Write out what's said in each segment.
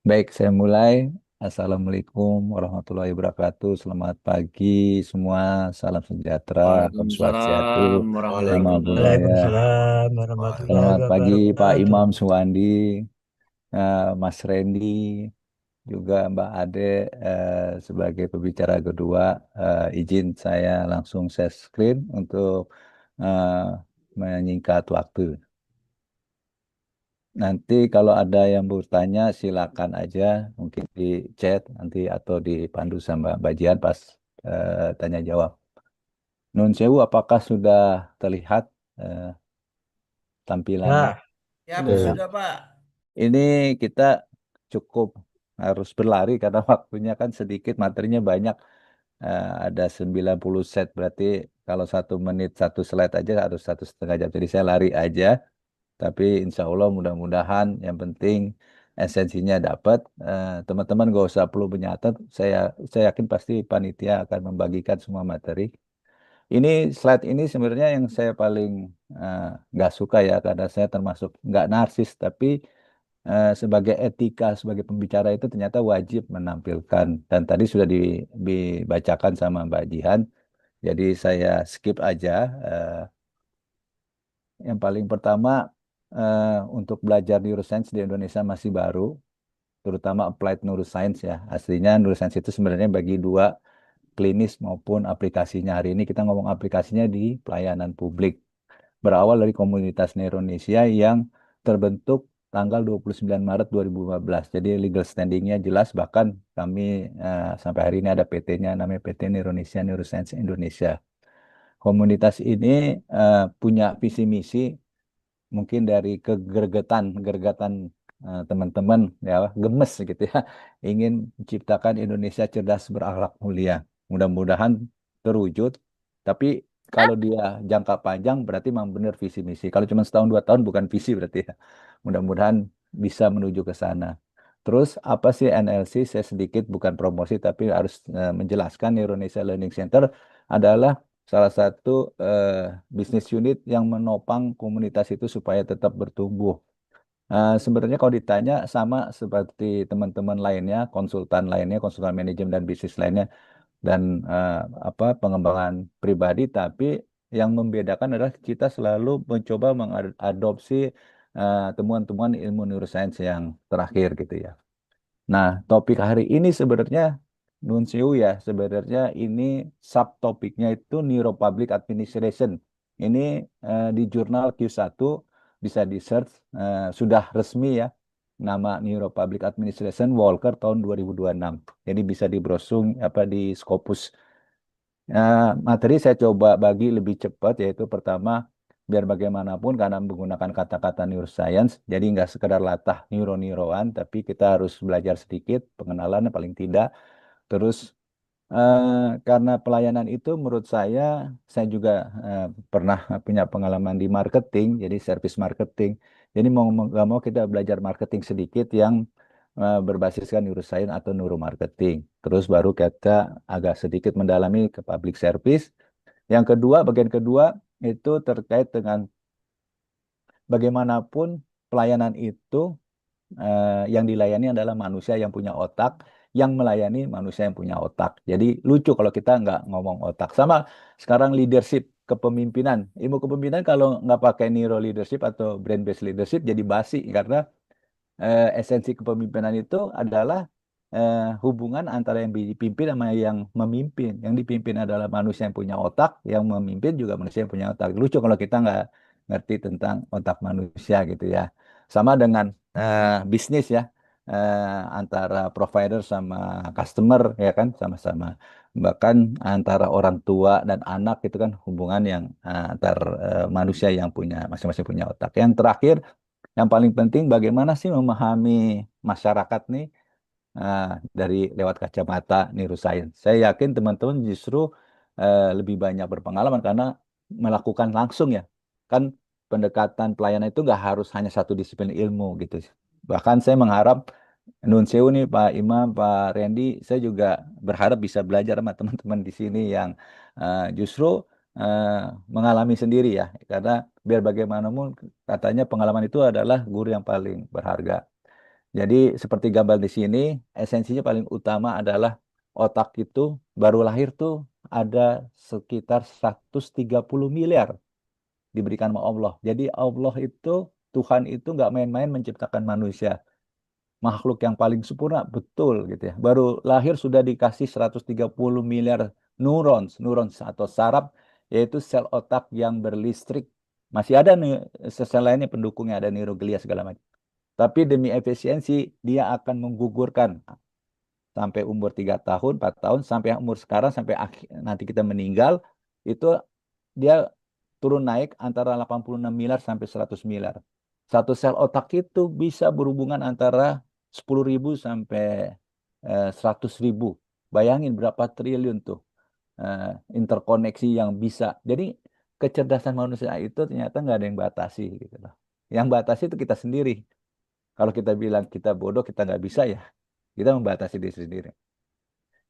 Baik, saya mulai. Assalamualaikum warahmatullahi wabarakatuh. Selamat pagi semua. Salam sejahtera, Om Swastiastu, Waalaikumsalam Nama warahmatullahi Budaya. wabarakatuh. Waalaikumsalam warahmatullahi Selamat pagi Pak wabarakatuh. Imam Suwandi, Mas Randy, juga Mbak Ade sebagai pembicara kedua. Izin saya langsung share screen untuk eh, menyingkat waktu. Nanti kalau ada yang bertanya silakan aja mungkin di chat nanti atau dipandu sama Mbak Jian pas tanya jawab. Nun Sewu, apakah sudah terlihat eh, tampilannya? Ya, Ya, sudah. Oke. sudah Pak. Ini kita cukup harus berlari karena waktunya kan sedikit, materinya banyak. Ada 90 set, berarti kalau 1 menit 1 slide aja harus 1,5 jam. Jadi saya lari aja. Tapi insya Allah mudah-mudahan yang penting esensinya dapat. Teman-teman gak usah perlu menyatat. Saya yakin pasti panitia akan membagikan semua materi. Ini slide ini sebenarnya yang saya paling eh, nggak suka ya karena saya termasuk nggak narsis tapi sebagai etika sebagai pembicara itu ternyata wajib menampilkan dan tadi sudah dibacakan sama Mbak Jihan. Jadi saya skip aja. eh, yang paling pertama, untuk belajar neuroscience di Indonesia masih baru, terutama applied neuroscience ya. Aslinya neuroscience itu sebenarnya bagi dua, klinis maupun aplikasinya. Hari ini kita ngomong aplikasinya di pelayanan publik. Berawal dari komunitas Indonesia yang terbentuk tanggal 29 Maret 2015. Jadi legal standingnya jelas, bahkan kami sampai hari ini ada PT-nya namanya PT Indonesia Neuroscience Indonesia. Komunitas ini punya visi misi mungkin dari kegergetan teman-teman ya gemes gitu ya ingin menciptakan Indonesia cerdas berakhlak mulia. Mudah-mudahan terwujud. Tapi kalau dia jangka panjang berarti memang benar visi misi. Kalau cuma setahun 2 tahun bukan visi berarti ya. Mudah-mudahan bisa menuju ke sana. Terus apa sih NLC? Saya sedikit bukan promosi tapi harus menjelaskan Indonesia Learning Center adalah salah satu bisnis unit yang menopang komunitas itu supaya tetap bertumbuh. Sebenarnya kalau ditanya sama seperti teman-teman lainnya, konsultan manajemen dan bisnis lainnya, dan eh, apa pengembangan pribadi, tapi yang membedakan adalah kita selalu mencoba mengadopsi temuan-temuan ilmu neuroscience yang terakhir gitu ya. Nah, topik hari ini sebenarnya Nunsiu ya, sebenarnya ini subtopiknya itu Neuropublic Administration. Ini di jurnal Q1 bisa di search, sudah resmi ya, nama Neuropublic Administration Walker tahun 2026. Jadi bisa di browsing apa di Scopus. Materi saya coba bagi lebih cepat, yaitu pertama, biar bagaimanapun karena menggunakan kata-kata neuroscience, jadi nggak sekedar latah neuro-neuroan, tapi kita harus belajar sedikit pengenalan paling tidak. Terus karena pelayanan itu menurut saya juga eh, pernah punya pengalaman di marketing, jadi service marketing. Jadi mau nggak mau kita belajar marketing sedikit yang berbasiskan neuroscience atau neuromarketing. Terus baru kita agak sedikit mendalami ke public service. Yang kedua, bagian kedua itu terkait dengan bagaimanapun pelayanan itu yang dilayani adalah manusia yang punya otak, yang melayani manusia yang punya otak. Jadi lucu kalau kita nggak ngomong otak. Sama sekarang leadership, kepemimpinan. Ilmu kepemimpinan kalau nggak pakai neuro leadership atau brain based leadership jadi basi karena esensi kepemimpinan itu adalah hubungan antara yang dipimpin sama yang memimpin. Yang dipimpin adalah manusia yang punya otak, yang memimpin juga manusia yang punya otak. Lucu kalau kita nggak ngerti tentang otak manusia gitu ya. Sama dengan bisnis ya, antara provider sama customer ya kan, sama-sama. Bahkan antara orang tua dan anak itu kan hubungan yang antar manusia yang punya masing-masing punya otak. Yang terakhir yang paling penting bagaimana sih memahami masyarakat nih ah, dari lewat kacamata neuroscience. Saya yakin teman-teman justru lebih banyak berpengalaman karena melakukan langsung ya. Kan pendekatan pelayanan itu nggak harus hanya satu disiplin ilmu gitu. Bahkan saya mengharap Nun Sewu nih Pak Imam, Pak Randy, saya juga berharap bisa belajar sama teman-teman di sini yang justru eh, mengalami sendiri ya. Karena biar bagaimanapun katanya pengalaman itu adalah guru yang paling berharga. Jadi seperti gambar di sini, esensinya paling utama adalah otak itu baru lahir tuh ada sekitar 130 miliar diberikan sama Allah. Jadi Allah itu, Tuhan itu nggak main-main menciptakan manusia. Makhluk yang paling sempurna, betul gitu ya. Baru lahir sudah dikasih 130 miliar neurons, neurons atau saraf, yaitu sel otak yang berlistrik. Masih ada nih sel-sel lainnya pendukungnya, ada neuroglia segala macam. Tapi demi efisiensi, dia akan menggugurkan sampai umur 3 tahun, 4 tahun, sampai umur sekarang, sampai nanti kita meninggal, itu dia turun naik antara 86 miliar sampai 100 miliar. Satu sel otak itu bisa berhubungan antara 10.000 sampai 100.000. Bayangin berapa triliun tuh eh, interkoneksi yang bisa. Jadi kecerdasan manusia itu ternyata nggak ada yang batasi gitu loh. Yang batasi itu kita sendiri. Kalau kita bilang kita bodoh, kita nggak bisa ya, kita membatasi diri sendiri.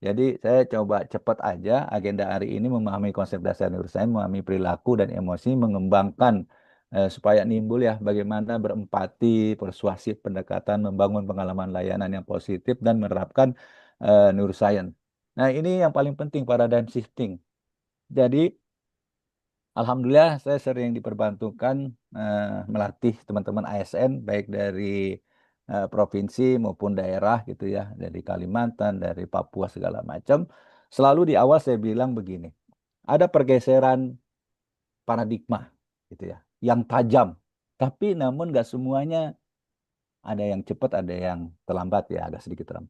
Jadi saya coba cepat aja agenda hari ini memahami konsep dasar neuroscience, memahami perilaku dan emosi, mengembangkan supaya nimbul ya bagaimana berempati, persuasif, pendekatan, membangun pengalaman layanan yang positif dan menerapkan neuroscience. Nah ini yang paling penting paradigm shifting. Jadi alhamdulillah saya sering diperbantukan melatih teman-teman ASN baik dari provinsi maupun daerah gitu ya, dari Kalimantan, dari Papua segala macam. Selalu di awal saya bilang begini, ada pergeseran paradigma gitu ya, yang tajam. Tapi namun nggak semuanya, ada yang cepat, ada yang terlambat ya, agak sedikit terlambat.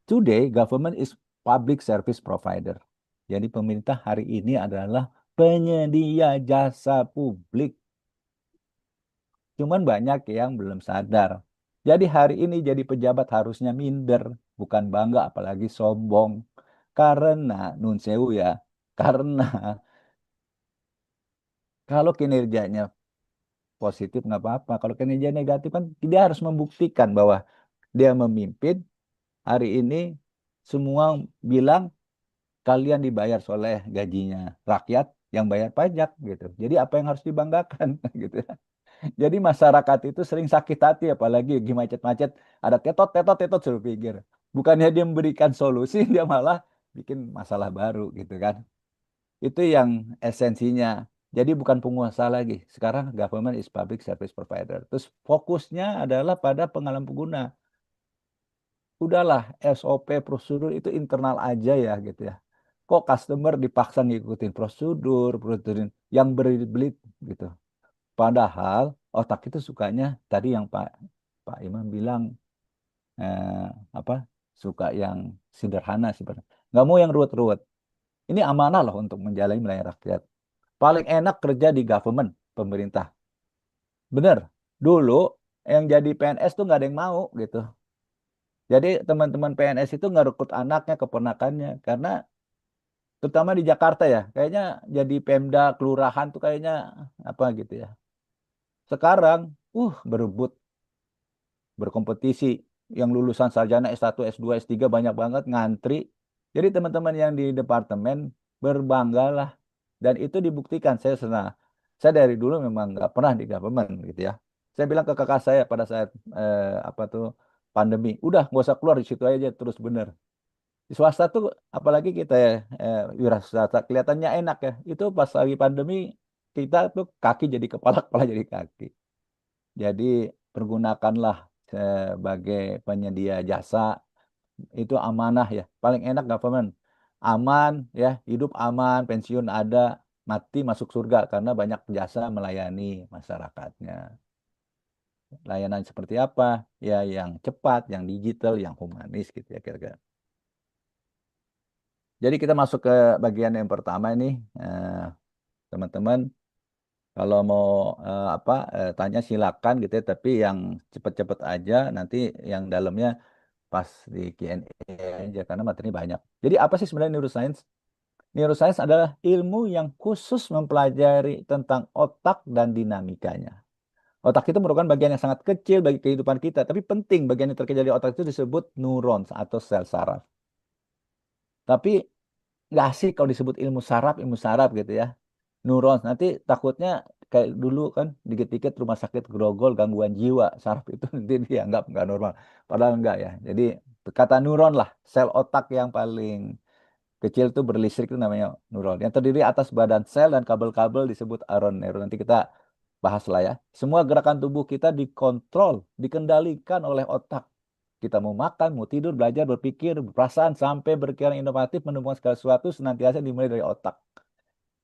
Today, government is public service provider. Jadi pemerintah hari ini adalah penyedia jasa publik. Cuman banyak yang belum sadar. Jadi hari ini jadi pejabat harusnya minder, bukan bangga apalagi sombong. Karena nun sewu ya, karena kalau kinerjanya positif nggak apa-apa. Kalau kinerja negatif kan dia harus membuktikan bahwa dia memimpin hari ini semua bilang kalian dibayar oleh gajinya rakyat yang bayar pajak gitu. Jadi apa yang harus dibanggakan gitu. Jadi masyarakat itu sering sakit hati apalagi lagi macet-macet ada tetot tetot tetot suruh pikir. Bukannya dia memberikan solusi dia malah bikin masalah baru gitu kan. Itu yang esensinya. Jadi bukan penguasa lagi. Sekarang government is public service provider. Terus fokusnya adalah pada pengalaman pengguna. Udahlah SOP prosedur itu internal aja ya gitu ya. Kok customer dipaksa ngikutin prosedur, prosedur yang berbelit gitu. Padahal otak itu sukanya tadi yang Pak Pak Imam bilang eh, apa suka yang sederhana sebenarnya. Nggak mau yang ruwet-ruwet. Ini amanah loh untuk menjalani melayani rakyat. Paling enak kerja di government, pemerintah. Bener. Dulu yang jadi PNS tuh nggak ada yang mau gitu. Jadi teman-teman PNS itu ngerekrut anaknya, keponakannya. Karena terutama di Jakarta ya, kayaknya jadi Pemda, kelurahan tuh kayaknya apa gitu ya. Sekarang, berebut berkompetisi. Yang lulusan sarjana S1, S2, S3 banyak banget ngantri. Jadi teman-teman yang di departemen berbanggalah. Dan itu dibuktikan. Saya dari dulu memang nggak pernah di government gitu ya. Saya bilang ke kakak saya pada saat apa tuh pandemi, udah nggak usah keluar di situ aja terus bener. Di swasta tuh apalagi kita ya wira swasta kelihatannya enak ya. Itu pas lagi pandemi kita tuh kaki jadi kepala, kepala jadi kaki. Jadi pergunakanlah sebagai penyedia jasa itu amanah ya. Paling enak government. Aman ya, hidup aman, pensiun ada, mati masuk surga karena banyak jasa melayani masyarakatnya. Layanan seperti apa? Ya yang cepat, yang digital, yang humanis gitu ya kira-kira. Jadi kita masuk ke bagian yang pertama ini, eh, teman-teman. Kalau mau tanya silakan gitu ya, tapi yang cepet-cepet aja nanti yang dalamnya pas di Q&A aja karena materi banyak. Jadi apa sih sebenarnya neuroscience? Neuroscience adalah ilmu yang khusus mempelajari tentang otak dan dinamikanya. Otak itu merupakan bagian yang sangat kecil bagi kehidupan kita, tapi penting bagian yang terkecil dari otak itu disebut neurons atau sel saraf. Tapi nggak asik kalau disebut ilmu saraf gitu ya. Neurons nanti takutnya kayak dulu kan dikit-dikit rumah sakit grogol gangguan jiwa saraf itu nanti dianggap nggak normal. Padahal enggak ya. Jadi kata neuron lah, sel otak yang paling kecil itu berlistrik itu namanya neuron. Yang terdiri atas badan sel dan kabel-kabel disebut aron neuron. Nanti kita bahas lah ya. Semua gerakan tubuh kita dikontrol, dikendalikan oleh otak. Kita mau makan, mau tidur, belajar, berpikir, berperasaan, sampai berpikiran inovatif, menemukan segala sesuatu senantiasa dimulai dari otak.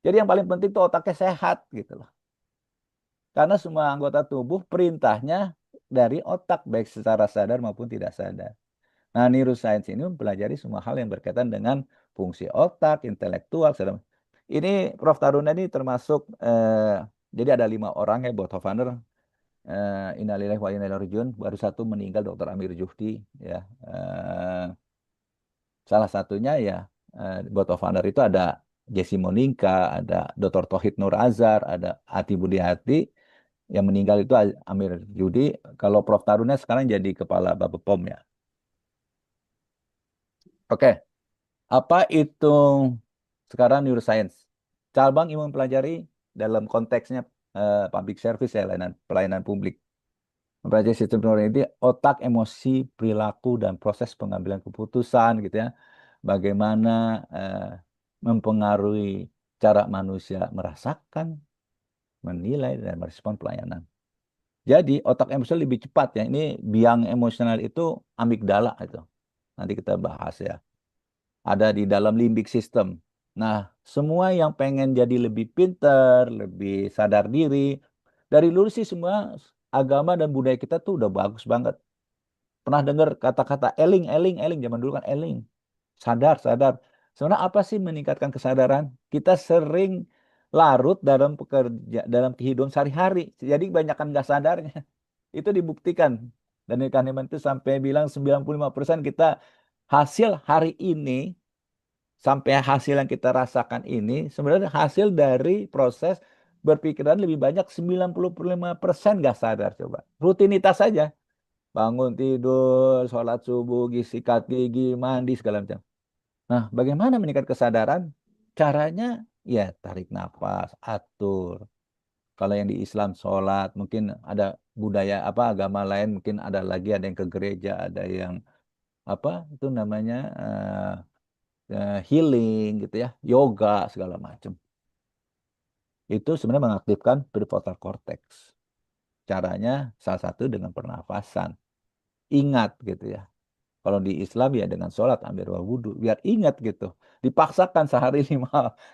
Jadi yang paling penting itu otaknya sehat gitu loh. Karena semua anggota tubuh perintahnya dari otak, baik secara sadar maupun tidak sadar. Nah, neuroscience ini mempelajari semua hal yang berkaitan dengan fungsi otak, intelektual, segala macam. Ini Prof. Taruna ini termasuk, jadi ada 5 orang ya, both founder, Innalillahi wa inna ilaihi rajiun. Baru satu meninggal, Dr. Amir Juhdi, ya. Salah satunya ya, both founder itu ada Jesse Moninga, ada Dr. Tauhid Nur Azhar, ada Ati Budiati. Yang meninggal itu Amir Judi. Kalau Prof. Taruna sekarang jadi kepala Bapepom ya. Oke, apa itu sekarang neuroscience? Cabang yang mempelajari dalam konteksnya public service ya, pelayanan publik. Mempelajari sistem neuron ini otak, emosi, perilaku, dan proses pengambilan keputusan gitu ya. Bagaimana eh, mempengaruhi cara manusia merasakan, menilai, dan merespon pelayanan. Jadi otak emosional lebih cepat ya. Ini biang emosional itu amigdala itu. Nanti kita bahas ya. Ada di dalam limbik system. Nah, semua yang pengen jadi lebih pinter, lebih sadar diri, dari dulu sih semua agama dan budaya kita tuh udah bagus banget. Pernah dengar kata-kata eling, eling, eling, zaman dulu kan eling. Sadar, sadar. Sebenarnya apa sih meningkatkan kesadaran? Kita sering larut dalam dalam kehidupan sehari-hari. Jadi kebanyakan nggak sadarnya. Itu dibuktikan. Dan Kahneman itu sampai bilang 95% kita hasil hari ini sampai hasil yang kita rasakan ini sebenarnya hasil dari proses berpikiran lebih banyak 95% nggak sadar coba. Rutinitas saja. Bangun tidur, sholat subuh, sikat gigi, mandi, segala macam. Nah, bagaimana meningkat kesadaran? Caranya ya tarik nafas, atur. Kalau yang di Islam sholat, mungkin ada budaya apa agama lain, mungkin ada lagi ada yang ke gereja, ada yang apa itu namanya healing gitu ya, yoga segala macam. Itu sebenarnya mengaktifkan prefrontal cortex. Caranya salah satu dengan pernafasan. Ingat gitu ya. Kalau di Islam ya dengan sholat ambil wudhu biar ingat gitu. Dipaksakan sehari 5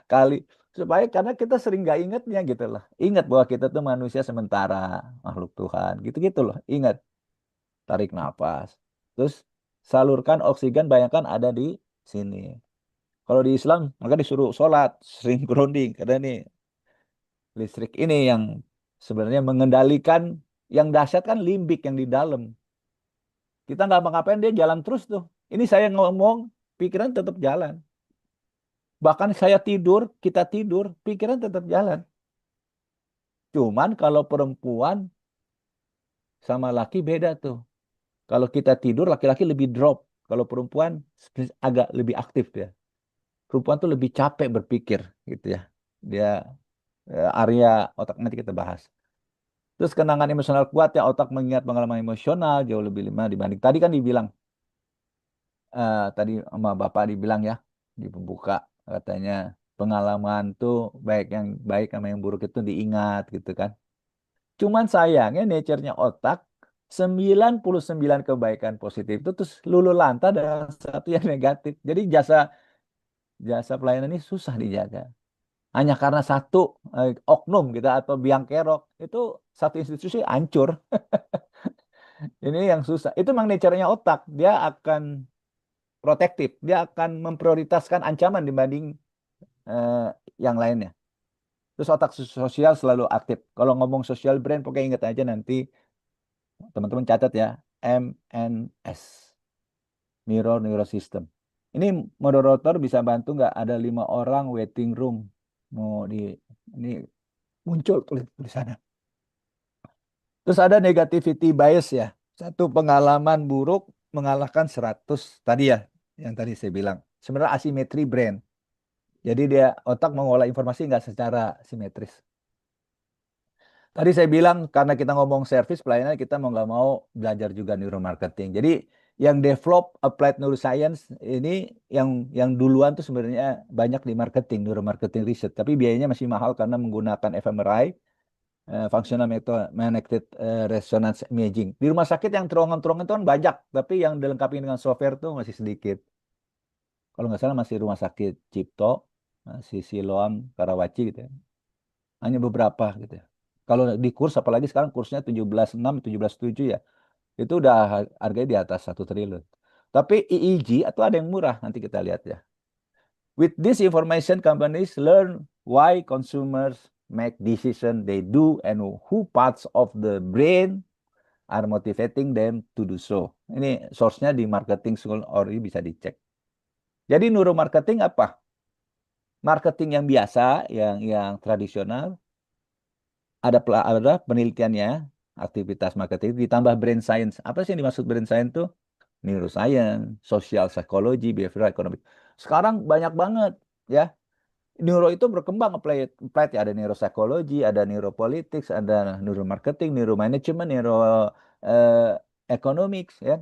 kali supaya karena kita sering nggak ingatnya gitu loh. Ingat bahwa kita tuh manusia sementara, makhluk Tuhan, gitu-gitu loh. Ingat, tarik nafas. Terus salurkan oksigen bayangkan ada di sini. Kalau di Islam maka disuruh sholat, sering grounding karena ini listrik ini yang sebenarnya mengendalikan yang dahsyat kan limbik yang di dalam. Kita nggak ngapain dia jalan terus tuh. Ini saya ngomong, pikiran tetap jalan. Bahkan saya tidur, kita tidur, pikiran tetap jalan. Cuman kalau perempuan sama laki beda tuh. Kalau kita tidur, laki-laki lebih drop. Kalau perempuan agak lebih aktif ya. Perempuan tuh lebih capek berpikir gitu ya. Dia area otak nanti kita bahas. Terus kenangan emosional kuat ya otak mengingat pengalaman emosional jauh lebih lama dibanding tadi kan dibilang tadi sama Bapak dibilang ya di pembuka katanya pengalaman tuh baik yang baik sama yang buruk itu diingat gitu kan. Cuman sayangnya nature-nya otak 99 kebaikan positif itu terus lulu lantak dan satu yang negatif. Jadi jasa jasa pelayanan ini susah dijaga. Hanya karena satu oknum gitu atau biang kerok itu satu institusi hancur. Ini yang susah. Itu memang nature-nya otak. Dia akan protektif. Dia akan memprioritaskan ancaman dibanding eh, yang lainnya. Terus otak sosial selalu aktif. Kalau ngomong social brain, pokoknya ingat aja nanti teman-teman catat ya, MNS, Mirror Neural System. Ini moderator bisa bantu nggak? Ada 5 orang waiting room. Mau di ini muncul tulisannya. Terus ada negativity bias ya. Satu pengalaman buruk mengalahkan 100 tadi ya, yang tadi saya bilang. Sebenarnya asimetri brain. Jadi dia otak mengolah informasi nggak secara simetris. Tadi saya bilang karena kita ngomong service pelayanan kita mau nggak mau belajar juga neuromarketing. Jadi yang develop applied neuroscience ini yang duluan tuh sebenarnya banyak di marketing, neuromarketing research. Tapi biayanya masih mahal karena menggunakan fMRI, functional magnetic resonance imaging. Di rumah sakit yang terowongan-terowongan itu kan banyak, tapi yang dilengkapi dengan software tuh masih sedikit. Kalau nggak salah masih rumah sakit Cipto, masih Siloam, Karawaci gitu ya. Hanya beberapa gitu ya. Kalau di kurs, apalagi sekarang kursnya 17,6, 17,7 ya, itu udah harganya di atas 1 triliun. Tapi EEG atau ada yang murah, nanti kita lihat ya. With this information, companies learn why consumers make decision they do and who parts of the brain are motivating them to do so. Ini source-nya di Marketing School ORI bisa dicek. Jadi neuromarketing apa? Marketing yang biasa, yang tradisional, ada penelitiannya, aktivitas marketing ditambah brain science. Apa sih yang dimaksud brain science itu? Neuroscience, social psychology, behavioral economics. Sekarang banyak banget ya. Neuro itu berkembang applied ya, ada neuropsikologi, ada neuropolitics, ada neuromarketing, neuromanagement, eh, economics ya.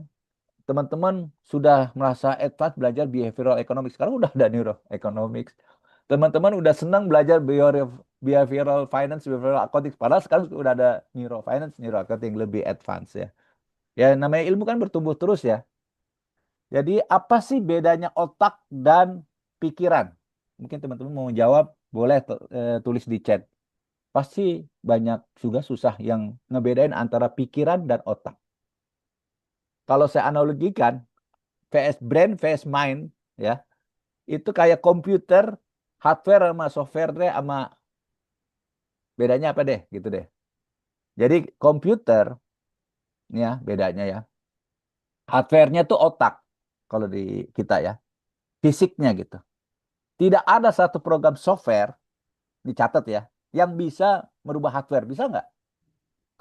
Teman-teman sudah merasa advance belajar behavioral economics. Sekarang udah ada neuroeconomics. Teman-teman udah senang belajar behavioral finance, behavioral accounting. Padahal sekarang udah ada neurofinance, neuroaccounting lebih advance ya. Ya namanya ilmu kan bertumbuh terus ya. Jadi apa sih bedanya otak dan pikiran? Mungkin teman-teman mau jawab, boleh tulis di chat. Pasti banyak juga susah yang ngebedain antara pikiran dan otak. Kalau saya analogikan, VS brain, VS mind, ya, itu kayak komputer, hardware sama software deh, sama bedanya apa deh, gitu deh. Jadi komputer, ya, bedanya ya, hardware-nya tuh otak, kalau di kita ya, fisiknya gitu. Tidak ada satu program software, dicatat ya, yang bisa merubah hardware, bisa nggak?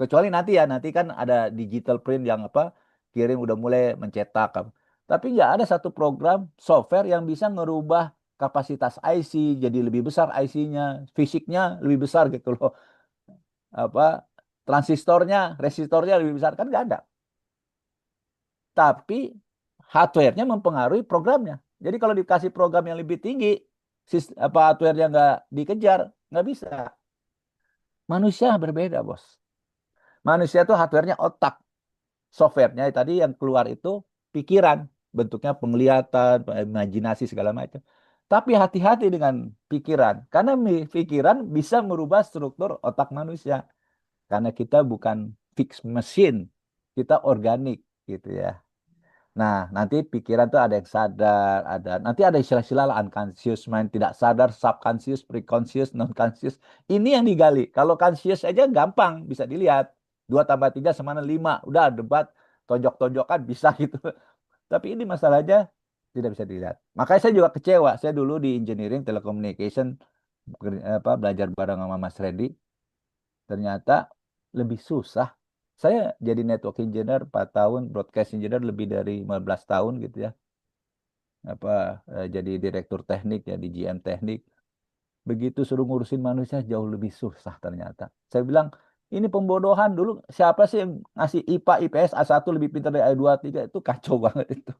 Kecuali nanti ya, nanti kan ada digital print yang apa, kirim udah mulai mencetak. Tapi nggak ada satu program software yang bisa ngerubah kapasitas IC jadi lebih besar IC-nya, fisiknya lebih besar gitu loh. Apa transistornya, resistornya lebih besar kan nggak ada. Tapi hardware-nya mempengaruhi programnya. Jadi kalau dikasih program yang lebih tinggi, apa hardware-nya nggak dikejar, nggak bisa. Manusia berbeda, bos. Manusia itu hardware-nya otak. Softwarenya tadi yang keluar itu pikiran, bentuknya penglihatan, imajinasi segala macam. Tapi hati-hati dengan pikiran, karena pikiran bisa merubah struktur otak manusia. Karena kita bukan fix mesin, kita organik gitu ya. Nah, nanti pikiran tuh ada yang sadar, nanti ada istilah-istilah lah, unconscious mind, tidak sadar, subconscious, preconscious, non-conscious. Ini yang digali. Kalau conscious aja gampang, bisa dilihat. 2 tambah 3 sama 5, udah debat, tonjok-tonjokan bisa gitu. Tapi ini masalahnya tidak bisa dilihat. Makanya saya juga kecewa. Saya dulu di engineering telecommunication belajar bareng sama Mas Randy. Ternyata lebih susah. Saya jadi network engineer 4 tahun, broadcast engineer lebih dari 15 tahun gitu ya. Jadi direktur teknik ya di GM Teknik. Begitu suruh ngurusin manusia jauh lebih susah ternyata. Saya bilang, ini pembodohan dulu. Siapa sih yang ngasih IPA, IPS, A1 lebih pintar dari A2, A3? Itu kacau banget itu.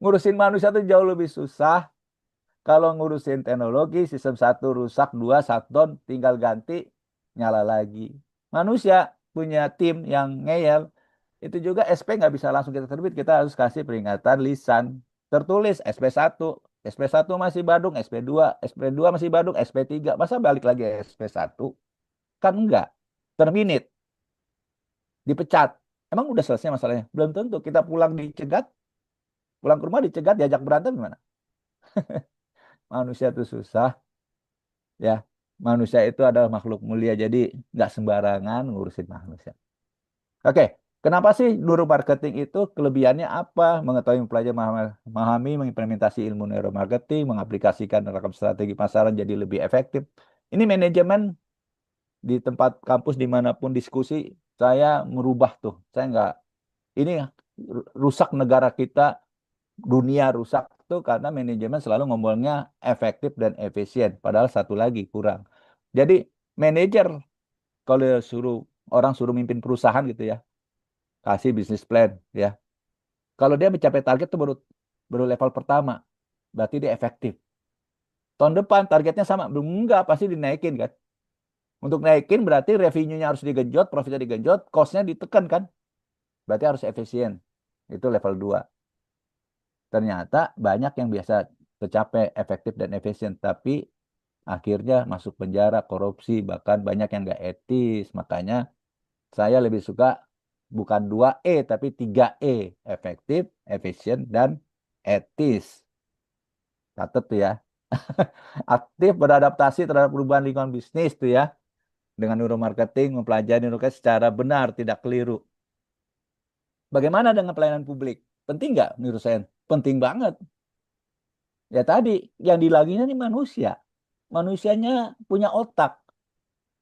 Ngurusin manusia itu jauh lebih susah. Kalau ngurusin teknologi, sistem 1 rusak, 2 shutdown, tinggal ganti, nyala lagi. Manusia punya tim yang ngeyel. Itu juga SP nggak bisa langsung kita terbit. Kita harus kasih peringatan lisan. Tertulis SP1. SP1 masih Badung, SP2. SP2 masih Badung, SP3. Masa balik lagi SP1? Kan enggak. Terminate. Dipecat. Emang udah selesai masalahnya? Belum tentu. Kita pulang dicegat. Pulang ke rumah dicegat, diajak berantem gimana? Manusia itu susah. Ya, manusia itu adalah makhluk mulia, jadi nggak sembarangan ngurusin manusia. Oke, kenapa sih neuromarketing itu kelebihannya apa? Mengetahui mempelajari, memahami, mengimplementasi ilmu neuromarketing, mengaplikasikan rekam strategi pasaran jadi lebih efektif. Ini manajemen di tempat kampus dimanapun diskusi, saya merubah tuh. Saya nggak, ini rusak negara kita, dunia rusak tuh karena manajemen selalu ngomongnya efektif dan efisien. Padahal satu lagi kurang. Jadi manajer kalau orang suruh mimpin perusahaan gitu ya, kasih bisnis plan ya. Kalau dia mencapai target itu baru baru level pertama, berarti dia efektif. Tahun depan targetnya sama, belum enggak pasti dinaikin kan. Untuk naikin berarti revenue-nya harus digenjot, profitnya digenjot, cost-nya ditekan kan. Berarti harus efisien. Itu level 2. Ternyata banyak yang biasa tercapai efektif dan efisien, tapi akhirnya masuk penjara, korupsi, bahkan banyak yang nggak etis. Makanya saya lebih suka bukan 2E, tapi 3E. Efektif, efisien, dan etis. Catat tuh ya. Aktif beradaptasi terhadap perubahan lingkungan bisnis tuh ya. Dengan neuromarketing, mempelajari neuromarketing secara benar, tidak keliru. Bagaimana dengan pelayanan publik? Penting nggak neuroscience? Penting banget. Ya tadi, yang dilaginya nih manusia. Manusianya punya otak.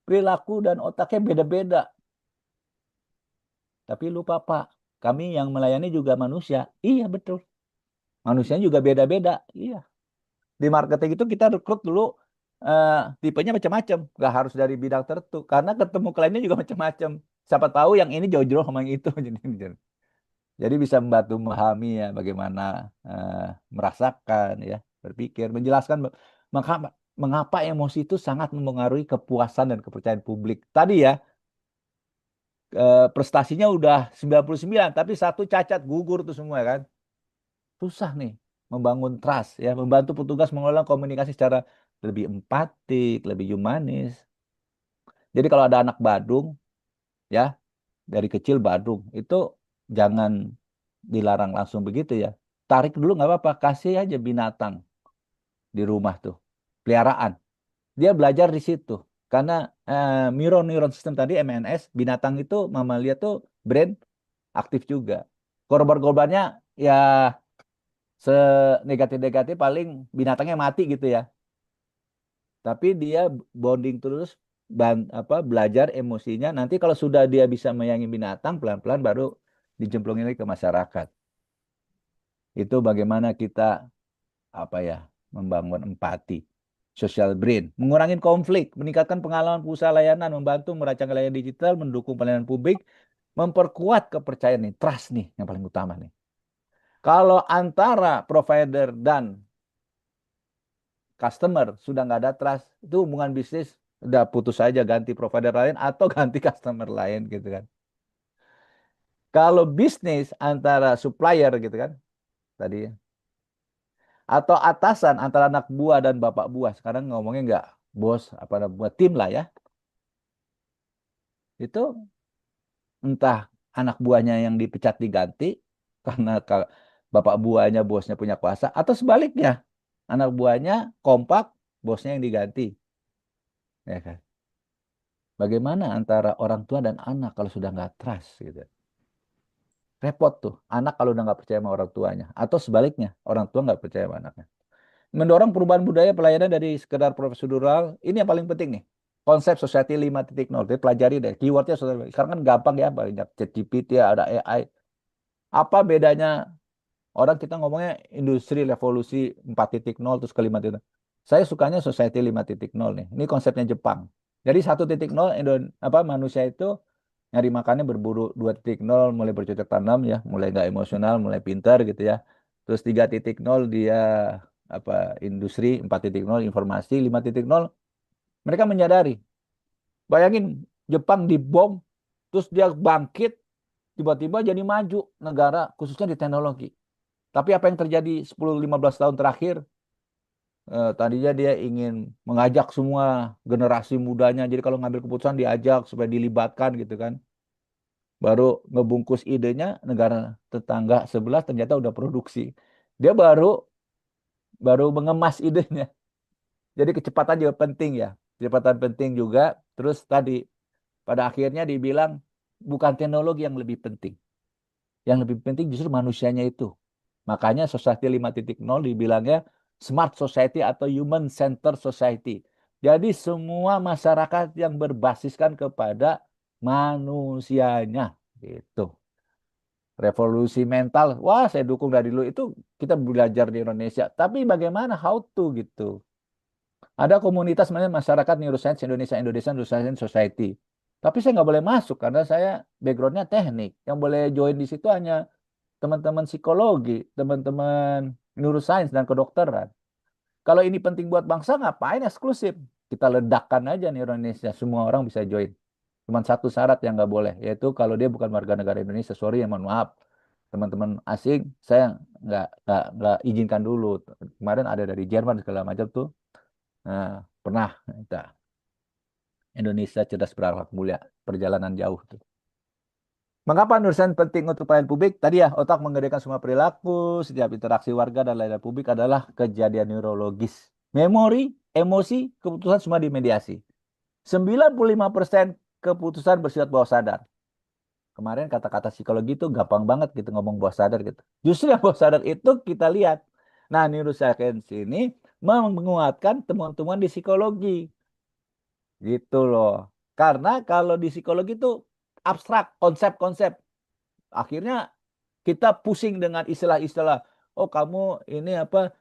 Perilaku dan otaknya beda-beda. Tapi lupa Pak, kami yang melayani juga manusia. Iya betul. Manusianya juga beda-beda. Iya. Di marketing itu kita rekrut dulu eh, tipenya macam-macam. Nggak harus dari bidang tertentu. Karena ketemu kliennya juga macam-macam. Siapa tahu yang ini jauh-jauh sama yang itu. Jadi bisa membantu memahami ya bagaimana eh, merasakan ya, berpikir, menjelaskan mengapa, mengapa emosi itu sangat mempengaruhi kepuasan dan kepercayaan publik. Tadi ya prestasinya udah 99 tapi satu cacat gugur tuh semua kan. Susah nih membangun trust ya, membantu petugas mengelola komunikasi secara lebih empatik, lebih humanis. Jadi kalau ada anak Badung ya dari kecil Badung itu jangan dilarang langsung begitu ya. Tarik dulu nggak apa-apa, kasih aja binatang di rumah tuh, peliharaan. Dia belajar di situ. Karena neuron system tadi MNS, binatang itu mamalia tuh brain aktif juga. Korban-korbannya ya senegatif-negatif paling binatangnya mati gitu ya. Tapi dia bonding terus belajar emosinya. Nanti kalau sudah dia bisa menyayangi binatang, pelan-pelan baru dijemplungin lagi ke masyarakat. Itu bagaimana kita apa ya membangun empati, social brain, mengurangi konflik, meningkatkan pengalaman pengusaha layanan, membantu merancang layanan digital, mendukung pelayanan publik, memperkuat kepercayaan nih, trust nih yang paling utama nih. Kalau antara provider dan customer sudah nggak ada trust, itu hubungan bisnis udah putus aja, ganti provider lain atau ganti customer lain gitu kan. Kalau bisnis antara supplier gitu kan tadi ya, atau atasan antara anak buah dan bapak buah. Sekarang ngomongnya nggak bos apa anak buah tim lah ya. Itu entah anak buahnya yang dipecat diganti karena bapak buahnya bosnya punya kuasa atau sebaliknya anak buahnya kompak bosnya yang diganti. Ya kan? Bagaimana antara orang tua dan anak kalau sudah nggak trust gitu. Repot tuh anak kalau udah nggak percaya sama orang tuanya atau sebaliknya orang tua nggak percaya sama anaknya. Mendorong perubahan budaya pelayanan dari sekedar prosedural. Ini yang paling penting nih. Konsep Society 5.0. Jadi pelajari deh. Keywordnya sekarang kan gampang ya. Banyak ChatGPT, ada AI. Apa bedanya orang kita ngomongnya industri revolusi 4.0 terus ke 5.0. Saya sukanya Society 5.0 nih. Ini konsepnya Jepang. Jadi 1.0 apa manusia itu nyari makannya berburu 2.0 mulai bercocok tanam ya, mulai nggak emosional, mulai pintar gitu ya. Terus 3.0 dia apa industri 4.0 informasi 5.0 mereka menyadari. Bayangin Jepang dibom terus dia bangkit tiba-tiba jadi maju negara khususnya di teknologi. Tapi apa yang terjadi 10-15 tahun terakhir tadinya dia ingin mengajak semua generasi mudanya. Jadi kalau ngambil keputusan diajak supaya dilibatkan gitu kan. Baru ngebungkus idenya negara tetangga sebelah ternyata udah produksi. Dia baru baru mengemas idenya. Jadi kecepatan juga penting ya. Kecepatan penting juga. Terus tadi pada akhirnya dibilang bukan teknologi yang lebih penting. Yang lebih penting justru manusianya itu. Makanya Society 5.0 dibilangnya Smart Society atau Human Centered Society. Jadi semua masyarakat yang berbasiskan kepada manusianya. Gitu. Revolusi mental, wah saya dukung dari dulu. Itu kita belajar di Indonesia. Tapi bagaimana how to gitu. Ada komunitas namanya Masyarakat Neuroscience Indonesia, Indonesia Neuroscience Society. Tapi saya nggak boleh masuk karena saya backgroundnya teknik. Yang boleh join di situ hanya teman-teman psikologi, teman-teman neuroscience dan kedokteran. Kalau ini penting buat bangsa, ngapain eksklusif? Kita ledakkan aja nih Indonesia, semua orang bisa join. Cuman satu syarat yang nggak boleh, yaitu kalau dia bukan warga negara Indonesia. Sorry ya, mohon maaf. Teman-teman asing, saya nggak izinkan dulu. Kemarin ada dari Jerman segala macam tuh. Nah, pernah. Kita, Indonesia cerdas berakhlak mulia, perjalanan jauh tuh. Mengapa nulisan penting untuk pelayanan publik? Tadi ya, otak mengerjakan semua perilaku, setiap interaksi warga dan layanan publik adalah kejadian neurologis. Memori, emosi, keputusan semua dimediasi. 95% keputusan bersifat bawah sadar. Kemarin kata-kata psikologi itu gampang banget gitu ngomong bawah sadar gitu. Justru yang bawah sadar itu kita lihat. Nah, neuroscience ini menguatkan temuan-temuan di psikologi. Gitu loh. Karena kalau di psikologi itu abstrak, konsep-konsep. Akhirnya kita pusing dengan istilah-istilah. Oh, kamu ini apa?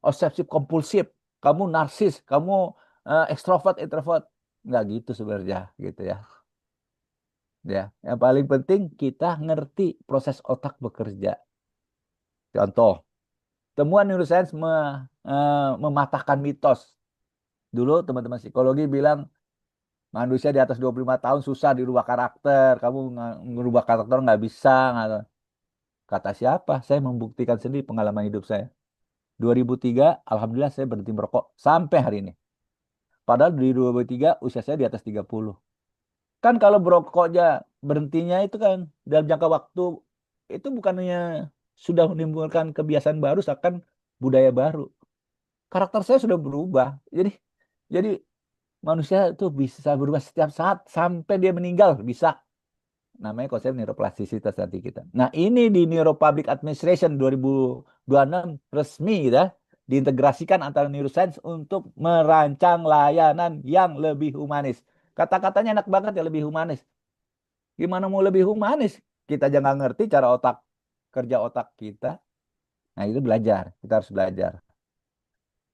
Obsesif kompulsif, kamu narsis, kamu ekstrovert, introvert. Nggak gitu sebenarnya, gitu ya. Ya, yang paling penting kita ngerti proses otak bekerja. Contoh, temuan neuroscience mematahkan mitos. Dulu teman-teman psikologi bilang manusia di atas 25 tahun susah dirubah karakter. Kamu ngerubah karakter nggak bisa. Kata siapa? Saya membuktikan sendiri pengalaman hidup saya. 2003, alhamdulillah saya berhenti merokok sampai hari ini. Padahal di 2003 usia saya di atas 30. Kan kalau merokoknya berhentinya itu kan dalam jangka waktu itu bukannya sudah menimbulkan kebiasaan baru, seakan budaya baru. Karakter saya sudah berubah. Jadi manusia itu bisa berubah setiap saat sampai dia meninggal bisa. Namanya konsep neuroplastisitas nanti kita. Nah, ini di Neuro Public Administration 2026 resmi ya diintegrasikan antara neuroscience untuk merancang layanan yang lebih humanis. Kata-katanya enak banget ya, lebih humanis. Gimana mau lebih humanis? Kita jangan ngerti cara otak kerja otak kita. Nah, itu belajar. Kita harus belajar.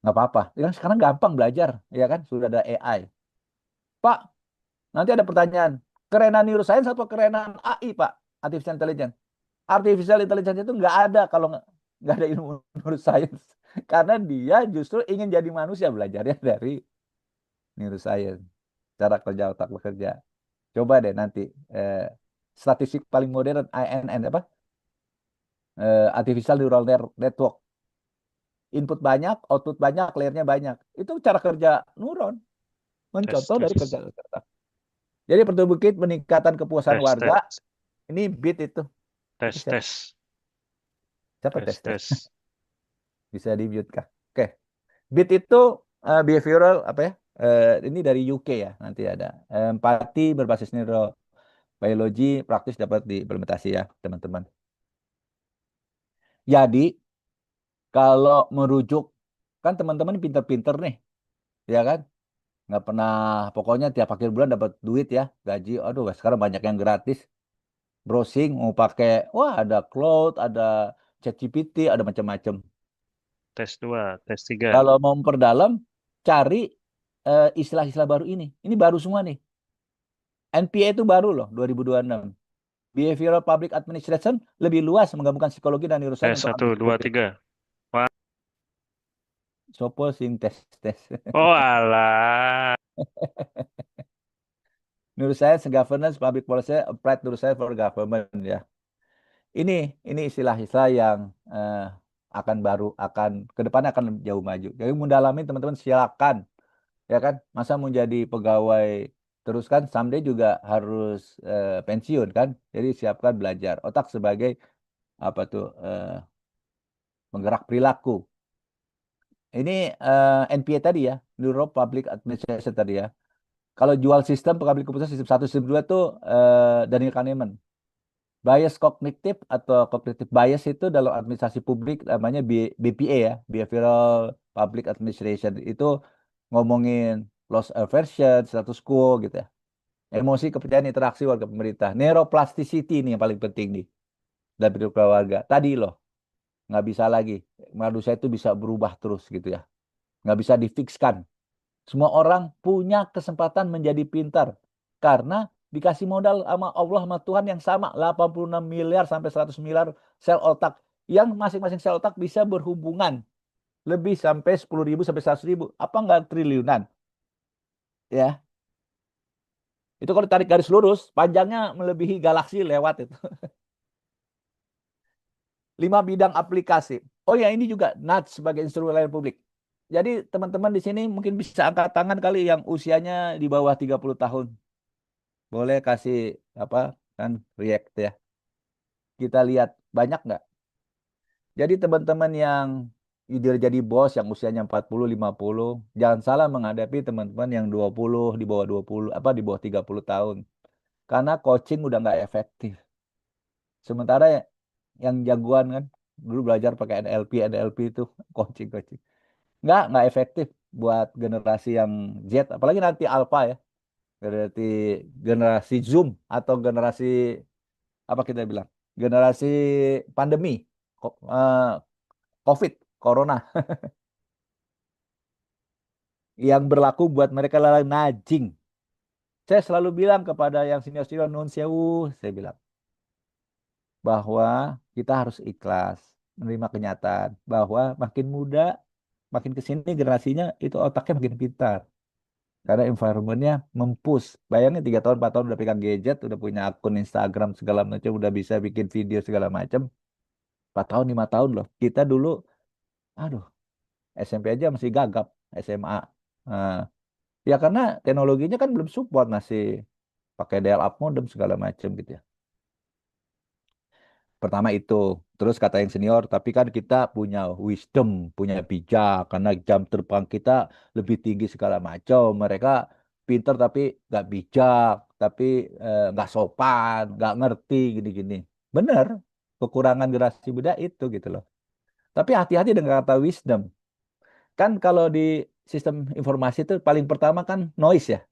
Nggak apa-apa. Ya kan sekarang gampang belajar, ya kan? Sudah ada AI. Pak, nanti ada pertanyaan. Kerenan neuroscience atau kerenan AI, Pak? Artificial Intelligence. Artificial Intelligence itu nggak ada kalau nggak ada ilmu neuroscience. Karena dia justru ingin jadi manusia belajarnya dari neuroscience. Cara kerja otak bekerja. Coba deh nanti. Eh, Statistik paling modern, INN, apa? Artificial Neural Network. Input banyak, output banyak, layernya banyak. Itu cara kerja neuron. Tes, Mencontoh dari kerja tes, otak. Jadi bukit peningkatan kepuasan tes, warga. tes, Ini beat itu. Itu tes, siapa? tes, Siapa tes, tes-tes? tes. Bisa di mute kah? Oke. Beat itu behavioral apa ya? Ini dari UK ya, nanti ada. Empati berbasis neurobiologi praktis dapat diimplementasi ya, teman-teman. Jadi, kalau merujuk, kan teman-teman pinter-pinter nih, ya kan? Nggak pernah, pokoknya tiap akhir bulan dapat duit ya, gaji. Aduh, sekarang banyak yang gratis. Browsing, mau pakai, wah ada Cloud, ada ChatGPT, ada macam-macam. Tes 2, tes 3. Kalau mau memperdalam, cari istilah-istilah baru ini. Ini baru semua nih. NPA itu baru loh, 2026. Behavioral Public Administration lebih luas menggabungkan psikologi dan neuroscience Tes untuk 1, aplikasi 2, publik. 3. Wah. Sopo sing tes. Oh alah. Neuroscience, governance, public policy, applied neuroscience for government ya. Ini ini istilah-istilah yang akan baru akan ke depan akan jauh maju. Jadi mendalami teman-teman silakan ya kan. Masa mau jadi pegawai terus kan someday juga harus pensiun kan. Jadi siapkan belajar. Otak sebagai apa tuh penggerak perilaku. Ini NPA tadi ya, Neuro Public Administration tadi ya. Kalau jual sistem pengambil keputusan sistem satu sistem 2 tuh Daniel Kahneman. Bias kognitif atau cognitive bias itu dalam administrasi publik namanya BPA ya, Behavioral Public Administration. Itu ngomongin loss aversion, status quo gitu ya. Emosi, kepercayaan, interaksi warga pemerintah. Neuroplasticity ini yang paling penting nih. Dan hidup keluarga. Tadi loh, nggak bisa lagi. Manusia itu bisa berubah terus gitu ya. Nggak bisa difikskan. Semua orang punya kesempatan menjadi pintar. Karena dikasih modal sama Allah sama Tuhan yang sama 86 miliar sampai 100 miliar sel otak yang masing-masing sel otak bisa berhubungan lebih sampai 10.000 sampai 100.000. Apa enggak triliunan? Ya, itu kalau tarik garis lurus, panjangnya melebihi galaksi lewat itu. 5 bidang aplikasi. Oh ya, ini juga NATS sebagai instrumen layanan publik. Jadi teman-teman di sini mungkin bisa angkat tangan kali yang usianya di bawah 30 tahun. Boleh kasih apa kan react ya. Kita lihat banyak nggak? Jadi teman-teman yang ide jadi bos yang usianya 40, 50, jangan salah menghadapi teman-teman yang 20, di bawah 20, apa di bawah 30 tahun. Karena coaching udah nggak efektif. Sementara yang jagoan kan dulu belajar pakai NLP, NLP itu coaching, coaching. Nggak efektif buat generasi yang Z, apalagi nanti Alpha ya. Berarti generasi Zoom atau generasi apa kita bilang? Generasi pandemi, COVID, Corona yang berlaku buat mereka adalah najing. Saya selalu bilang kepada yang senior-senior non sewu, saya bilang bahwa kita harus ikhlas menerima kenyataan bahwa makin muda, makin ke sini generasinya itu otaknya makin pintar. Karena environmentnya mempus. Bayangin 3 tahun, 4 tahun udah pegang gadget, udah punya akun Instagram segala macam, udah bisa bikin video segala macam. 4 tahun, 5 tahun loh. Kita dulu, aduh, SMP aja masih gagap, SMA. Nah, ya karena teknologinya kan belum support, masih pakai dial-up modem segala macam gitu ya. Pertama itu. Terus kata yang senior, tapi kan kita punya wisdom, punya bijak, karena jam terbang kita lebih tinggi segala macam. Mereka pinter tapi nggak bijak, tapi nggak sopan, nggak ngerti gini-gini. Bener, kekurangan generasi muda itu gitu loh. Tapi hati-hati dengan kata wisdom. Kan kalau di sistem informasi itu paling pertama kan noise ya,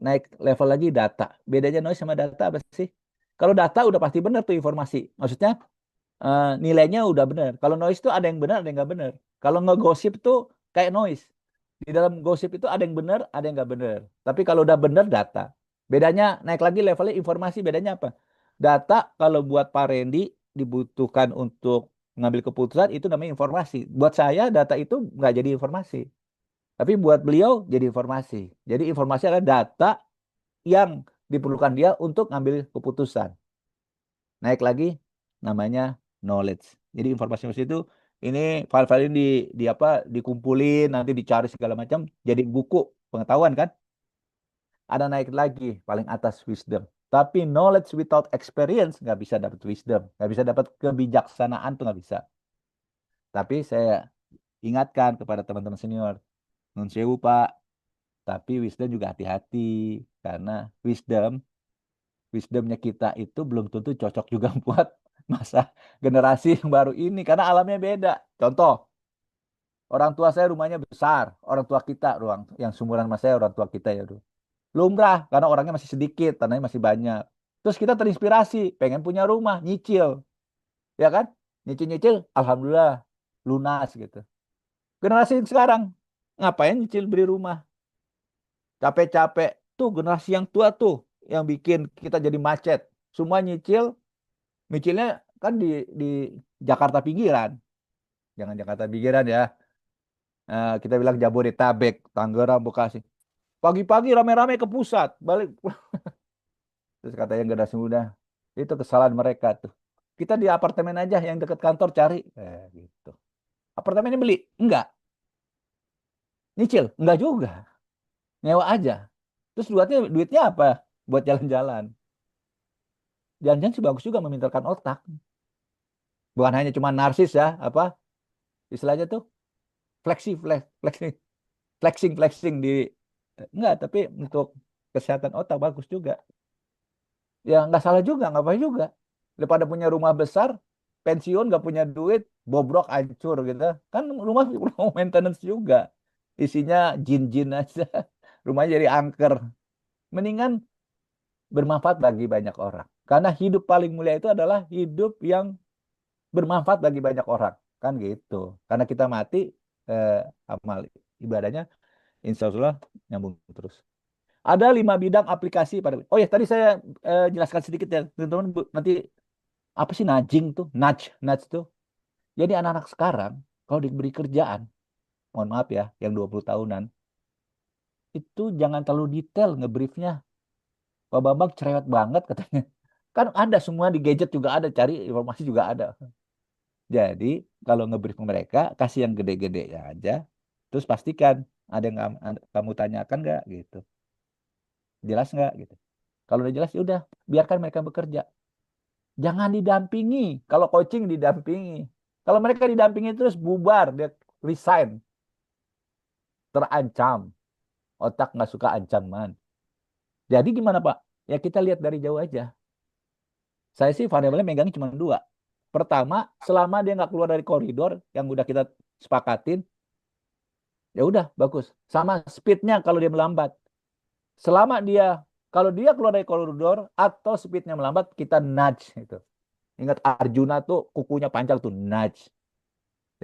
naik level lagi data. Bedanya noise sama data apa sih? Kalau data udah pasti benar tuh informasi. Maksudnya nilainya udah benar. Kalau noise itu ada yang benar, ada yang nggak benar. Kalau ngegosip tuh kayak noise. Di dalam gosip itu ada yang benar, ada yang nggak benar. Tapi kalau udah benar data. Bedanya naik lagi levelnya informasi. Bedanya apa? Data kalau buat Pak Randy dibutuhkan untuk mengambil keputusan itu namanya informasi. Buat saya data itu nggak jadi informasi. Tapi buat beliau jadi informasi. Jadi informasi adalah data yang diperlukan dia untuk ngambil keputusan. Naik lagi namanya knowledge. Jadi informasi-informasi itu ini file-file ini di apa dikumpulin nanti dicari segala macam jadi buku pengetahuan kan. Ada naik lagi paling atas wisdom. Tapi knowledge without experience nggak bisa dapat wisdom, nggak bisa dapat kebijaksanaan tuh nggak bisa. Tapi saya ingatkan kepada teman-teman senior, nun sewu Pak, tapi wisdom juga hati-hati karena wisdom wisdomnya kita itu belum tentu cocok juga buat masa generasi yang baru ini karena alamnya beda. Contoh, orang tua saya rumahnya besar, orang tua kita ruang yang sumuran sama saya orang tua kita ya dulu. Lumrah karena orangnya masih sedikit, tanahnya masih banyak. Terus kita terinspirasi, pengen punya rumah, nyicil, ya kan? Nyicil-nyicil, alhamdulillah lunas gitu. Generasi sekarang ngapain nyicil beli rumah? Capek-capek tuh generasi yang tua tuh yang bikin kita jadi macet. Semua nyicil, nyicilnya kan di Jakarta pinggiran. Jangan Jakarta pinggiran ya. Kita bilang Jabodetabek, Tangerang, Bekasi. Pagi-pagi rame-rame ke pusat, balik. Terus katanya generasi muda, itu kesalahan mereka tuh. Kita di apartemen aja yang dekat kantor cari. Gitu. Apartemennya beli? Enggak. Nyicil? Enggak juga. Nyewa aja. Terus duitnya apa? Buat jalan-jalan. Jalan-jalan sih bagus juga memintarkan otak. Bukan hanya cuma narsis ya, apa istilahnya tuh flexing, flexing di enggak, tapi untuk kesehatan otak bagus juga. Ya nggak salah juga, nggak apa juga. Daripada punya rumah besar, pensiun nggak punya duit, bobrok hancur gitu. Kan rumah perlu maintenance juga. Isinya jin-jin aja. Rumahnya jadi angker. Mendingan bermanfaat bagi banyak orang. Karena hidup paling mulia itu adalah hidup yang bermanfaat bagi banyak orang. Kan gitu. Karena kita mati, eh, amal ibadahnya insya Allah nyambung terus. Ada 5 bidang aplikasi pada. Oh ya, tadi saya jelaskan sedikit ya, teman-teman. Nanti apa sih nudging tuh? Nudge tuh. Jadi anak-anak sekarang kalau diberi kerjaan, mohon maaf ya, yang 20 tahunan, itu jangan terlalu detail ngebriefnya. Pak Bambang cerewet banget katanya. Kan ada semua di gadget juga ada, cari informasi juga ada. Jadi kalau ngebrief mereka, kasih yang gede-gede aja. Terus pastikan ada yang kamu tanyakan nggak gitu. Jelas nggak gitu. Kalau udah jelas, ya udah biarkan mereka bekerja. Jangan didampingi. Kalau coaching didampingi. Kalau mereka didampingi terus bubar, dia resign, terancam. Otak nggak suka ancaman. Jadi gimana Pak? Ya kita lihat dari jauh aja. Saya sih variabelnya megangnya cuma dua. Pertama, selama dia nggak keluar dari koridor yang udah kita sepakatin, ya udah bagus. Sama speednya kalau dia melambat. Selama dia kalau dia keluar dari koridor atau speednya melambat, kita nudge itu. Ingat Arjuna tuh kukunya panjang tuh nudge.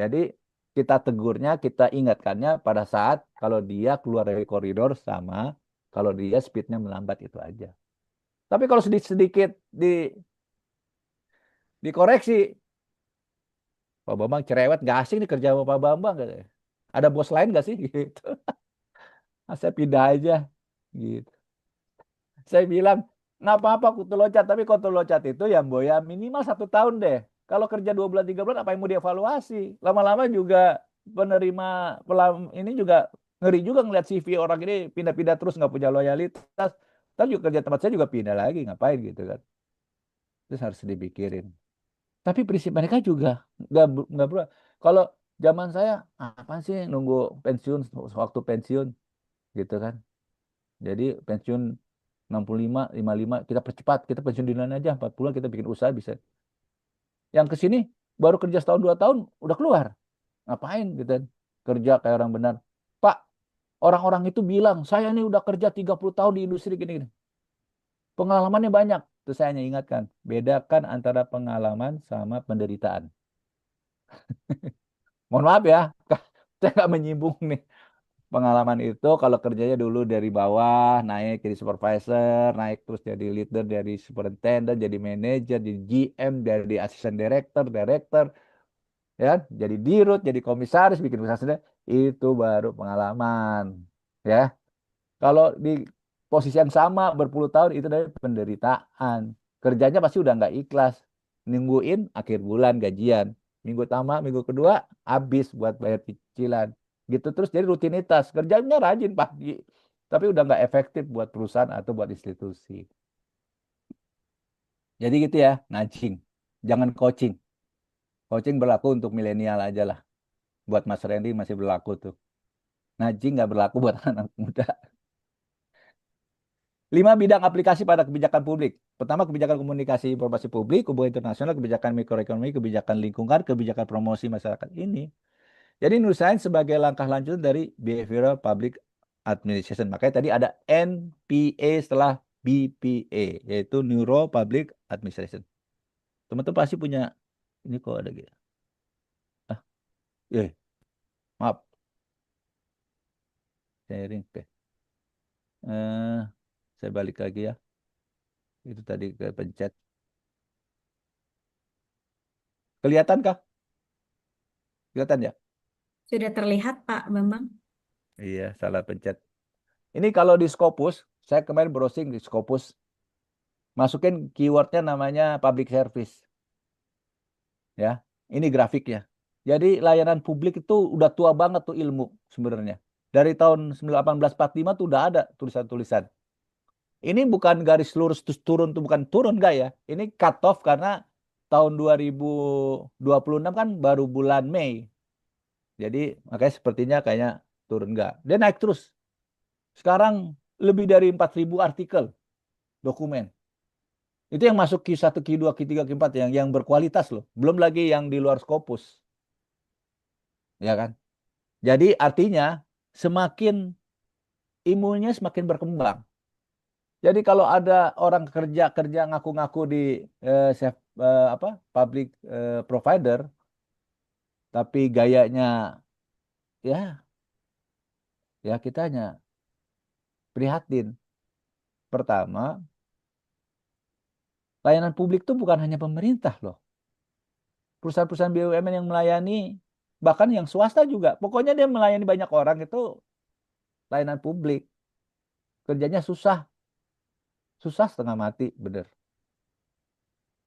Jadi kita tegurnya, kita ingatkannya pada saat kalau dia keluar dari koridor sama kalau dia speednya melambat itu aja. Tapi kalau sedikit-sedikit dikoreksi, Pak Bambang cerewet, gak asing nih kerja sama Pak Bambang. Katanya. Ada bos lain gak sih? Gitu. Ah, saya pindah aja. Gitu. Saya bilang, nggak apa-apa kutu loncat, tapi kutu loncat itu ya Mbok ya minimal 1 tahun deh. Kalau kerja 2 bulan, 3 bulan, apa yang mau dievaluasi? Lama-lama juga penerima ini juga ngeri juga ngeliat CV orang ini pindah-pindah terus nggak punya loyalitas. Ntar juga kerja tempat saya juga pindah lagi, ngapain gitu kan. Terus harus dipikirin. Tapi prinsip mereka juga nggak berubah. Kalau zaman saya, apa sih nunggu pensiun, waktu pensiun gitu kan. Jadi pensiun 65, 55, kita percepat, kita pensiun duluan aja, 40 kita bikin usaha bisa. Yang ke sini baru kerja setahun 2 tahun udah keluar. Ngapain gitu kan? Kerja kayak orang benar. Pak, orang-orang itu bilang, saya ini udah kerja 30 tahun di industri gini-gini. Pengalamannya banyak. Terus saya hanya ingatkan, bedakan antara pengalaman sama penderitaan. Mohon maaf ya, saya nggak menyinggung nih. Pengalaman itu kalau kerjanya dulu dari bawah, naik jadi supervisor, naik terus jadi leader, dari superintendent, jadi manajer, jadi GM, dari asisten director, director, ya, kan? Jadi dirut, jadi komisaris, bikin usaha sendiri, itu baru pengalaman, ya. Kalau di posisi yang sama berpuluh tahun itu dari penderitaan. Kerjanya pasti udah nggak ikhlas, nungguin akhir bulan gajian, minggu pertama, minggu kedua habis buat bayar cicilan, gitu terus jadi rutinitas. Kerjanya rajin pagi, tapi udah nggak efektif buat perusahaan atau buat institusi. Jadi gitu ya, nudging. Jangan coaching. Coaching berlaku untuk milenial aja lah. Buat Mas Randy masih berlaku tuh. Nudging nggak berlaku buat anak muda. 5 bidang aplikasi pada kebijakan publik. Pertama, kebijakan komunikasi informasi publik, hubungan internasional, kebijakan mikroekonomi, kebijakan lingkungan, kebijakan promosi masyarakat ini. Jadi nusain sebagai langkah lanjut dari behavioral public administration. Makanya tadi ada NPA setelah BPA, yaitu Neuro Public Administration. Teman-teman pasti punya, ini kok ada gitu. Ah, maaf, sharing. Oke. Eh, saya balik lagi ya. Itu tadi ke pencet. Kelihatankah? Kelihatan ya? Sudah terlihat, Pak Bambang? Iya, salah pencet. Ini kalau di Scopus, saya kemarin browsing di Scopus, masukin keywordnya namanya public service. Ya, ini grafiknya. Jadi layanan publik itu udah tua banget tuh ilmu sebenarnya. Dari tahun 1845 tuh udah ada tulisan-tulisan. Ini bukan garis lurus terus turun tuh bukan turun enggak ya. Ini cut off karena tahun 2026 kan baru bulan Mei. Jadi makanya sepertinya kayaknya turun enggak. Dia naik terus. Sekarang lebih dari 4.000 artikel dokumen. Itu yang masuk Q1, Q2, Q3, Q4 yang berkualitas loh. Belum lagi yang di luar Scopus. Ya kan? Jadi artinya semakin ilmunya semakin berkembang. Jadi kalau ada orang kerja kerja ngaku-ngaku di apa public provider, tapi gayanya ya ya kita hanya prihatin. Pertama, layanan publik itu bukan hanya pemerintah loh. Perusahaan-perusahaan BUMN yang melayani, bahkan yang swasta juga. Pokoknya dia melayani banyak orang itu layanan publik. Kerjanya susah, susah setengah mati, bener.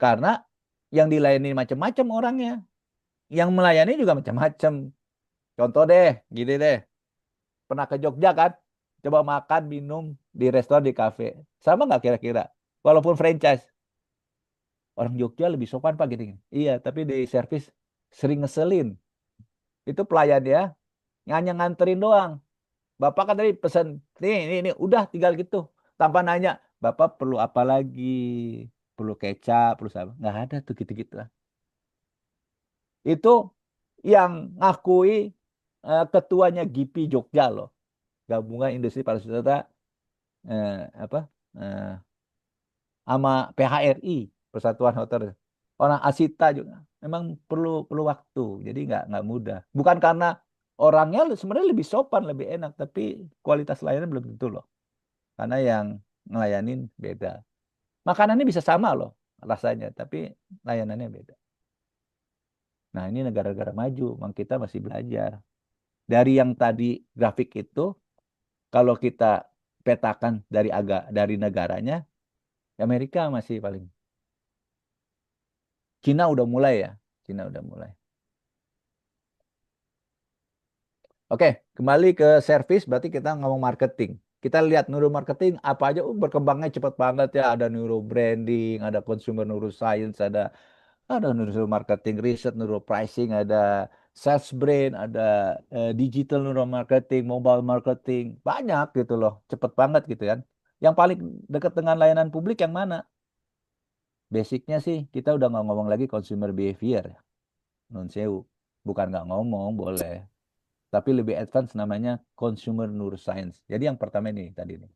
Karena yang dilayani macam-macam orangnya. Yang melayani juga macam-macam. Contoh deh, gini deh. Pernah ke Jogja kan? Coba makan, minum di restoran, di kafe. Sama nggak kira-kira? Walaupun franchise. Orang Jogja lebih sopan Pak gini. Iya, tapi di servis sering ngeselin. Itu pelayan ya, hanya nganterin doang. Bapak kan tadi pesan, ini, udah tinggal gitu. Tanpa nanya, Bapak perlu apa lagi? Perlu kecap, perlu apa? Nggak ada tuh gitu-gitu. Itu yang ngakui ketuanya GIPI Jogja loh. Gabungan Industri Pariwisata eh, apa? eh, sama PHRI, Persatuan Hotel. Orang Asita juga. Memang perlu perlu waktu. Jadi nggak mudah. Bukan karena orangnya sebenarnya lebih sopan, lebih enak, tapi kualitas layanan belum tentu loh. Karena yang ngelayanin beda. Makanannya bisa sama loh rasanya, tapi layanannya beda. Nah, ini negara-negara maju, memang kita masih belajar. Dari yang tadi grafik itu, kalau kita petakan dari negaranya, Amerika masih paling. Cina udah mulai ya. Cina udah mulai. Oke, kembali ke service, berarti kita ngomong marketing. Kita lihat neuromarketing apa aja, berkembangnya cepat banget ya. Ada neurobranding, ada consumer neuroscience, ada neuromarketing, research, neuropricing, ada sales brain, ada digital neuromarketing, mobile marketing, banyak gitu loh, cepet banget gitu kan. Yang paling dekat dengan layanan publik yang mana? Basicnya sih kita udah nggak ngomong lagi consumer behavior, ya. Non sewu, bukan nggak ngomong boleh, tapi lebih advance namanya consumer neuroscience. Jadi yang pertama ini tadi nih,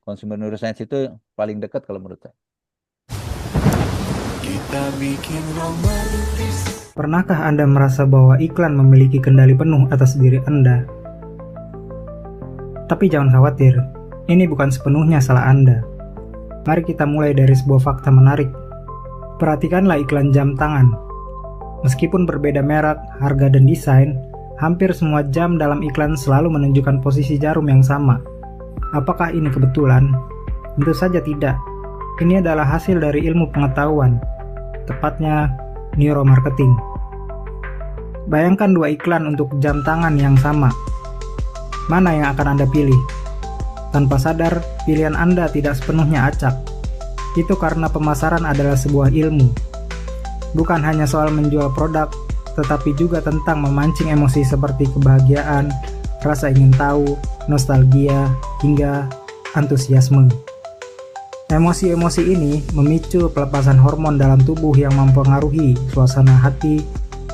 consumer neuroscience itu paling dekat kalau menurut saya. Kita bikin romantis. Pernahkah Anda merasa bahwa iklan memiliki kendali penuh atas diri Anda? Tapi jangan khawatir, ini bukan sepenuhnya salah Anda. Mari kita mulai dari sebuah fakta menarik. Perhatikanlah iklan jam tangan. Meskipun berbeda merek, harga, dan desain, hampir semua jam dalam iklan selalu menunjukkan posisi jarum yang sama. Apakah ini kebetulan? Tentu saja tidak. Ini adalah hasil dari ilmu pengetahuan, tepatnya neuromarketing. Bayangkan dua iklan untuk jam tangan yang sama. Mana yang akan Anda pilih? Tanpa sadar, pilihan Anda tidak sepenuhnya acak. Itu karena pemasaran adalah sebuah ilmu. Bukan hanya soal menjual produk, tetapi juga tentang memancing emosi seperti kebahagiaan, rasa ingin tahu, nostalgia, hingga antusiasme. Emosi-emosi ini memicu pelepasan hormon dalam tubuh yang mempengaruhi suasana hati,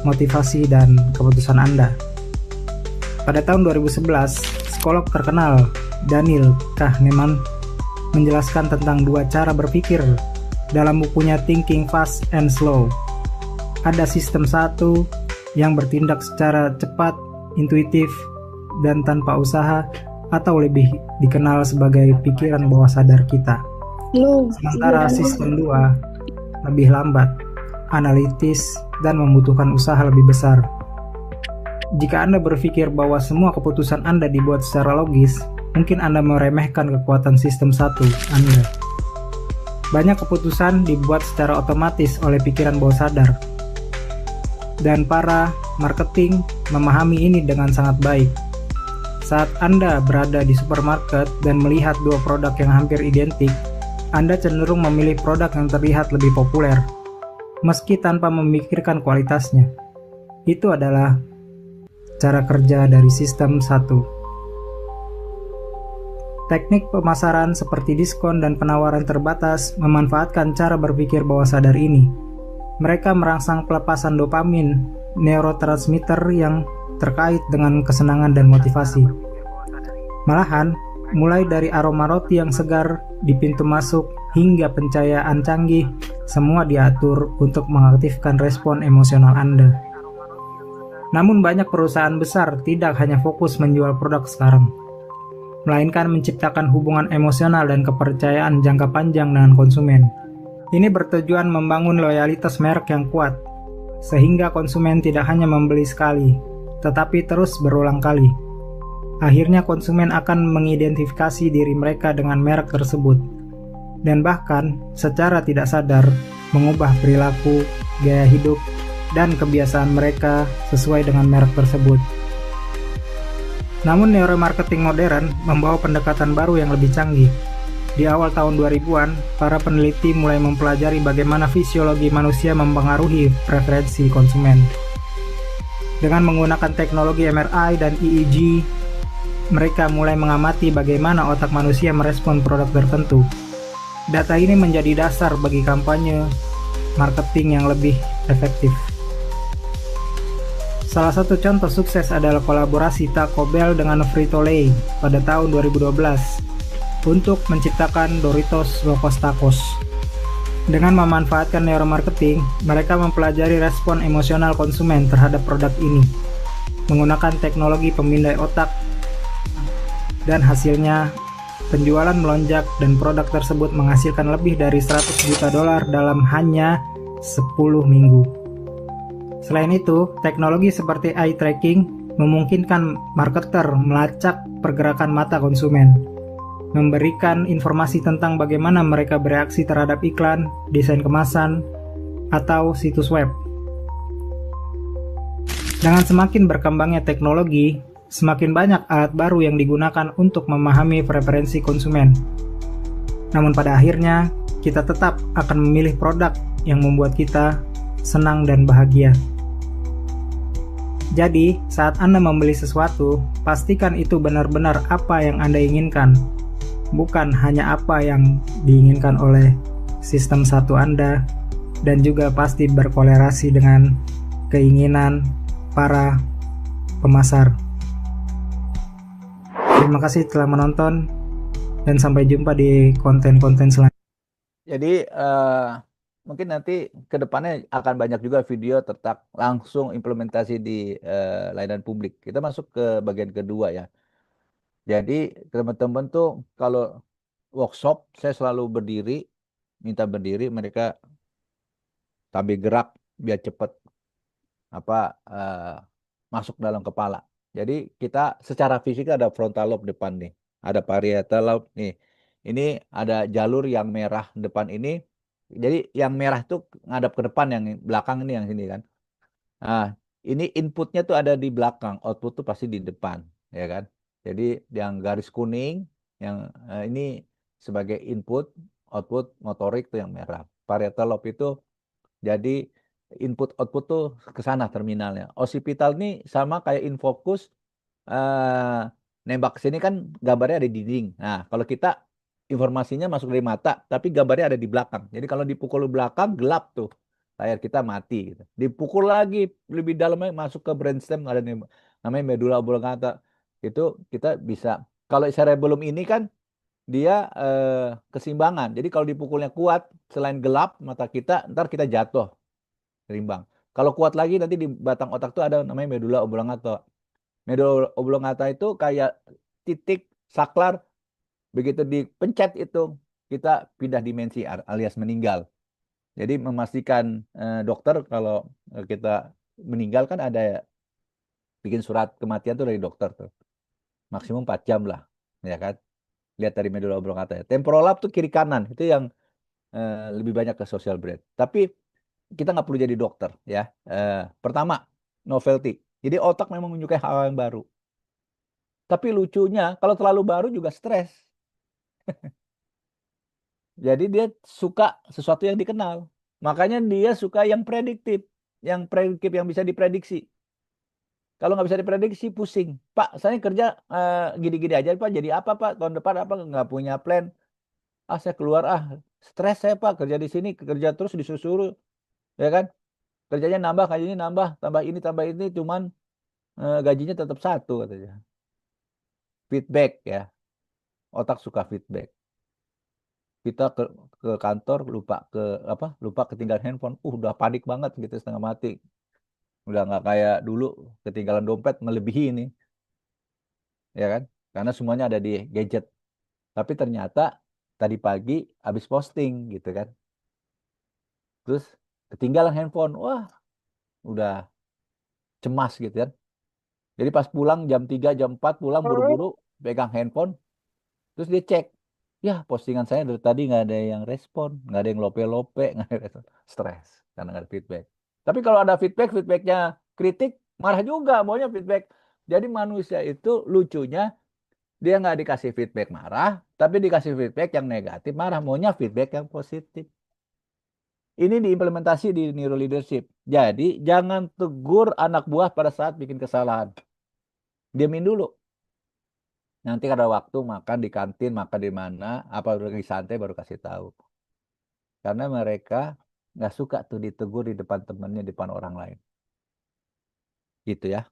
motivasi, dan keputusan Anda. Pada tahun 2011, psikolog terkenal Daniel Kahneman menjelaskan tentang dua cara berpikir dalam bukunya Thinking Fast and Slow. Ada sistem satu yang bertindak secara cepat, intuitif, dan tanpa usaha, atau lebih dikenal sebagai pikiran bawah sadar kita. Sementara sistem 2 lebih lambat, analitis, dan membutuhkan usaha lebih besar. Jika Anda berpikir bahwa semua keputusan Anda dibuat secara logis, mungkin Anda meremehkan kekuatan sistem 1 Anda. Banyak keputusan dibuat secara otomatis oleh pikiran bawah sadar. Dan para marketing memahami ini dengan sangat baik. Saat Anda berada di supermarket dan melihat dua produk yang hampir identik, Anda cenderung memilih produk yang terlihat lebih populer, meski tanpa memikirkan kualitasnya. Itu adalah cara kerja dari sistem 1. Teknik pemasaran seperti diskon dan penawaran terbatas memanfaatkan cara berpikir bawah sadar ini. Mereka merangsang pelepasan dopamin, neurotransmitter yang terkait dengan kesenangan dan motivasi. Malahan, mulai dari aroma roti yang segar di pintu masuk hingga pencahayaan canggih, semua diatur untuk mengaktifkan respon emosional Anda. Namun banyak perusahaan besar tidak hanya fokus menjual produk sekarang. melainkan menciptakan hubungan emosional dan kepercayaan jangka panjang dengan konsumen. Ini bertujuan membangun loyalitas merek yang kuat, sehingga konsumen tidak hanya membeli sekali, tetapi terus berulang kali. Akhirnya konsumen akan mengidentifikasi diri mereka dengan merek tersebut, dan bahkan secara tidak sadar mengubah perilaku, gaya hidup, dan kebiasaan mereka sesuai dengan merek tersebut. Namun neuromarketing modern membawa pendekatan baru yang lebih canggih. Di awal tahun 2000-an, para peneliti mulai mempelajari bagaimana fisiologi manusia mempengaruhi preferensi konsumen. Dengan menggunakan teknologi MRI dan EEG, mereka mulai mengamati bagaimana otak manusia merespon produk tertentu. Data ini menjadi dasar bagi kampanye marketing yang lebih efektif. Salah satu contoh sukses adalah kolaborasi Taco Bell dengan Frito-Lay pada tahun 2012 untuk menciptakan Doritos Locos Tacos. Dengan memanfaatkan neuromarketing, mereka mempelajari respon emosional konsumen terhadap produk ini menggunakan teknologi pemindai otak, dan hasilnya penjualan melonjak dan produk tersebut menghasilkan lebih dari 100 juta dolar dalam hanya 10 minggu. Selain itu, teknologi seperti eye tracking memungkinkan marketer melacak pergerakan mata konsumen, memberikan informasi tentang bagaimana mereka bereaksi terhadap iklan, desain kemasan, atau situs web. Dengan semakin berkembangnya teknologi, semakin banyak alat baru yang digunakan untuk memahami preferensi konsumen. Namun pada akhirnya, kita tetap akan memilih produk yang membuat kita senang dan bahagia. Jadi, saat Anda membeli sesuatu, pastikan itu benar-benar apa yang Anda inginkan, bukan hanya apa yang diinginkan oleh sistem satu Anda, dan juga pasti berkolerasi dengan keinginan para pemasar. Terima kasih telah menonton, dan sampai jumpa di konten-konten selanjutnya. Jadi mungkin nanti ke depannya akan banyak juga video tentang langsung implementasi di layanan publik. Kita masuk ke bagian kedua ya. Jadi teman-teman tuh kalau workshop saya selalu berdiri, minta berdiri, mereka sambil gerak biar cepat masuk dalam kepala. Jadi kita secara fisik ada frontal lobe depan nih, ada parietal lobe nih. Ini ada jalur yang merah depan ini. Jadi yang merah itu ngadap ke depan, yang belakang ini yang sini kan. Nah, ini inputnya tuh ada di belakang, output tuh pasti di depan, ya kan. Jadi yang garis kuning, yang ini sebagai input, output motorik tuh yang merah. Parietal lobe itu jadi input output tuh ke sana terminalnya. Occipital ini sama kayak infocus, nembak ke sini kan gambarnya ada di dinding. Nah, kalau kita informasinya masuk dari mata, tapi gambarnya ada di belakang. Jadi kalau dipukul belakang gelap tuh, layar kita mati. Gitu. Dipukul lagi lebih dalamnya masuk ke brainstem, ada namanya medula oblongata. Itu kita bisa. Kalau cerebellum ini kan dia keseimbangan. Jadi kalau dipukulnya kuat, selain gelap mata kita, ntar kita jatuh, seimbang. Kalau kuat lagi nanti di batang otak tuh ada namanya medula oblongata. Medula oblongata itu kayak titik saklar. Begitu dipencet itu, kita pindah dimensi alias meninggal. Jadi memastikan dokter kalau kita meninggal kan ada bikin surat kematian tuh dari dokter tuh. Maksimum 4 jam lah, ya kan? Lihat dari medula oblongata ya. Temporal lobe tuh kiri kanan, itu yang lebih banyak ke social brain. Tapi kita nggak perlu jadi dokter ya. Pertama, novelty. Jadi otak memang menyukai hal yang baru. Tapi lucunya kalau terlalu baru juga stres. Jadi dia suka sesuatu yang dikenal. Makanya dia suka yang prediktif. Yang bisa diprediksi. Kalau nggak bisa diprediksi pusing. Pak, saya kerja gini-gini aja Pak. Jadi apa Pak? Tahun depan apa? Nggak punya plan. Saya keluar stres saya Pak. Kerja di sini, kerja terus disuruh. Ya kan? Kerjanya nambah, gajinya nambah. Tambah ini. Cuman gajinya tetap satu katanya. Feedback ya. Otak suka feedback. Kita ke kantor lupa ketinggalan handphone, udah panik banget gitu, setengah mati, udah nggak kayak dulu ketinggalan dompet melebihi ini, ya kan. karena semuanya ada di gadget. Tapi ternyata tadi pagi habis posting gitu kan. Terus ketinggalan handphone. Wah, udah cemas gitu kan. Jadi pas pulang jam 3 jam 4 pulang buru-buru pegang handphone. Terus dia cek. Ya, postingan saya dari tadi nggak ada yang respon. Nggak ada yang lope-lope. Nggak ada yang respon. Stres karena nggak ada feedback. Tapi kalau ada feedback, feedbacknya kritik, marah juga. Maunya feedback. Jadi manusia itu lucunya, dia nggak dikasih feedback marah, tapi dikasih feedback yang negatif marah. Maunya feedback yang positif. Ini diimplementasi di neuro leadership. Jadi jangan tegur anak buah pada saat bikin kesalahan. Diamin dulu. Nanti ada waktu makan di kantin, makan di mana, apa lagi santai baru kasih tahu. Karena mereka nggak suka tuh ditegur di depan temennya, di depan orang lain. Gitu ya.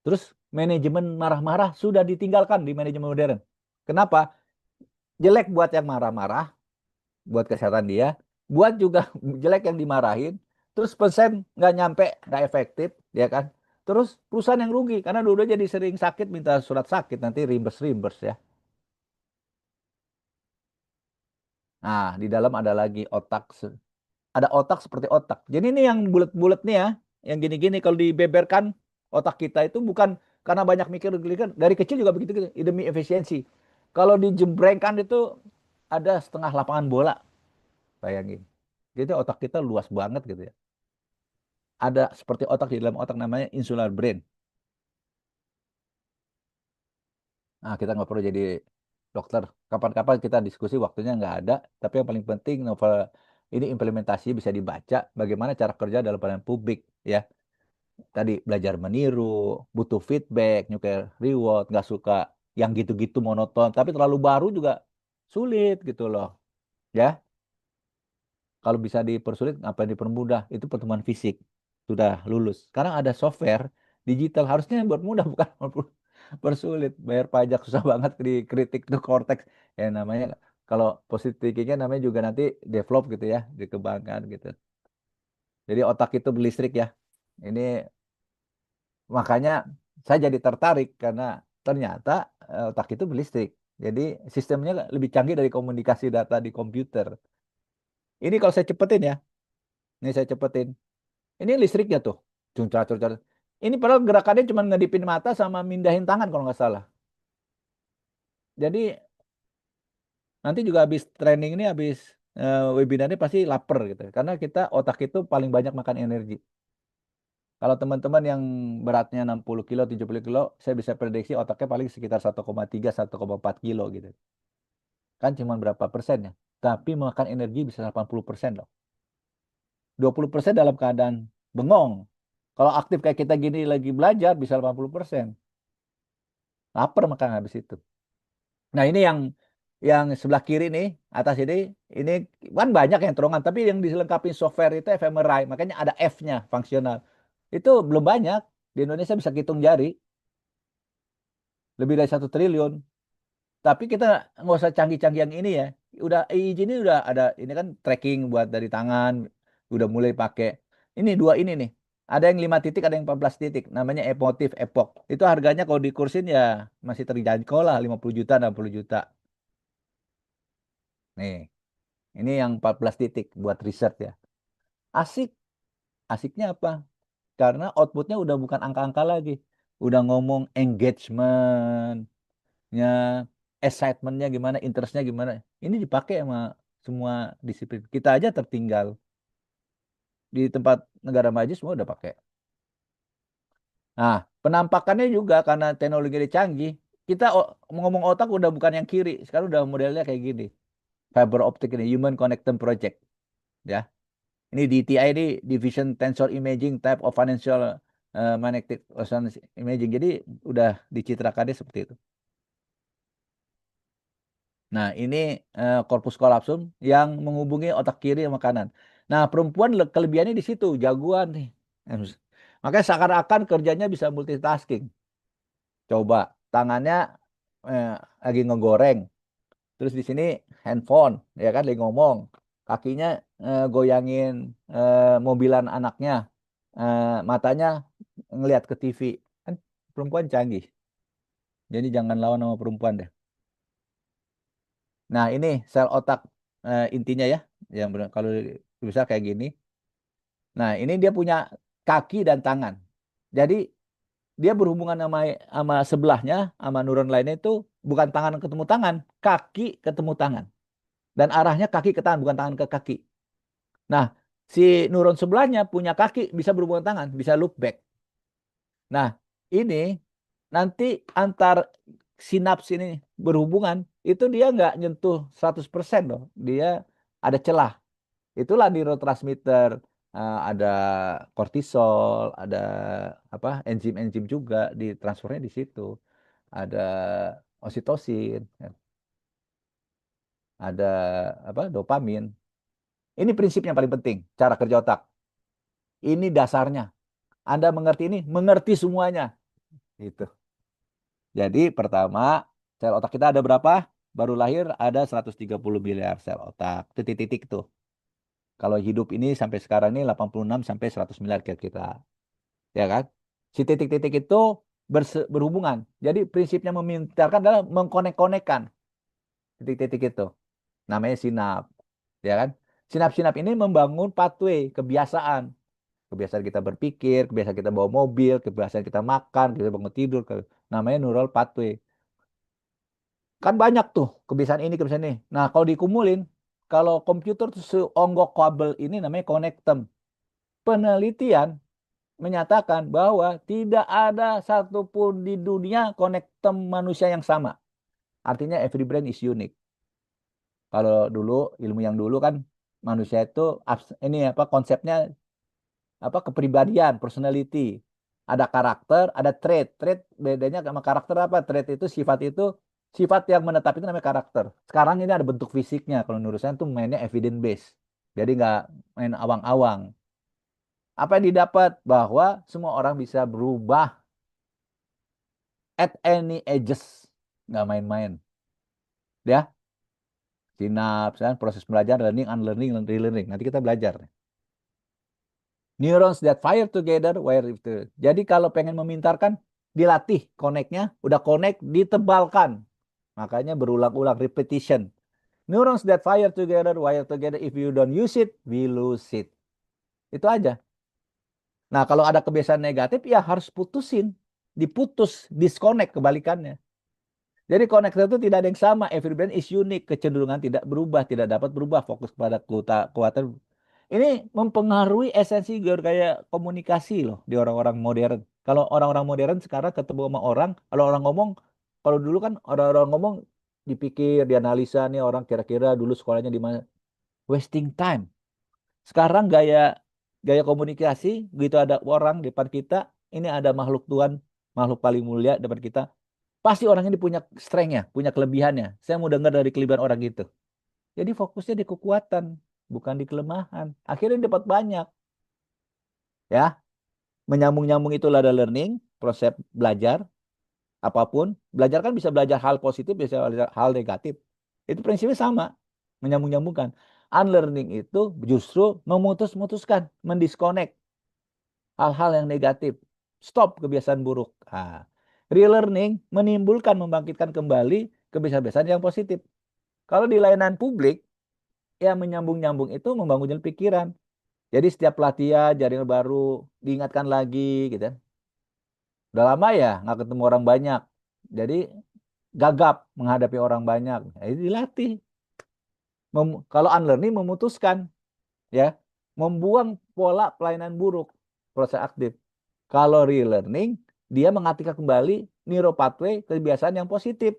Terus manajemen marah-marah sudah ditinggalkan di manajemen modern. Kenapa? Jelek buat yang marah-marah, buat kesehatan dia, buat juga jelek yang dimarahin, terus persen nggak nyampe, nggak efektif, ya kan? Terus perusahaan yang rugi karena dulu jadi sering sakit minta surat sakit nanti reimburse ya. Nah, di dalam ada lagi otak, ada otak seperti otak. Jadi ini yang bulat-bulat nih ya, yang gini-gini kalau dibeberkan otak kita itu bukan karena banyak mikir dari kecil juga begitu gitu, demi efisiensi. Kalau dijembrengkan itu ada setengah lapangan bola, bayangin. Jadi otak kita luas banget gitu ya. Ada seperti otak di dalam otak namanya insular brain. Nah, kita nggak perlu jadi dokter. Kapan-kapan kita diskusi waktunya nggak ada. Tapi yang paling penting novel ini implementasi bisa dibaca bagaimana cara kerja dalam pelayanan publik ya. Tadi belajar meniru, butuh feedback, nyukai reward, nggak suka yang gitu-gitu monoton. Tapi terlalu baru juga sulit gitu loh. Ya, kalau bisa dipersulit, apa yang dipermudah? Itu pertemuan fisik. Sudah lulus. Sekarang ada software digital. Harusnya yang buat mudah, bukan persulit. Bayar pajak susah banget dikritik tuh Cortex. Ya namanya, kalau positive thinkingnya namanya juga nanti develop gitu ya. Dikembangkan gitu. Jadi otak itu berlistrik ya. Ini makanya saya jadi tertarik karena ternyata otak itu berlistrik. Jadi sistemnya lebih canggih dari komunikasi data di komputer. Ini kalau saya cepetin ya. Ini saya cepetin. Ini listriknya tuh. Cuncar, cuncar. Ini padahal gerakannya cuma ngedipin mata sama mindahin tangan kalau nggak salah. Jadi nanti juga habis training ini, habis webinar ini pasti lapar gitu. Karena kita otak itu paling banyak makan energi. Kalau teman-teman yang beratnya 60 kilo, 70 kilo, saya bisa prediksi otaknya paling sekitar 1,3, 1,4 kilo gitu. Kan cuma berapa persen ya. Tapi makan energi bisa 80% loh. 20% dalam keadaan bengong. Kalau aktif kayak kita gini lagi belajar bisa 80%. Lapar makan habis itu. Nah, ini yang sebelah kiri nih, atas ini kan banyak yang terowongan, tapi yang dilengkapi software itu fMRI, makanya ada F-nya, fungsional. Itu belum banyak. Di Indonesia bisa hitung jari, lebih dari 1 triliun. Tapi kita nggak usah canggih-canggih yang ini ya. Udah EEG ini udah ada, ini kan tracking buat dari tangan, udah mulai pakai. Ini dua ini nih. Ada yang 5 titik, ada yang 14 titik. Namanya Emotif Epoch. Itu harganya kalau dikursin ya masih terjangkau lah, 50 juta, 60 juta. Nih, ini yang 14 titik buat riset ya. Asik. Asiknya apa? Karena outputnya udah bukan angka-angka lagi. Udah ngomong engagementnya, excitementnya gimana, interestnya gimana. Ini dipakai sama semua disiplin. Kita aja tertinggal. Di tempat negara maju semua udah pakai. Nah, penampakannya juga karena teknologi ini canggih. Kita ngomong otak udah bukan yang kiri. Sekarang udah modelnya kayak gini. Fiber optic ini, Human Connected Project. Ya. Ini DTI ini Division Tensor Imaging Type of Financial Magnetic Resonance Imaging. Jadi udah dicitrakannya seperti itu. Nah, ini corpus callosum yang menghubungi otak kiri sama kanan. Nah, perempuan kelebihannya di situ, jagoan nih. Makanya seakan-akan kerjanya bisa multitasking. Coba tangannya eh, lagi ngegoreng, terus di sini handphone, ya kan, lagi ngomong. Kakinya goyangin mobilan anaknya, matanya ngelihat ke TV. Kan perempuan canggih. Jadi jangan lawan sama perempuan deh. Nah, ini sel otak intinya ya. Yang kalau bisa kayak gini. Nah, ini dia punya kaki dan tangan. Jadi dia berhubungan sama sebelahnya, sama neuron lainnya itu bukan tangan ketemu tangan, kaki ketemu tangan. Dan arahnya kaki ke tangan, bukan tangan ke kaki. Nah, si neuron sebelahnya punya kaki, bisa berhubungan tangan, bisa look back. Nah, ini nanti antar sinaps ini berhubungan, itu dia nggak nyentuh 100% loh. Dia ada celah. Itulah neurotransmitter, ada kortisol, ada apa enzim-enzim juga di transfernya di situ. Ada oksitosin, ya. Ada apa dopamin. Ini prinsipnya paling penting, cara kerja otak. Ini dasarnya. Anda mengerti ini, mengerti semuanya. Gitu. Jadi pertama, sel otak kita ada berapa? Baru lahir ada 130 miliar sel otak. Titik-titik tuh. Kalau hidup ini sampai sekarang ini 86 sampai 100 miliar kira-kira. Ya kan? Si titik-titik itu berhubungan. Jadi prinsipnya memintarkan adalah mengkonek-konekkan titik-titik itu. Namanya sinap. Ya kan? Sinap-sinap ini membangun pathway, kebiasaan. Kebiasaan kita berpikir, kebiasaan kita bawa mobil, kebiasaan kita makan, kita bangun tidur. Namanya neural pathway. Kan banyak tuh kebiasaan ini, kebiasaan ini. Nah, kalau dikumulin, kalau komputer tuh seonggok kabel ini namanya connectem. Penelitian menyatakan bahwa tidak ada satupun di dunia connectem manusia yang sama. Artinya every brain is unique. Kalau dulu, ilmu yang dulu kan manusia itu ini apa konsepnya apa kepribadian, personality. Ada karakter, ada trait. Trait bedanya sama karakter apa? Trait itu sifat yang menetap itu namanya karakter. Sekarang ini ada bentuk fisiknya. Kalau menurut saya itu mainnya evidence based. Jadi nggak main awang-awang. Apa yang didapat? Bahwa semua orang bisa berubah at any ages. Nggak main-main. Ya, sinaps, kan? Proses belajar, learning, unlearning, relearning. Nanti kita belajar. Neurons that fire together, wire itu. Jadi kalau pengen memintarkan, dilatih connect-nya, udah connect, ditebalkan. Makanya berulang-ulang, repetition. Neurons that fire together, wire together. If you don't use it, we lose it. Itu aja. Nah, kalau ada kebiasaan negatif, ya harus putusin. Diputus, disconnect kebalikannya. Jadi connector itu tidak ada yang sama. Every brain is unique. Kecenderungan tidak berubah, tidak dapat berubah. Fokus kepada kekuatan. Ini mempengaruhi esensi kayak komunikasi loh di orang-orang modern. Kalau orang-orang modern sekarang ketemu sama orang, kalau orang ngomong, kalau dulu kan orang-orang ngomong dipikir, dianalisa nih orang kira-kira dulu sekolahnya di mana. Wasting time. Sekarang gaya komunikasi, begitu ada orang di depan kita, ini ada makhluk Tuhan, makhluk paling mulia depan kita. Pasti orang ini punya strength-nya, punya kelebihannya. Saya mau dengar dari kelebihan orang gitu. Jadi fokusnya di kekuatan, bukan di kelemahan. Akhirnya dapat banyak. Ya, menyambung-nyambung itulah ada learning, proses belajar, apapun. Belajar kan bisa belajar hal positif, bisa belajar hal negatif. Itu prinsipnya sama, menyambung-nyambungkan. Unlearning itu justru memutuskan, mendisconnect hal-hal yang negatif. Stop kebiasaan buruk. Nah, relearning menimbulkan, membangkitkan kembali kebiasaan-kebiasaan yang positif. Kalau di layanan publik, ya menyambung-nyambung itu membangun jalan pikiran. Jadi setiap pelatihan, jaringan baru, diingatkan lagi gitu. Udah lama ya nggak ketemu orang banyak. Jadi gagap menghadapi orang banyak. Jadi dilatih. Kalau unlearning memutuskan, ya, membuang pola pelayanan buruk, proses aktif. Kalau relearning, dia mengaktifkan kembali neuropathway kebiasaan yang positif.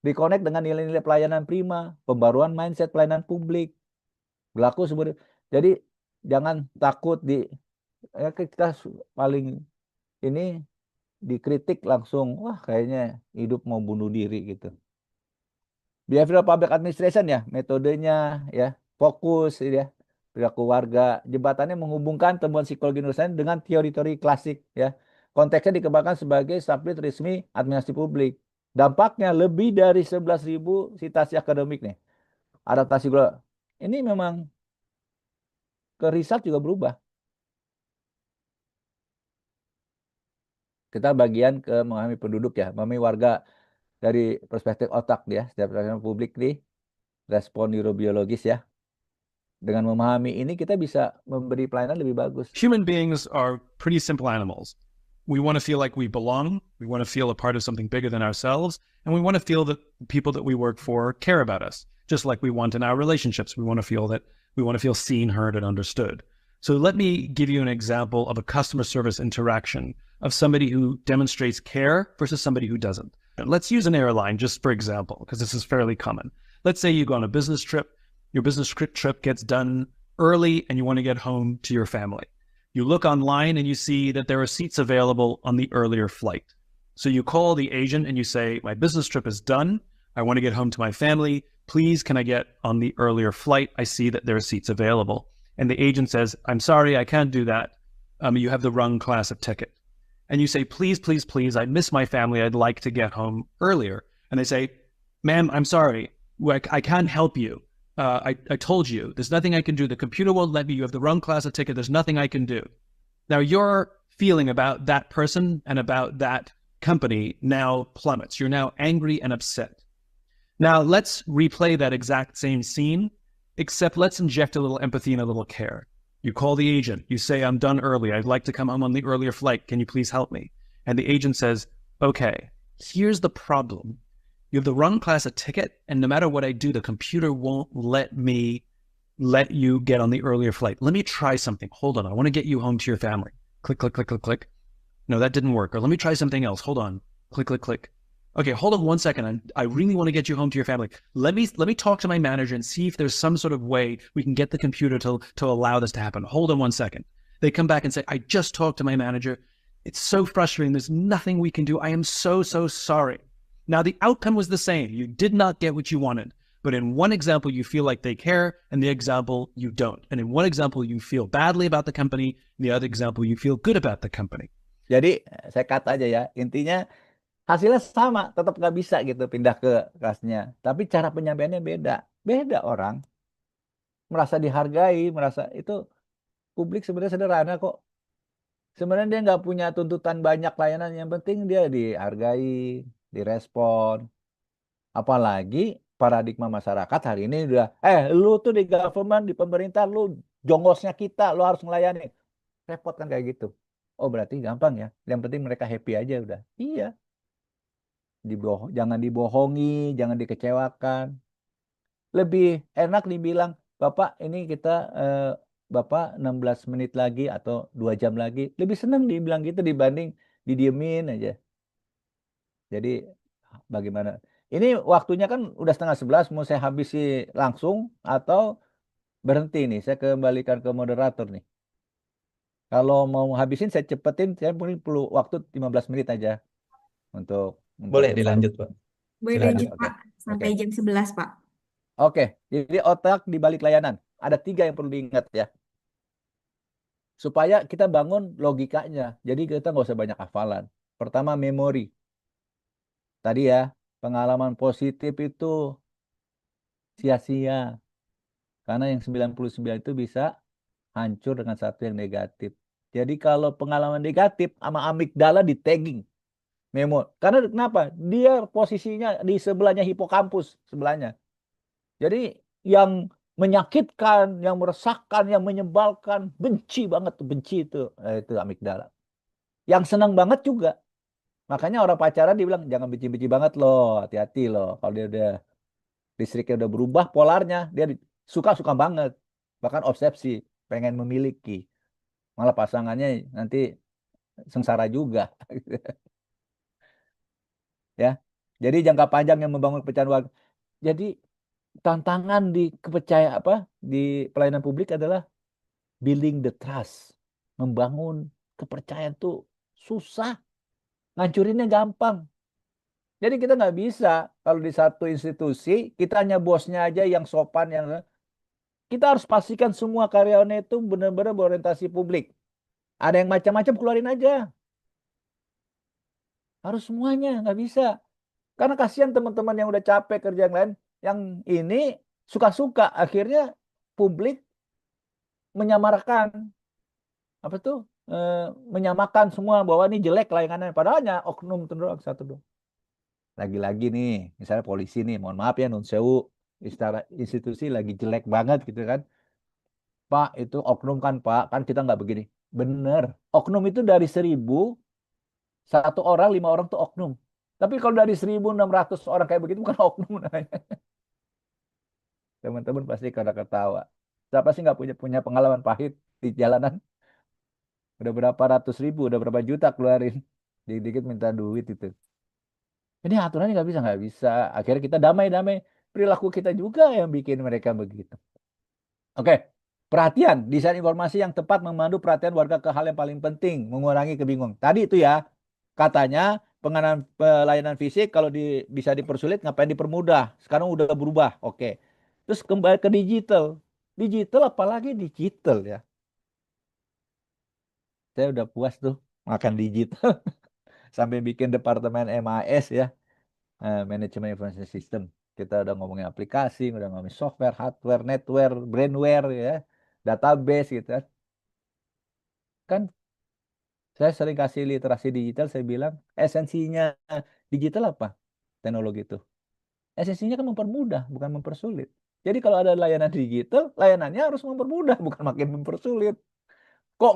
Dikonek dengan nilai-nilai pelayanan prima, pembaruan mindset pelayanan publik, berlaku sebenarnya. Jadi jangan takut ya kita paling ini dikritik langsung, wah kayaknya hidup mau bunuh diri gitu. Behavioral public administration ya, metodenya ya, fokus ya, perilaku warga, jembatannya menghubungkan temuan psikologi neuroscience dengan teori-teori klasik ya. Konteksnya dikembangkan sebagai subjek resmi administrasi publik. Dampaknya lebih dari 11.000 citasi akademik nih. Adaptasi global. Ini memang ke riset juga berubah. Kita bagian ke memahami penduduk ya, memahami warga dari perspektif otak dia. Setiap pelayanan publik nih, respon neurobiologis ya. Dengan memahami ini kita bisa memberi pelayanan lebih bagus. Human beings are pretty simple animals. We want to feel like we belong. We want to feel a part of something bigger than ourselves. And we want to feel that people that we work for care about us, just like we want in our relationships. We want to feel seen, heard, and understood. So let me give you an example of a customer service interaction of somebody who demonstrates care versus somebody who doesn't. Let's use an airline just for example, because this is fairly common. Let's say you go on a business trip. Your business trip gets done early and you want to get home to your family. You look online and you see that there are seats available on the earlier flight. So you call the agent and you say, my business trip is done. I want to get home to my family. Please, can I get on the earlier flight? I see that there are seats available. And the agent says, I'm sorry, I can't do that. You have the wrong class of ticket. And you say, please, please, please, I miss my family. I'd like to get home earlier. And they say, ma'am, I'm sorry. I can't help you. I told you, there's nothing I can do. The computer won't let me. You have the wrong class of ticket. There's nothing I can do. Now, your feeling about that person and about that company now plummets. You're now angry and upset. Now, let's replay that exact same scene, except let's inject a little empathy and a little care. You call the agent. You say, I'm done early. I'd like to come home on the earlier flight. Can you please help me? And the agent says, okay, here's the problem. You have the wrong class of ticket, and no matter what I do, the computer won't let you get on the earlier flight. Let me try something. Hold on. I want to get you home to your family. Click, click, click, click, click. No, that didn't work. Or let me try something else. Hold on. Click, click, click. Okay, hold on 1 second. I really want to get you home to your family. Let me talk to my manager and see if there's some sort of way we can get the computer to allow this to happen. Hold on 1 second. They come back and say, I just talked to my manager. It's so frustrating. There's nothing we can do. I am so, so sorry. Now, the outcome was the same. You did not get what you wanted. But in one example, you feel like they care, and the example, you don't. And in one example, you feel badly about the company. In the other example, you feel good about the company. Jadi saya kata aja ya, intinya hasilnya sama, tetap nggak bisa gitu pindah ke kelasnya. Tapi cara penyampaiannya beda. Beda orang. Merasa dihargai, merasa itu publik sebenarnya sederhana kok. Sebenarnya dia nggak punya tuntutan banyak layanan. Yang penting dia dihargai, direspon. Apalagi paradigma masyarakat hari ini udah, lu tuh di government, di pemerintah, lu jongosnya kita, lu harus melayani. Repot kan kayak gitu. Oh berarti gampang ya. Yang penting mereka happy aja udah. Iya. Jangan dibohongi, jangan dikecewakan. Lebih enak dibilang, Bapak ini kita, Bapak 16 menit lagi atau 2 jam lagi. Lebih senang dibilang gitu dibanding didiemin aja. Jadi bagaimana? Ini waktunya kan udah 10:30, mau saya habisi langsung atau berhenti nih? Saya kembalikan ke moderator nih. Kalau mau habisin saya cepetin, saya perlu waktu 15 menit aja untuk Boleh dilanjut, Pak. Boleh Silakan. lanjut, Oke. Pak. Sampai Oke. jam 11, Pak. Oke, jadi otak di balik layanan. Ada 3 yang perlu diingat ya. Supaya kita bangun logikanya. Jadi kita nggak usah banyak hafalan. Pertama, memori. Tadi ya, pengalaman positif itu sia-sia. Karena yang 99 itu bisa hancur dengan satu yang negatif. Jadi kalau pengalaman negatif sama amigdala di tagging. Memo. Karena kenapa? Dia posisinya di sebelahnya hipokampus. Sebelahnya. Jadi yang menyakitkan, yang meresahkan, yang menyebalkan, benci banget tuh, benci itu amigdala. Yang senang banget juga. Makanya orang pacaran dibilang jangan benci-benci banget loh, hati-hati loh. Kalau dia udah listriknya udah berubah polarnya, dia suka-suka banget. Bahkan obsesi, pengen memiliki. Malah pasangannya nanti sengsara juga. Ya. Jadi jangka panjang yang membangun kepercayaan warga. Jadi tantangan di di pelayanan publik adalah building the trust. Membangun kepercayaan tuh susah. Ngancurinnya gampang. Jadi kita nggak bisa kalau di satu institusi kita hanya bosnya aja yang sopan, kita harus pastikan semua karyawannya itu benar-benar berorientasi publik. Ada yang macam-macam keluarin aja. Harus semuanya, nggak bisa. Karena kasihan teman-teman yang udah capek kerja yang lain, yang ini suka-suka, akhirnya publik menyamarkan menyamakan semua bahwa ini jelek layangannya. Padahal hanya oknum itu doang, satu doang. Lagi-lagi nih, misalnya polisi nih, mohon maaf ya, nun sewu, secara institusi lagi jelek banget gitu kan. Pak, itu oknum kan Pak, kan kita nggak begini. Bener, oknum itu dari 1.000, 1 orang, 5 orang tuh oknum. Tapi kalau dari 1.600 orang kayak begitu bukan oknum namanya. Teman-teman pasti kada ketawa. Siapa sih nggak punya pengalaman pahit di jalanan? Udah berapa ratus ribu, udah berapa juta keluarin. Dikit-dikit minta duit itu. Ini aturannya nggak bisa. Akhirnya kita damai-damai. Perilaku kita juga yang bikin mereka begitu. Oke, perhatian. Desain informasi yang tepat memandu perhatian warga ke hal yang paling penting. Mengurangi kebingungan. Tadi itu ya, katanya pengenalan pelayanan fisik kalau bisa dipersulit, ngapain dipermudah. Sekarang udah berubah. Oke. Terus kembali ke digital. Digital apalagi digital ya. Saya udah puas tuh makan digital. Sampai bikin departemen MIS ya. Manajemen Information System. Kita udah ngomongin aplikasi, udah ngomongin software, hardware, netware, brainware ya, database gitu kan. Kan saya sering kasih literasi digital, saya bilang esensinya digital apa? Teknologi itu. Esensinya kan mempermudah, bukan mempersulit. Jadi kalau ada layanan digital, layanannya harus mempermudah, bukan makin mempersulit. Kok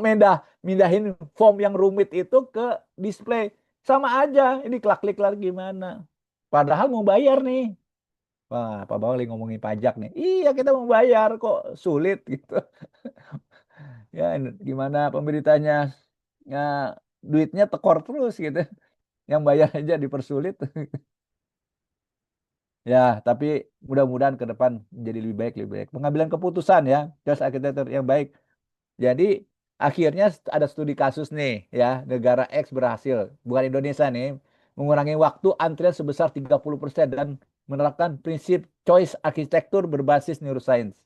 mindahin form yang rumit itu ke display? Sama aja, ini klik-klik lagi gimana? Padahal mau bayar nih. Wah, Pak Bawali ngomongin pajak nih. Iya, kita mau bayar kok sulit gitu. Ya, gimana pemberitanya? Ya, duitnya tekor terus gitu. Yang bayar aja dipersulit. Ya, tapi mudah-mudahan ke depan menjadi lebih baik, lebih baik. Pengambilan keputusan ya, just arsitektur yang baik. Jadi akhirnya ada studi kasus nih ya, negara X berhasil, bukan Indonesia nih, mengurangi waktu antrian sebesar 30% dan menerapkan prinsip choice arsitektur berbasis neuroscience.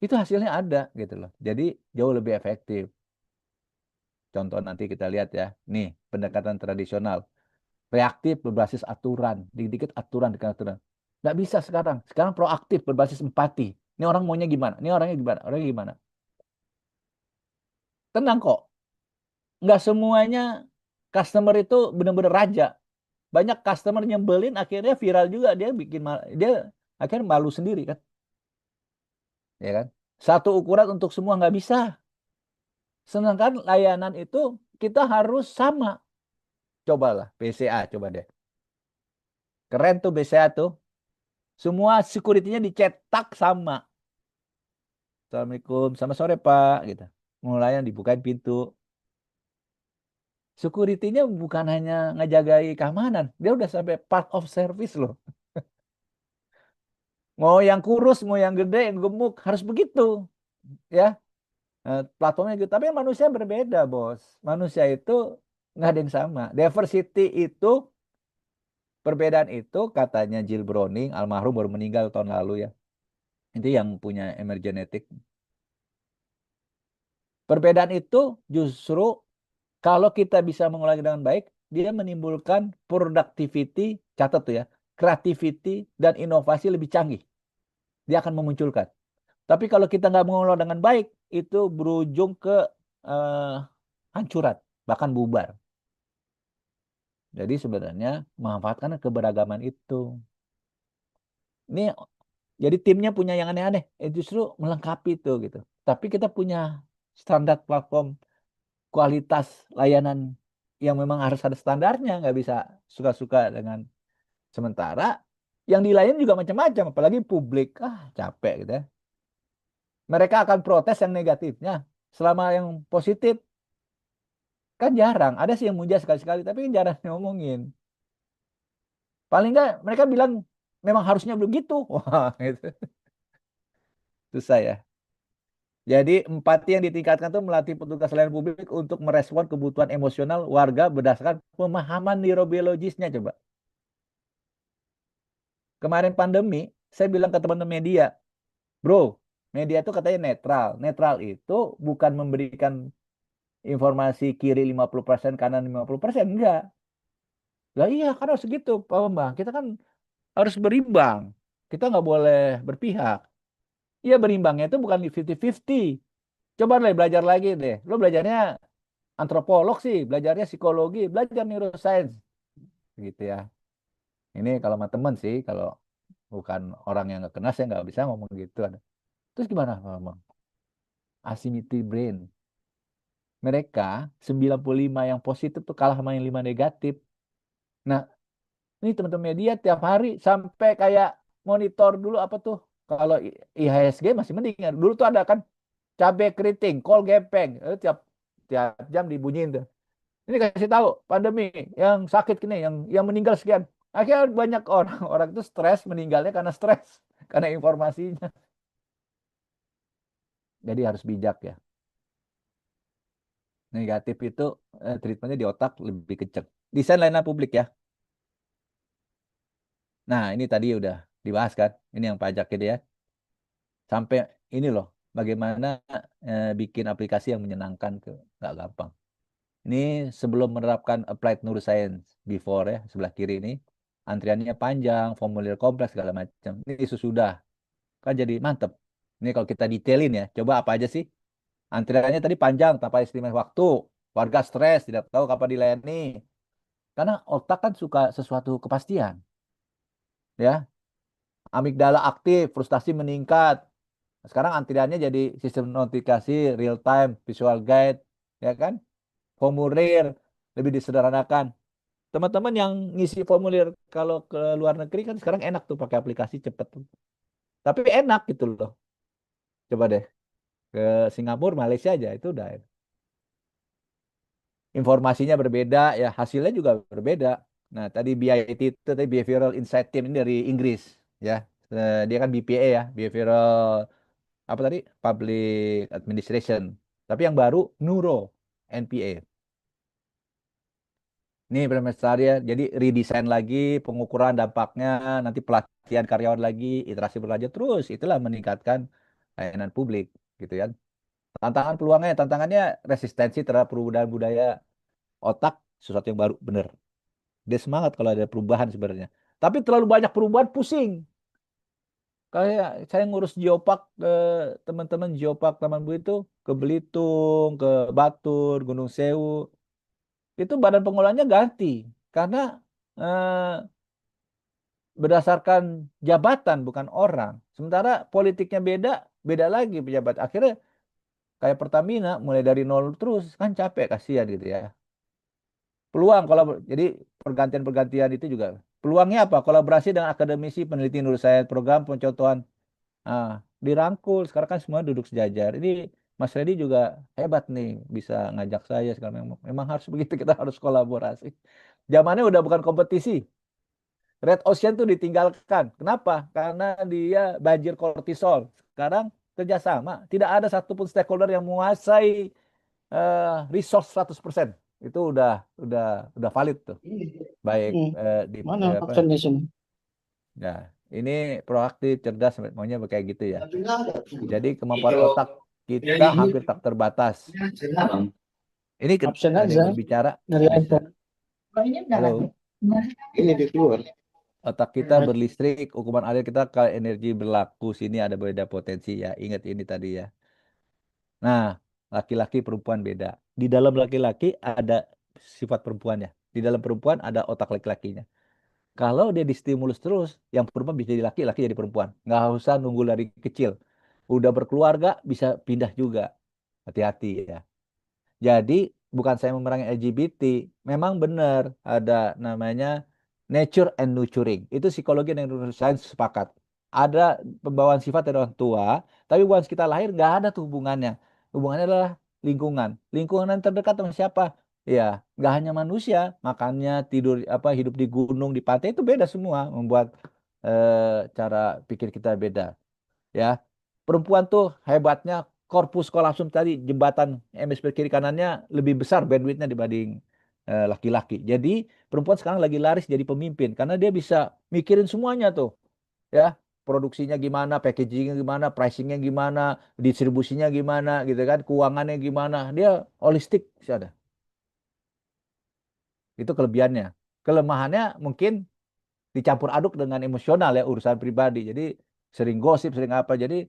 Itu hasilnya ada gitu loh. Jadi jauh lebih efektif. Contoh nanti kita lihat ya. Nih, pendekatan tradisional. Reaktif berbasis aturan. Dikit-dikit aturan, dikit aturan. Nggak bisa sekarang. Sekarang proaktif berbasis empati. Ini orang maunya gimana? Ini orangnya gimana? Orangnya gimana? Tenang kok. Nggak semuanya customer itu benar-benar raja. Banyak customer nyebelin akhirnya viral juga. Dia akhirnya malu sendiri kan. Ya kan? Satu ukuran untuk semua nggak bisa. Sedangkan layanan itu kita harus sama. Cobalah BCA, coba deh. Keren tuh BCA tuh. Semua security-nya dicetak sama. Assalamualaikum, selamat sore Pak. Gitu. Mulai yang dibukain pintu. Security-nya bukan hanya ngejagai keamanan. Dia udah sampai part of service loh. Mau yang kurus, mau yang gede, yang gemuk. Harus begitu. Ya. Platformnya gitu. Tapi manusia berbeda, bos. Manusia itu nggak ada yang sama. Diversity itu, perbedaan itu katanya Jill Browning, almarhum baru meninggal tahun lalu ya. Itu yang punya emergenetik. Perbedaan itu justru kalau kita bisa mengolah dengan baik, dia menimbulkan productivity, catat tuh ya, creativity dan inovasi lebih canggih. Dia akan memunculkan. Tapi kalau kita nggak mengolah dengan baik, itu berujung ke hancuran, bahkan bubar. Jadi sebenarnya memanfaatkan keberagaman itu. Ini jadi timnya punya yang aneh-aneh, justru melengkapi itu gitu. Tapi kita punya standar platform kualitas layanan yang memang harus ada standarnya, nggak bisa suka-suka dengan sementara yang dilayani juga macam-macam, apalagi publik, capek gitu ya. Mereka akan protes yang negatifnya, selama yang positif kan jarang. Ada sih yang muja sekali-sekali, tapi jarang ngomongin. Paling nggak mereka bilang memang harusnya begitu. Wah, gitu. Susah ya. Jadi empati yang ditingkatkan itu melatih petugas layanan publik untuk merespon kebutuhan emosional warga berdasarkan pemahaman neurobiologisnya coba. Kemarin pandemi, saya bilang ke teman-teman media, bro, media itu katanya netral. Netral itu bukan memberikan informasi kiri 50%, kanan 50%, enggak. Lah iya, kan harus segitu, Pak Bambang. Kita kan harus berimbang. Kita nggak boleh berpihak. Iya berimbangnya itu bukan 50-50. Coba deh belajar lagi deh. Lo belajarnya antropolog sih, belajarnya psikologi, belajar neuroscience gitu ya. Ini kalau sama temen sih, kalau bukan orang yang nggak kenal saya nggak bisa ngomong gitu. Terus gimana ngomong? Asymmetry brain. Mereka 95 yang positif tuh kalah sama yang 5 negatif. Nah, ini teman-teman media tiap hari sampai kayak monitor dulu apa tuh? Kalau IHSG masih mending. Dulu tuh ada kan cabai keriting, kol gepeng. Tiap tiap jam dibunyiin tuh. Ini kasih tahu pandemi yang sakit gini, yang meninggal sekian. Akhirnya banyak orang itu stres, meninggalnya karena stres, karena informasinya. Jadi harus bijak ya. Negatif itu treatmentnya di otak lebih kenceng. Desain layanan publik ya. Nah ini tadi udah dibahas kan. Ini yang pajak ini ya. Sampai ini loh, bagaimana bikin aplikasi yang menyenangkan tuh nggak gampang. Ini sebelum menerapkan applied neuroscience before ya, sebelah kiri ini antriannya panjang, formulir kompleks segala macam. Ini sesudah kan jadi mantep. Ini kalau kita detailin ya, coba apa aja sih? Antriannya tadi panjang, tanpa estimasi waktu, warga stres, tidak tahu kapan dilayani. Karena otak kan suka sesuatu kepastian, ya. Amigdala aktif, frustasi meningkat. Sekarang antriannya jadi sistem notifikasi, real time, visual guide, ya kan? Formulir lebih disederhanakan. Teman-teman yang ngisi formulir kalau ke luar negeri kan sekarang enak tuh pakai aplikasi cepet tuh. Tapi enak gitu loh. Coba deh ke Singapura, Malaysia aja itu udah informasinya berbeda ya, hasilnya juga berbeda. Nah, tadi BIT itu tadi Behavioral Insight Team ini dari Inggris ya. Dia kan BPA ya, Behavioral apa tadi? Public Administration. Tapi yang baru Neuro NPA. Ini benar ya. Jadi redesign lagi, pengukuran dampaknya, nanti pelatihan karyawan lagi, iterasi berlanjut terus. Itulah meningkatkan layanan publik, gitu ya. Tantangannya resistensi terhadap perubahan budaya otak, sesuatu yang baru, bener. Dia semangat kalau ada perubahan sebenarnya. Tapi terlalu banyak perubahan, pusing. Kayak saya ngurus geopark, teman-teman geopark Taman Bu itu ke Belitung, ke Batur, Gunung Sewu. Itu badan pengelolanya ganti. Karena eh, berdasarkan jabatan bukan orang. Sementara politiknya beda, beda lagi pejabat. Akhirnya kayak Pertamina mulai dari nol terus kan capek kasihan gitu ya. Peluang kalau jadi pergantian-pergantian itu juga peluangnya apa? Kolaborasi dengan akademisi, peneliti neuroscience, program pencontohan. Ah, dirangkul. Sekarang kan semua duduk sejajar. Ini Mas Reddy juga hebat nih bisa ngajak saya sekarang memang harus begitu kita harus kolaborasi. Zamannya udah bukan kompetisi. Red Ocean tuh ditinggalkan. Kenapa? Karena dia banjir kortisol. Sekarang kerjasama. Tidak ada satupun stakeholder yang menguasai resource 100%. Itu udah valid tuh. Baik di Mana apa? absennya sini? Nah, ini proaktif, cerdas, maunya kayak gitu ya. Jadi kemampuan otak kita hampir tak terbatas. Ini Absen ada aja yang berbicara. dari Bisa. iPhone. Halo. Ini di keluar. Otak kita berlistrik, hukuman alir kita kalau energi berlaku. Sini ada beda potensi ya. Ingat ini tadi ya. Nah, laki-laki perempuan beda. Di dalam laki-laki ada sifat perempuannya. Di dalam perempuan ada otak laki-lakinya. Kalau dia distimulus terus, yang perempuan bisa jadi laki, laki jadi perempuan. Nggak usah nunggu dari kecil. Udah berkeluarga bisa pindah juga. Hati-hati ya. Jadi bukan saya memerangi LGBT, memang benar ada namanya nature and nurturing. Itu psikologi dan neuroscience sepakat. Ada pembawaan sifat dari orang tua, tapi once kita lahir nggak ada tuh hubungannya. Hubungannya adalah lingkungan. Lingkungan yang terdekat sama siapa? Ya, nggak hanya manusia, makannya, tidur, apa, hidup di gunung, di pantai itu beda semua, membuat cara pikir kita beda. Ya, perempuan tuh hebatnya korpus kolapsum tadi jembatan hemisfer kiri kanannya lebih besar bandwidthnya dibanding laki-laki. Jadi perempuan sekarang lagi laris jadi pemimpin karena dia bisa mikirin semuanya tuh, ya produksinya gimana, packagingnya gimana, pricingnya gimana, distribusinya gimana, gitu kan, keuangannya gimana, dia holistik sih ada. Itu kelebihannya. Kelemahannya mungkin dicampur aduk dengan emosional ya urusan pribadi. Jadi sering gosip, sering apa. Jadi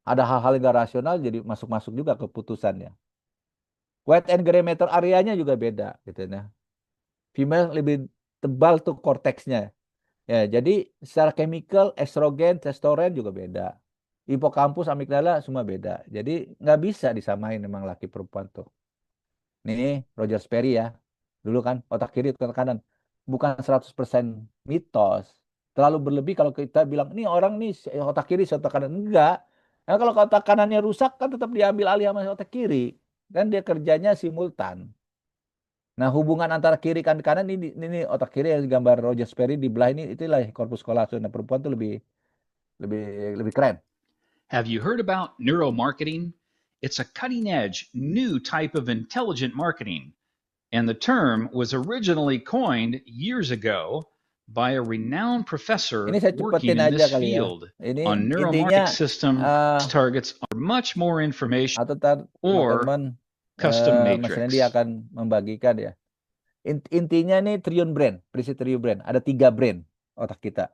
Ada hal-hal yang gak rasional jadi masuk-masuk juga keputusannya. White and gray matter areanya juga beda gitu ya. Female lebih tebal tuh korteksnya. Ya, jadi secara chemical, estrogen, testosteron juga beda. Hipokampus, amigdala semua beda. Jadi nggak bisa disamain memang laki perempuan tuh. Nih Roger Sperry ya. Dulu kan otak kiri, otak kanan. Bukan 100% mitos. Terlalu berlebih kalau kita bilang, ini orang nih otak kiri, otak kanan. Enggak. Nah, kalau otak kanannya rusak kan tetap diambil alih sama otak kiri. Kan dia kerjanya simultan. Nah, hubungan antara kiri dan kanan ini otak kiri yang gambar Roger Sperry di belah ini itulah corpus callosum. Nah, perempuan tuh lebih lebih keren. Have you heard about neuromarketing? It's a cutting-edge, new type of intelligent marketing. And the term was originally coined years ago by a renowned professor Ini saya working cepetin in aja this kali ya. field. Ini On intinya neuromarketing system targets are much more information atau or teman-teman custom Mas matrix. Randy akan membagikan ya. Intinya nih triune brain, prinsip triune brain. Ada 3 brain otak kita.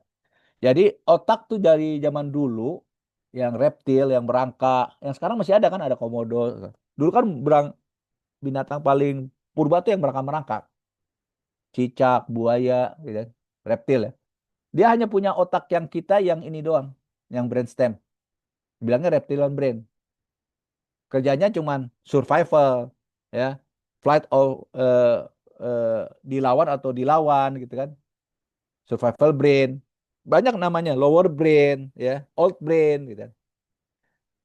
Jadi otak tuh dari zaman dulu yang reptil, yang berangka, yang sekarang masih ada kan, ada komodo. Dulu kan binatang paling purba tuh yang berangka-merangkak. Cicak, buaya, gitu, reptil ya. Dia hanya punya otak yang kita yang ini doang, yang brainstem. Bilangnya reptilian brain. Kerjanya cuman survival, ya, flight or dilawan atau dilawan gitu kan. Survival brain. Banyak namanya, lower brain, ya, old brain gitu.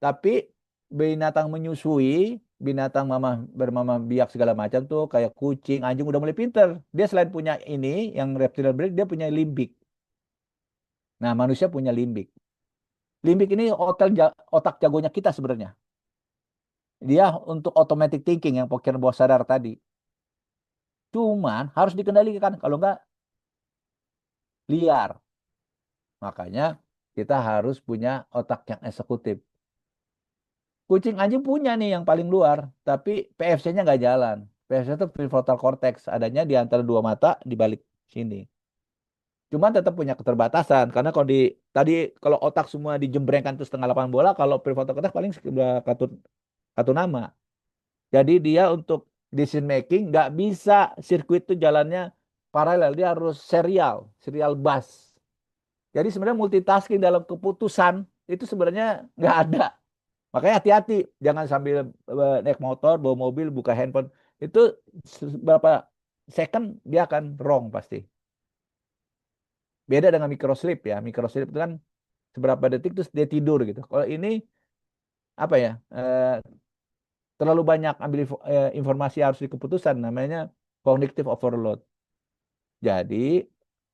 Tapi binatang menyusui, binatang bermama biak segala macam tuh kayak kucing, anjing udah mulai pinter. Dia selain punya ini yang reptilian brain, dia punya limbik. Nah, manusia punya limbik. Limbik ini otak jagonya kita sebenarnya. Dia untuk automatic thinking yang pikiran bawah sadar tadi. Cuman harus dikendalikan, kalau enggak liar. Makanya kita harus punya otak yang eksekutif. Kucing anjing punya nih yang paling luar, tapi PFC-nya nggak jalan. PFC itu prefrontal cortex, adanya di antara 2 mata di balik sini. Cuman tetap punya keterbatasan, karena kalau otak semua dijembrengkan terus setengah lapangan bola, kalau prefrontal cortex paling satu nama. Jadi dia untuk decision making nggak bisa sirkuit itu jalannya paralel, dia harus serial bus. Jadi sebenarnya multitasking dalam keputusan itu sebenarnya nggak ada. Makanya hati-hati, jangan sambil naik motor, bawa mobil, buka handphone. Itu berapa second dia akan wrong pasti. Beda dengan microsleep ya. Microsleep itu kan seberapa detik terus dia tidur gitu. Kalau ini apa ya? Terlalu banyak ambil informasi harus di keputusan, namanya cognitive overload. Jadi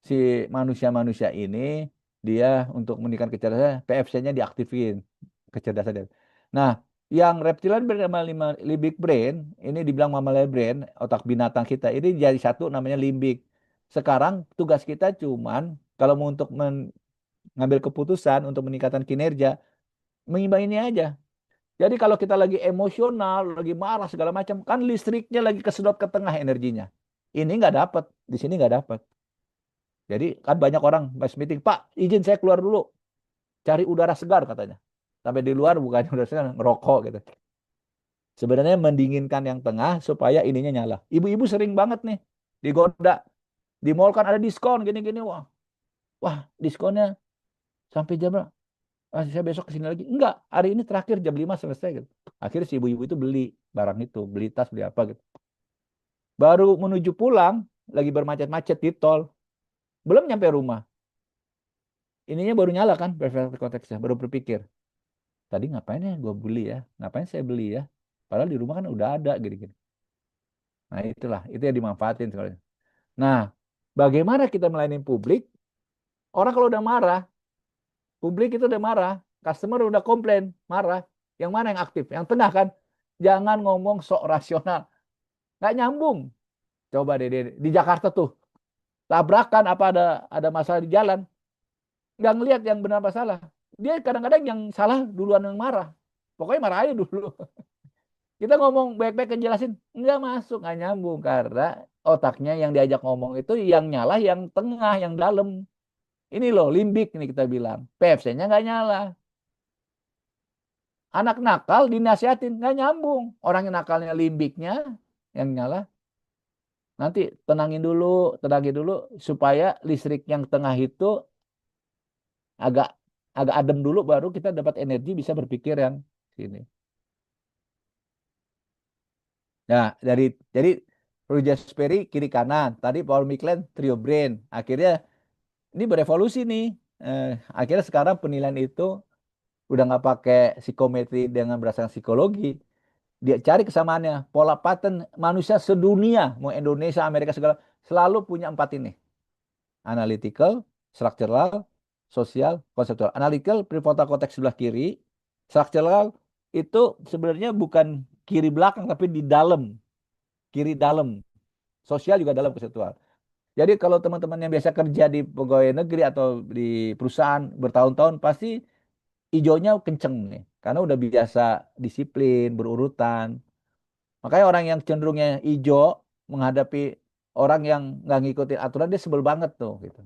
si manusia-manusia ini dia untuk meningkatkan kecerdasan, PFC-nya diaktifin, kecerdasan dia. Nah, yang reptilian brain sama limbic brain, ini dibilang mammalian brain, otak binatang kita, ini jadi satu namanya limbik. Sekarang tugas kita cuman kalau mau untuk mengambil keputusan untuk meningkatkan kinerja, mengimbang ini aja. Jadi kalau kita lagi emosional, lagi marah segala macam, kan listriknya lagi kesedot ke tengah energinya. Ini nggak dapat, di sini nggak dapat. Jadi kan banyak orang pas meeting, Pak, izin saya keluar dulu, cari udara segar katanya. Sampai di luar bukannya udara segar, ngerokok gitu. Sebenarnya mendinginkan yang tengah supaya ininya nyala. Ibu-ibu sering banget nih digoda. Di mall kan ada diskon gini-gini, wah diskonnya sampai jam berapa? Saya besok kesini lagi. Enggak, hari ini terakhir jam 5 selesai gitu. Akhirnya si ibu-ibu itu beli barang itu, beli tas, beli apa gitu. Baru menuju pulang, lagi bermacet-macet di tol. Belum nyampe rumah. Ininya baru nyala kan, prefrontal cortexnya, baru berpikir. Tadi ngapain ya gue beli ya? Ngapain saya beli ya? Padahal di rumah kan udah ada gini-gini. Nah itulah, itu yang dimanfaatin sebenarnya. Nah, bagaimana kita melayani publik? Orang kalau udah marah, publik itu udah marah, customer udah komplain, marah. Yang mana yang aktif? Yang tengah kan? Jangan ngomong sok rasional. Nggak nyambung. Coba deh, di Jakarta tuh. Tabrakan apa ada masalah di jalan. Nggak ngelihat yang benar masalah. Dia kadang-kadang yang salah duluan yang marah. Pokoknya marah aja dulu. Kita ngomong baik-baik ngejelasin. Nggak masuk, nggak nyambung. Karena otaknya yang diajak ngomong itu yang nyala, yang tengah, yang dalam. Ini loh, limbik ini kita bilang. PFC-nya nggak nyala. Anak nakal dinasihatin, nggak nyambung. Orang yang nakalnya limbiknya yang nyala. Nanti tenangin dulu supaya listrik yang tengah itu agak agak adem dulu baru kita dapat energi bisa berpikir yang sini. Nah, jadi Roger Sperry kiri kanan, tadi Paul McLean trio brain. Akhirnya ini berevolusi nih. Akhirnya sekarang penilaian itu udah nggak pakai psikometri dengan berdasarkan psikologi. Dia cari kesamaannya, pola pattern manusia sedunia, mau Indonesia, Amerika segala, selalu punya 4 ini. Analytical, structural, sosial, konseptual. Analytical prefrontal cortex sebelah kiri, structural itu sebenarnya bukan kiri belakang tapi di dalam, kiri dalam. Sosial juga dalam konseptual. Jadi kalau teman-teman yang biasa kerja di pegawai negeri atau di perusahaan bertahun-tahun pasti hijaunya kenceng nih. Karena udah biasa disiplin, berurutan. Makanya orang yang cenderungnya hijau menghadapi orang yang nggak ngikutin aturan dia sebel banget tuh gitu.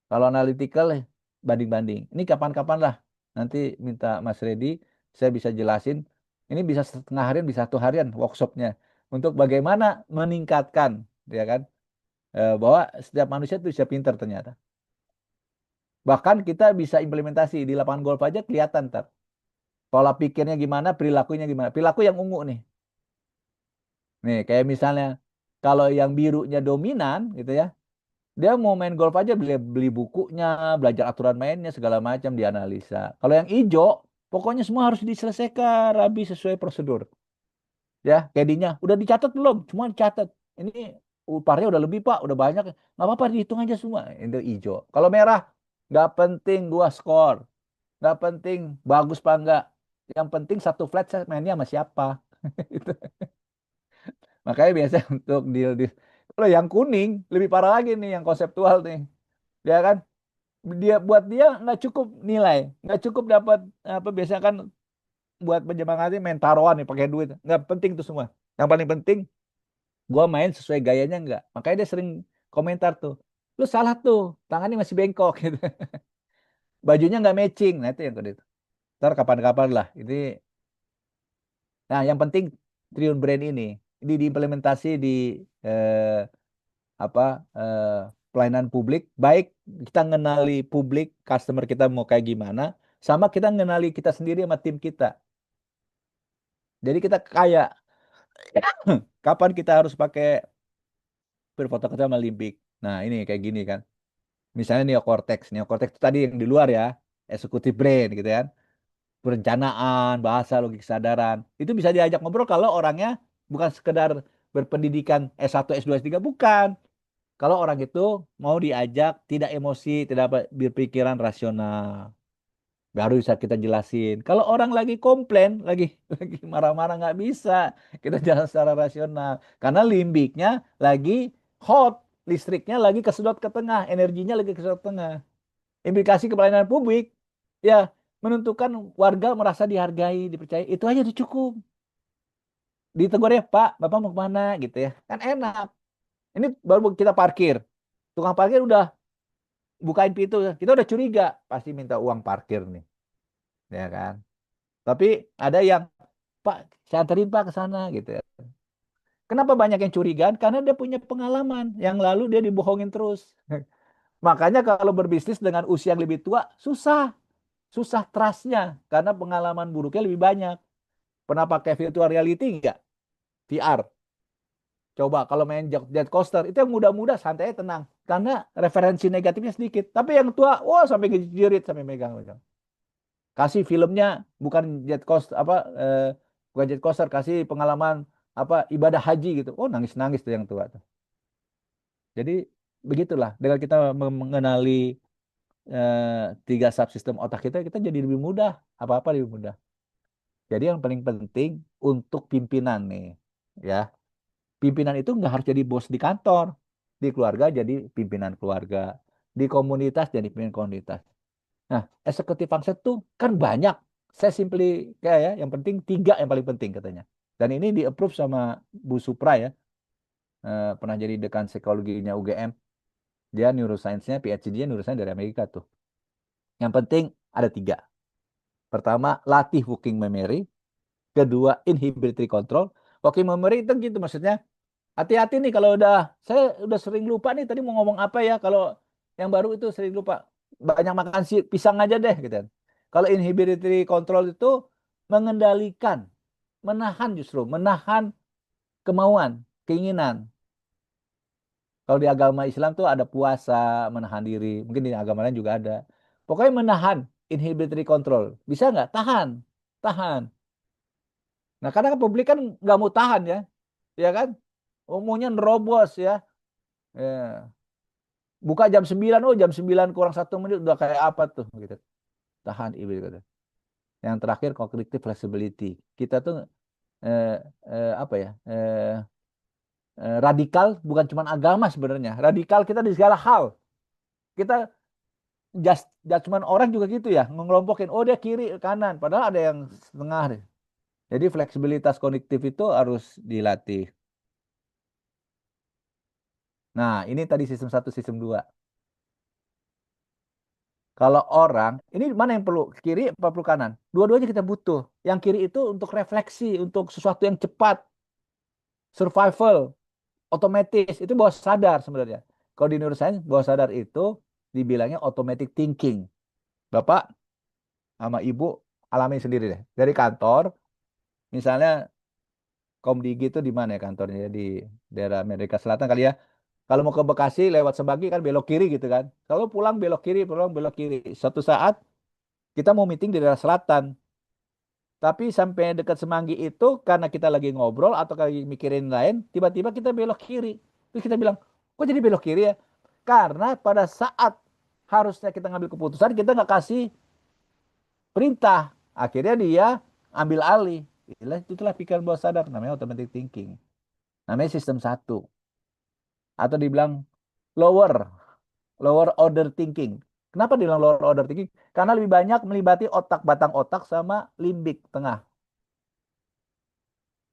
Kalau analytical banding-banding. Ini kapan-kapan lah. Nanti minta Mas Reddy saya bisa jelasin. Ini bisa setengah harian, bisa 1 harian workshopnya untuk bagaimana meningkatkan, ya kan? Bahwa setiap manusia itu bisa pintar ternyata. Bahkan kita bisa implementasi di lapangan golf aja kelihatan ntar. Pola pikirnya gimana, perilakunya gimana. Perilaku yang ungu nih. Nih, kayak misalnya kalau yang birunya dominan gitu ya. Dia mau main golf aja beli bukunya, belajar aturan mainnya segala macam dianalisa. Kalau yang hijau, pokoknya semua harus diselesaikan rapi sesuai prosedur. Ya, kedinya udah dicatat belum? Semua dicatat. Ini uparnya udah lebih Pak, udah banyak. Nggak apa-apa dihitung aja semua. Itu hijau. Kalau merah, nggak penting gua skor. Nggak penting bagus apa enggak. Yang penting satu flat saya mainnya sama siapa. Itu. Makanya biasa untuk deal. Kalau yang kuning lebih parah lagi nih yang konseptual nih. Ya kan? Dia nggak cukup nilai, nggak cukup dapat apa biasanya kan buat penyemangatnya main taruhan nih pakai duit. Nggak penting itu semua. Yang paling penting gua main sesuai gayanya nggak. Makanya dia sering komentar tuh. Lu salah tuh, tangannya masih bengkok gitu. Bajunya nggak matching. Nah itu yang kedua. Ntar kapan-kapan lah. Nah yang penting Triun Brand ini diimplementasi di eh, apa pelayanan publik. Baik kita ngenali publik, customer kita mau kayak gimana, sama kita ngenali kita sendiri sama tim kita. Jadi kita kayak kapan kita harus pakai berfoto kita sama limbik. Nah ini kayak gini kan. Misalnya neocortex. Neocortex itu tadi yang di luar ya. Executive brain gitu kan. Perencanaan, bahasa, logik kesadaran. Itu bisa diajak ngobrol kalau orangnya bukan sekedar berpendidikan S1, S2, S3. Bukan. Kalau orang itu mau diajak tidak emosi, tidak berpikiran rasional. Baru bisa kita jelasin. Kalau orang lagi komplain, lagi marah-marah nggak bisa kita jelas secara rasional. Karena limbiknya lagi hot, listriknya lagi kesedot ke tengah, energinya lagi kesedot ke tengah. Implikasi ke pelayanan publik, ya menentukan warga merasa dihargai, dipercayai. Itu aja udah cukup. Ditegur ya, Pak, Bapak mau kemana gitu ya. Kan enak. Ini baru kita parkir. Tukang parkir udah bukain pintu, kita udah curiga. Pasti minta uang parkir nih. Ya kan? Tapi ada yang, Pak, saya anterin Pak ke sana gitu ya. Kenapa banyak yang curigaan? Karena dia punya pengalaman. Yang lalu dia dibohongin terus. Makanya kalau berbisnis dengan usia yang lebih tua, susah. Susah trustnya. Karena pengalaman buruknya lebih banyak. Pernah pakai virtual reality enggak? VR. Coba kalau main jet coaster, itu yang muda-muda santai tenang. Karena referensi negatifnya sedikit. Tapi yang tua, wah sampai jerit sampai megang-megang. Kasih filmnya bukan jet coaster bukan jet coaster, kasih pengalaman apa ibadah haji gitu. Oh nangis-nangis tuh yang tua tuh. Jadi begitulah dengan kita mengenali 3 subsistem otak kita, kita jadi lebih mudah. Apa-apa lebih mudah. Jadi yang paling penting untuk pimpinan nih, ya. Pimpinan itu nggak harus jadi bos di kantor. Di keluarga jadi pimpinan keluarga. Di komunitas jadi pimpinan komunitas. Nah, executive function tuh kan banyak. Saya simply kayak ya, yang penting 3 yang paling penting katanya. Dan ini di-approve sama Bu Supra ya. Pernah jadi dekan psikologinya UGM. Dia neuroscience-nya, PhD-nya neuroscience dari Amerika tuh. Yang penting ada 3. Pertama, latih working memory. Kedua, inhibitory control. Working memory itu gitu maksudnya. Hati-hati nih kalau saya udah sering lupa nih tadi mau ngomong apa ya. Kalau yang baru itu sering lupa. Banyak makan pisang aja deh gitu kan. Kalau inhibitory control itu mengendalikan, menahan kemauan, keinginan. Kalau di agama Islam tuh ada puasa, menahan diri. Mungkin di agama lain juga ada. Pokoknya menahan, inhibitory control. Bisa nggak? Tahan. Tahan. Nah, karena kan publik kan nggak mau tahan ya. Ya kan? Umumnya nerobos ya. Ya. Buka jam 9, oh jam 9 kurang 1 menit udah kayak apa tuh gitu. Tahan ibu gitu. Yang terakhir cognitive flexibility. Kita tuh apa ya? Radikal bukan cuma agama sebenarnya. Radikal kita di segala hal. Kita judgement orang juga gitu ya, ngelompokin, oh dia kiri kanan, padahal ada yang setengah deh. Jadi fleksibilitas kognitif itu harus dilatih. Nah, ini tadi sistem 1, sistem 2. Kalau orang, ini mana yang perlu? Kiri apa perlu kanan? Dua-duanya kita butuh. Yang kiri itu untuk refleksi, untuk sesuatu yang cepat, survival, otomatis. Itu bawah sadar sebenarnya. Kalau di neuroscience, bawah sadar itu dibilangnya automatic thinking. Bapak sama Ibu alami sendiri deh. Dari kantor, misalnya Komdigi itu di mana ya kantornya? Di daerah Amerika Selatan kali ya. Kalau mau ke Bekasi lewat Semanggi kan belok kiri gitu kan. Kalau pulang belok kiri, pulang belok kiri. Suatu saat kita mau meeting di daerah selatan. Tapi sampai dekat Semanggi itu karena kita lagi ngobrol atau lagi mikirin lain, tiba-tiba kita belok kiri. Terus kita bilang, kok jadi belok kiri ya? Karena pada saat harusnya kita ngambil keputusan, kita nggak kasih perintah. Akhirnya dia ambil alih. Itulah pikiran bawah sadar, namanya automatic thinking. Namanya sistem 1. Atau dibilang lower, lower order thinking. Kenapa dibilang lower order thinking? Karena lebih banyak melibati otak, batang otak sama limbik tengah.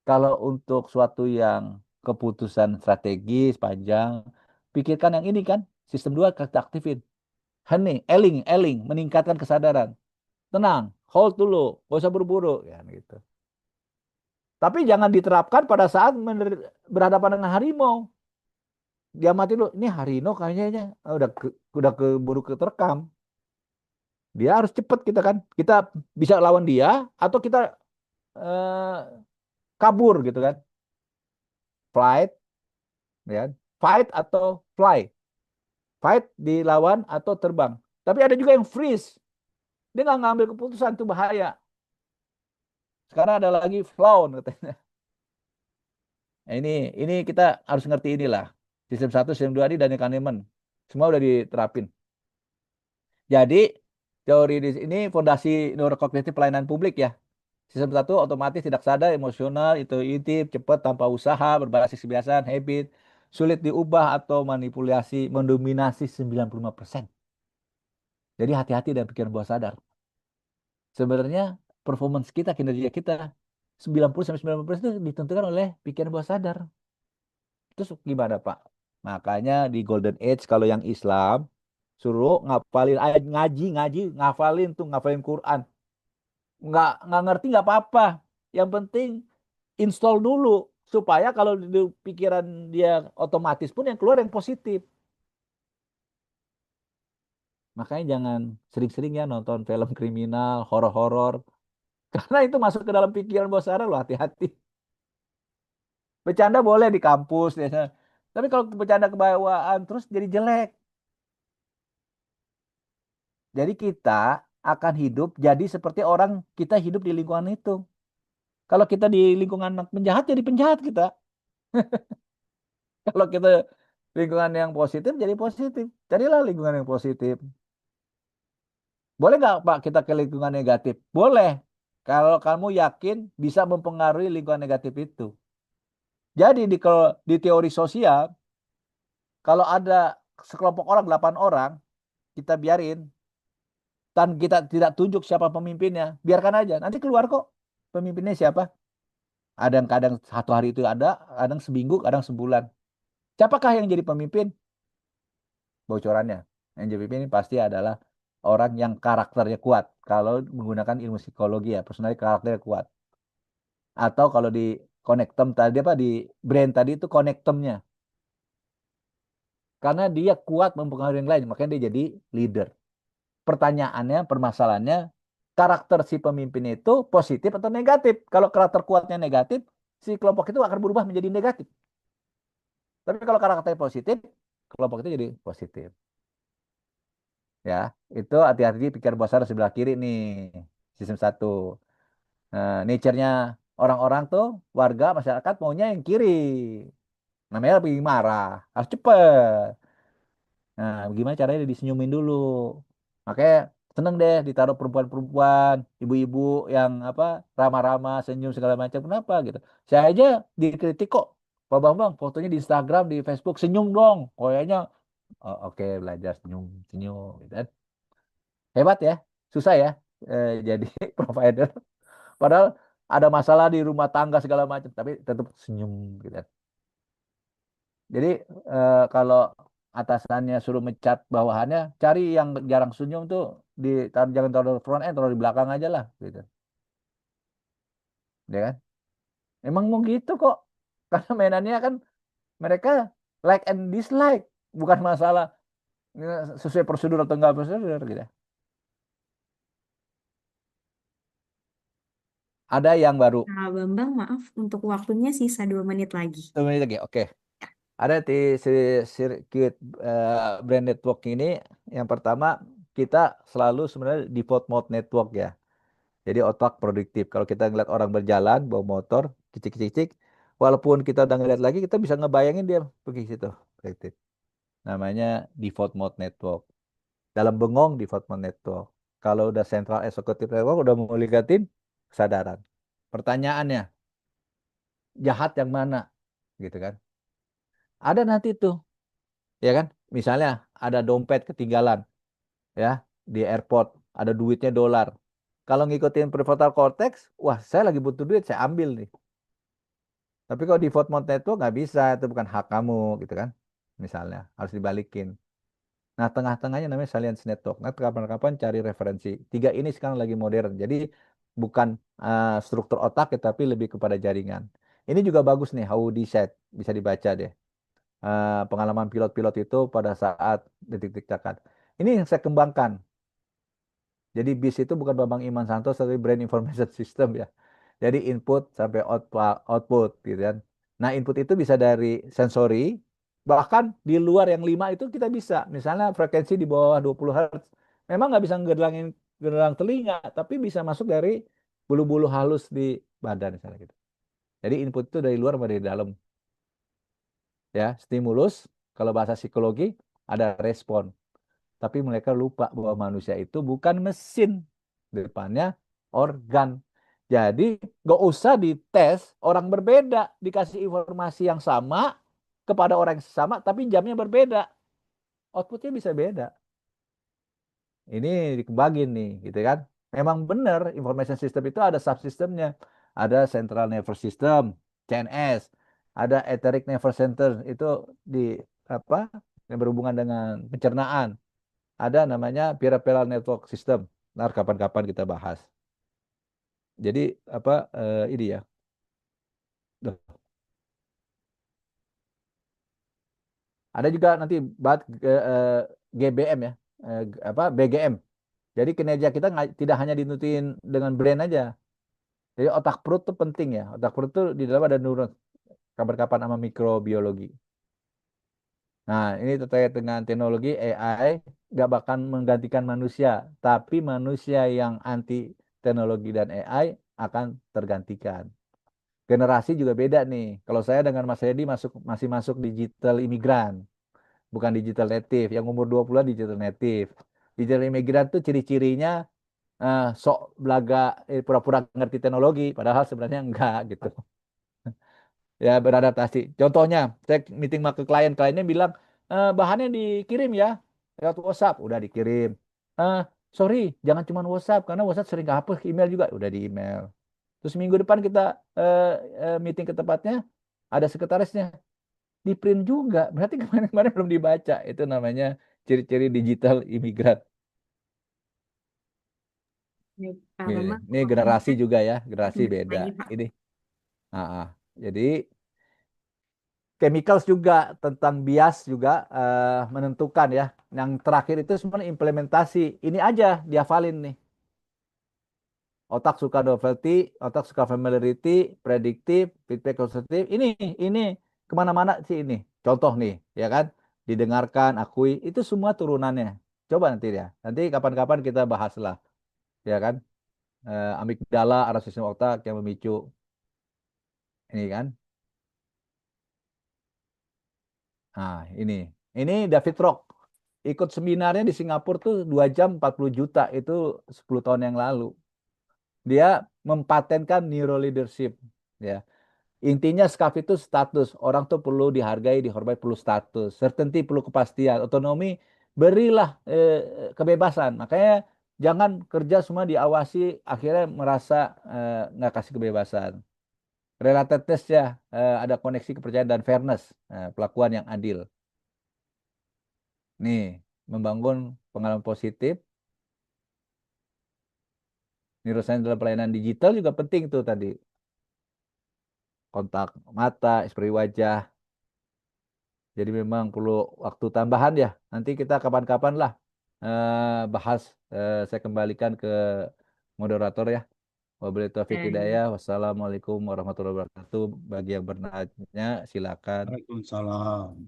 Kalau untuk suatu yang keputusan strategis, panjang, pikirkan yang ini kan, sistem 2 kita aktifin. Hening, eling, meningkatkan kesadaran. Tenang, hold dulu, gak usah buru-buru. Ya, gitu. Tapi jangan diterapkan pada saat berhadapan dengan harimau. Dia mati dulu, ini harimau kayaknya udah keburu keterekam. Dia harus cepet kita kan. Kita bisa lawan dia atau kita eh, kabur gitu kan. Flight, ya. Fight atau fly. Fight dilawan atau terbang. Tapi ada juga yang freeze. Dia nggak ngambil keputusan, itu bahaya. Sekarang ada lagi flown katanya. Nah, ini kita harus ngerti inilah. Sistem 1, sistem 2 ini Daniel Kahneman. Semua udah diterapin. Jadi teori di ini fondasi neurokognitif pelayanan publik ya. Sistem 1 otomatis tidak sadar, emosional, intuitif, cepat tanpa usaha, berbasis kebiasaan, habit, sulit diubah atau manipulasi, mendominasi 95%. Jadi hati-hati dengan pikiran bawah sadar. Sebenarnya performance kita, kinerja kita 90-90% itu ditentukan oleh pikiran bawah sadar. Terus gimana Pak? Makanya di Golden Age kalau yang Islam suruh ngapalin ayat ngafalin Quran. Nggak ngerti nggak apa-apa. Yang penting install dulu supaya kalau di pikiran dia otomatis pun yang keluar yang positif. Makanya jangan sering-sering ya nonton film kriminal, horor-horor. Karena itu masuk ke dalam pikiran bawah sadar loh, hati-hati. Bercanda boleh di kampus, ya. Tapi kalau bercanda kebawaan terus jadi jelek. Jadi kita akan hidup jadi seperti orang kita hidup di lingkungan itu. Kalau kita di lingkungan penjahat jadi penjahat kita. Kalau kita lingkungan yang positif jadi positif. Carilah lingkungan yang positif. Boleh nggak Pak kita ke lingkungan negatif? Boleh. Kalau kamu yakin bisa mempengaruhi lingkungan negatif itu. Jadi di teori sosial, kalau ada sekelompok orang, 8 orang, kita biarin. Dan kita tidak tunjuk siapa pemimpinnya. Biarkan aja. Nanti keluar kok pemimpinnya siapa. Ada yang kadang 1 hari itu ada, kadang seminggu, kadang sebulan. Siapakah yang jadi pemimpin? Bocorannya. Yang jadi pemimpin pasti adalah orang yang karakternya kuat. Kalau menggunakan ilmu psikologi ya, personality karakternya kuat. Atau kalau di connectum tadi apa di brain tadi itu connectumnya. Karena dia kuat mempengaruhi yang lain, makanya dia jadi leader. Pertanyaannya, permasalahannya, karakter si pemimpin itu positif atau negatif? Kalau karakter kuatnya negatif, si kelompok itu akan berubah menjadi negatif. Tapi kalau karakternya positif, kelompok itu jadi positif. Ya, itu hati-hati pikir besar sebelah kiri nih, sistem satu. Nature-nya orang-orang tuh, warga, masyarakat maunya yang kiri. Namanya lebih marah, harus cepet. Nah, gimana caranya disenyumin dulu. Makanya seneng deh ditaruh perempuan-perempuan, ibu-ibu yang apa ramah-ramah, senyum segala macam. Kenapa gitu? Saya aja dikritik kok. Pak Bambang, fotonya di Instagram, di Facebook, senyum dong. Kayaknya, oh, oke belajar senyum, senyum. Gitu kan. Hebat ya, susah ya jadi provider. Padahal ada masalah di rumah tangga segala macam, tapi tetap senyum gitu kan. Jadi kalau atasannya suruh mencat bawahannya, cari yang jarang senyum tuh jangan taruh di front end, taruh di belakang aja lah, gitu. Ya kan? Emang mau gitu kok. Karena mainannya kan mereka like and dislike, bukan masalah sesuai prosedur atau enggak prosedur gitu. Ada yang baru. Nah, Bambang, maaf untuk waktunya sisa 2 menit lagi. 2 menit lagi, oke. Ada di sirkuit brand network ini, yang pertama kita selalu sebenarnya default mode network ya. Jadi otak produktif. Kalau kita ngeliat orang berjalan, bawa motor, cicik-cicik, walaupun kita udah ngeliat lagi, kita bisa ngebayangin dia pergi situ. Produktif. Namanya default mode network. Dalam bengong, default mode network. Kalau udah central executive network, udah mau ligatin kesadaran. Pertanyaannya, jahat yang mana? Gitu kan. Ada nanti tuh, ya kan? Misalnya ada dompet ketinggalan, ya, di airport, ada duitnya dolar. Kalau ngikutin prefrontal cortex, wah saya lagi butuh duit, saya ambil nih. Tapi kalau default mode network nggak bisa, itu bukan hak kamu, gitu kan? Misalnya harus dibalikin. Nah tengah-tengahnya namanya salience network. Nah kapan-kapan cari referensi. Tiga ini sekarang lagi modern. Jadi bukan struktur otak, tapi lebih kepada jaringan. Ini juga bagus nih, how set bisa dibaca deh. Pengalaman pilot-pilot itu pada saat detik-detik. Ini yang saya kembangkan. Jadi BIS itu bukan Bambang Iman Santos, tapi Brain Information System ya. Jadi input sampai output gitu kan. Nah input itu bisa dari sensori, bahkan di luar yang 5 itu kita bisa. Misalnya frekuensi di bawah 20 Hz. Memang nggak bisa gerlang telinga, tapi bisa masuk dari bulu-bulu halus di badan misalnya gitu. Jadi input itu dari luar sama dari dalam. Ya, stimulus, kalau bahasa psikologi ada respon. Tapi mereka lupa bahwa manusia itu bukan mesin. Depannya organ. Jadi gak usah dites orang berbeda. Dikasih informasi yang sama kepada orang yang sama, tapi jamnya berbeda. Outputnya bisa beda. Ini dikembangin nih, gitu kan. Memang benar, information system itu ada subsistemnya. Ada central nervous system, CNS. Ada etheric nervous center, itu di apa yang berhubungan dengan pencernaan. Ada namanya peripheral network system. Ntar kapan-kapan kita bahas. Jadi apa ini ya. Duh. Ada juga nanti GBM ya, apa BGM. Jadi kinerja kita tidak hanya ditentuin dengan brain aja. Jadi otak perut tuh penting ya. Otak perut tuh di dalam ada neuron. Kapan-kapan sama mikrobiologi. Nah, ini terkait dengan teknologi AI gak bakal menggantikan manusia, tapi manusia yang anti teknologi dan AI akan tergantikan. Generasi juga beda nih. Kalau saya dengan Mas Hedi masih masuk digital imigran, bukan digital native. Yang umur 20-an digital native. Digital imigran tuh ciri-cirinya sok belaga, pura-pura ngerti teknologi, padahal sebenarnya enggak gitu. Ya beradaptasi. Contohnya, saya meeting sama ke klien, kliennya bilang, bahannya dikirim ya, lewat WhatsApp, udah dikirim. Eh, sorry, jangan cuma WhatsApp, karena WhatsApp sering kehapus, email juga, udah di email. Terus minggu depan kita meeting ke tempatnya, ada sekretarisnya, di print juga. Berarti kemarin-kemarin belum dibaca. Itu namanya ciri-ciri digital imigran. Baik, Pak Ini, Bambang, ini waktunya generasi juga ya, generasi kembali beda. lagi, Pak. Ini, jadi chemicals juga tentang bias juga menentukan ya. Yang terakhir itu sebenarnya implementasi. Ini aja dihafalin nih. Otak suka novelty, otak suka familiarity, prediktif, feedback konstruktif. Ini kemana-mana sih ini. Contoh nih, ya kan? Didengarkan, akui, itu semua turunannya. Coba nanti ya. Nanti kapan-kapan kita bahas lah, ya kan? Amigdala, arah sistem otak yang memicu ini kan. Nah, ini David Rock ikut seminarnya di Singapura tuh 2 jam 40 juta itu 10 tahun yang lalu. Dia mempatenkan neuro leadership ya. Intinya SCAF itu status. Orang tuh perlu dihargai, dihormati, perlu status. Certainty perlu kepastian. Otonomi berilah kebebasan. Makanya jangan kerja semua diawasi, akhirnya merasa nggak kasih kebebasan. Relatedness ya, ada koneksi kepercayaan dan fairness, pelakuan yang adil. Nih, membangun pengalaman positif. Neuroscience dalam pelayanan digital juga penting tuh tadi. Kontak mata, ekspresi wajah. Jadi memang perlu waktu tambahan ya. Nanti kita kapan-kapan lah bahas. Saya kembalikan ke moderator ya. Wabillahi taufiq hidayah. Wassalamualaikum warahmatullahi wabarakatuh. Bagi yang bertanya silakan. Waalaikumsalam.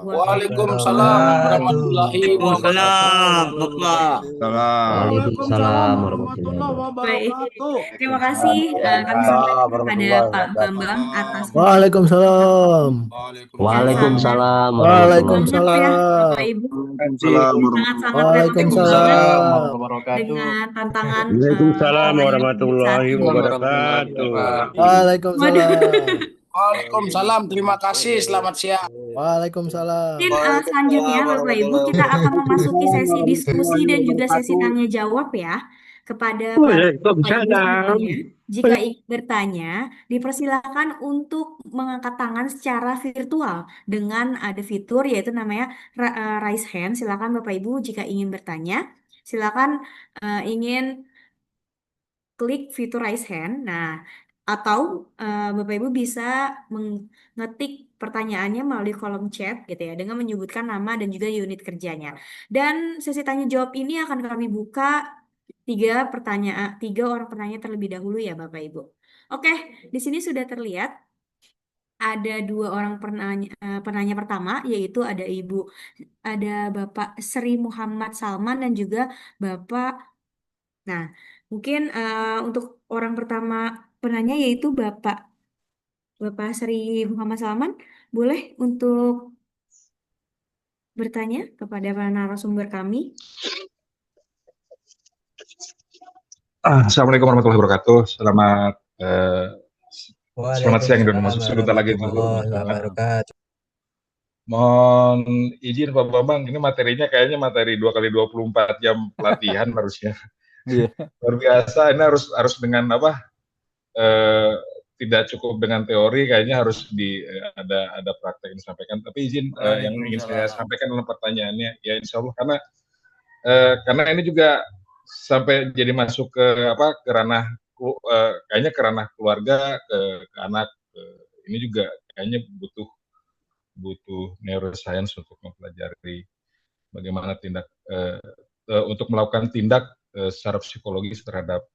Waalaikumsalam warahmatullahi Waalaikumsalam, Bapak. Waalaikumsalam warahmatullahi Baik, wabarakatuh. terima kasih kami sampaikan kepada Pak Bambang atas Waalaikumsalam. Waalaikumsalam. Waalaikumsalam. Ya, Bapak Ibu. Sangat-sangat refleksi banget dengan tantangan Waalaikumsalam online warahmatullahi saat ini. wabarakatuh. Waalaikumsalam. Waalaikumsalam. Terima kasih. Selamat siang. Waalaikumsalam. Mungkin selanjutnya Bapak Ibu kita akan memasuki sesi diskusi dan juga sesi tanya jawab ya kepada para Bapak Ibu Waalaikumsalam. semuanya. Jika ingin bertanya, dipersilakan untuk mengangkat tangan secara virtual dengan ada fitur yaitu namanya raise hand. Silakan Bapak Ibu jika ingin bertanya, silakan ingin klik fitur raise hand. Nah, atau Bapak Ibu bisa mengetik pertanyaannya melalui kolom chat gitu ya dengan menyebutkan nama dan juga unit kerjanya. Dan sesi tanya jawab ini akan kami buka tiga orang penanya terlebih dahulu ya Bapak Ibu. Oke, di sini sudah terlihat ada dua orang penanya pertama yaitu ada Bapak Sri Muhammad Salman dan juga Bapak. Nah, mungkin untuk orang pertama penanya yaitu Bapak Sri Muhammad Salman, boleh untuk bertanya kepada para narasumber kami. Assalamualaikum warahmatullahi wabarakatuh. Selamat siang Indonesia. Masuk sebentar lagi zuhur. Mohon izin Pak Bambang, ini materinya kayaknya materi 2x24 jam pelatihan harusnya. Luar biasa. Ini harus dengan tidak cukup dengan teori, kayaknya harus ada praktek yang disampaikan. Tapi izin yang ingin saya sampaikan dalam pertanyaannya, ya insya Allah karena ini juga sampai jadi masuk ke ranah kayaknya ke ranah keluarga, ke anak, ini juga kayaknya butuh neuroscience untuk mempelajari bagaimana tindak untuk melakukan tindak secara psikologis terhadap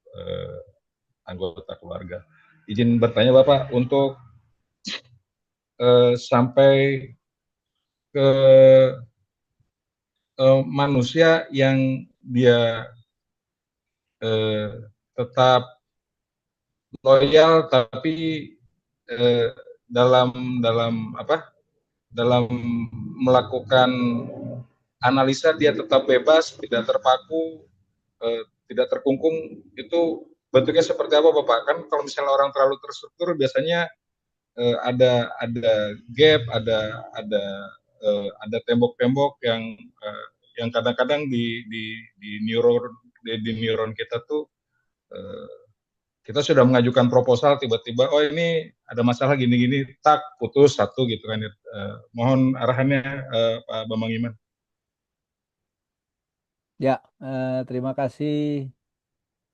anggota keluarga. Izin bertanya Bapak, untuk sampai ke manusia yang dia tetap loyal tapi dalam melakukan analisa dia tetap bebas, tidak terpaku, tidak terkungkung, itu bentuknya seperti apa Bapak? Kan kalau misalnya orang terlalu terstruktur biasanya ada gap, ada tembok-tembok yang kadang-kadang di neuron kita tuh kita sudah mengajukan proposal, tiba-tiba oh ini ada masalah gini-gini, tak putus satu gitu kan. Mohon arahannya Pak Bambang Iman. Ya, terima kasih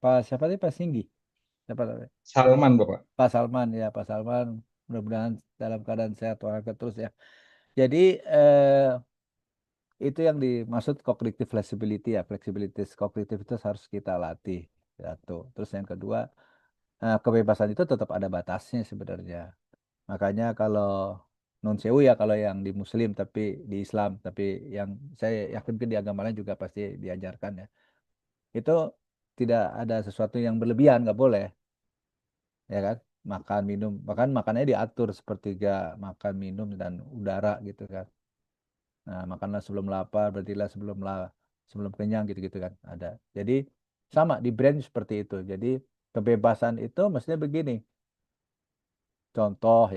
Pak siapa tadi Pak Singgi? Siapa tadi? Salman, Bapak. Pak Salman ya, Pak Salman. Mudah-mudahan dalam keadaan sehat walafiat terus ya. Jadi itu yang dimaksud cognitive flexibility ya. Flexibility kognitif itu harus kita latih. Satu. Terus yang kedua, kebebasan itu tetap ada batasnya sebenarnya. Makanya kalau non sewu ya kalau yang di Muslim tapi di Islam tapi yang saya yakin di agama lain juga pasti diajarkan ya. Itu tidak ada sesuatu yang berlebihan, nggak boleh, ya kan? Makan minum, bahkan makannya diatur sepertiga makan minum dan udara gitu kan. Nah, makanlah sebelum lapar, berhentilah sebelum kenyang gitu-gitu kan ada. Jadi sama di brand seperti itu. Jadi kebebasan itu maksudnya begini. Contoh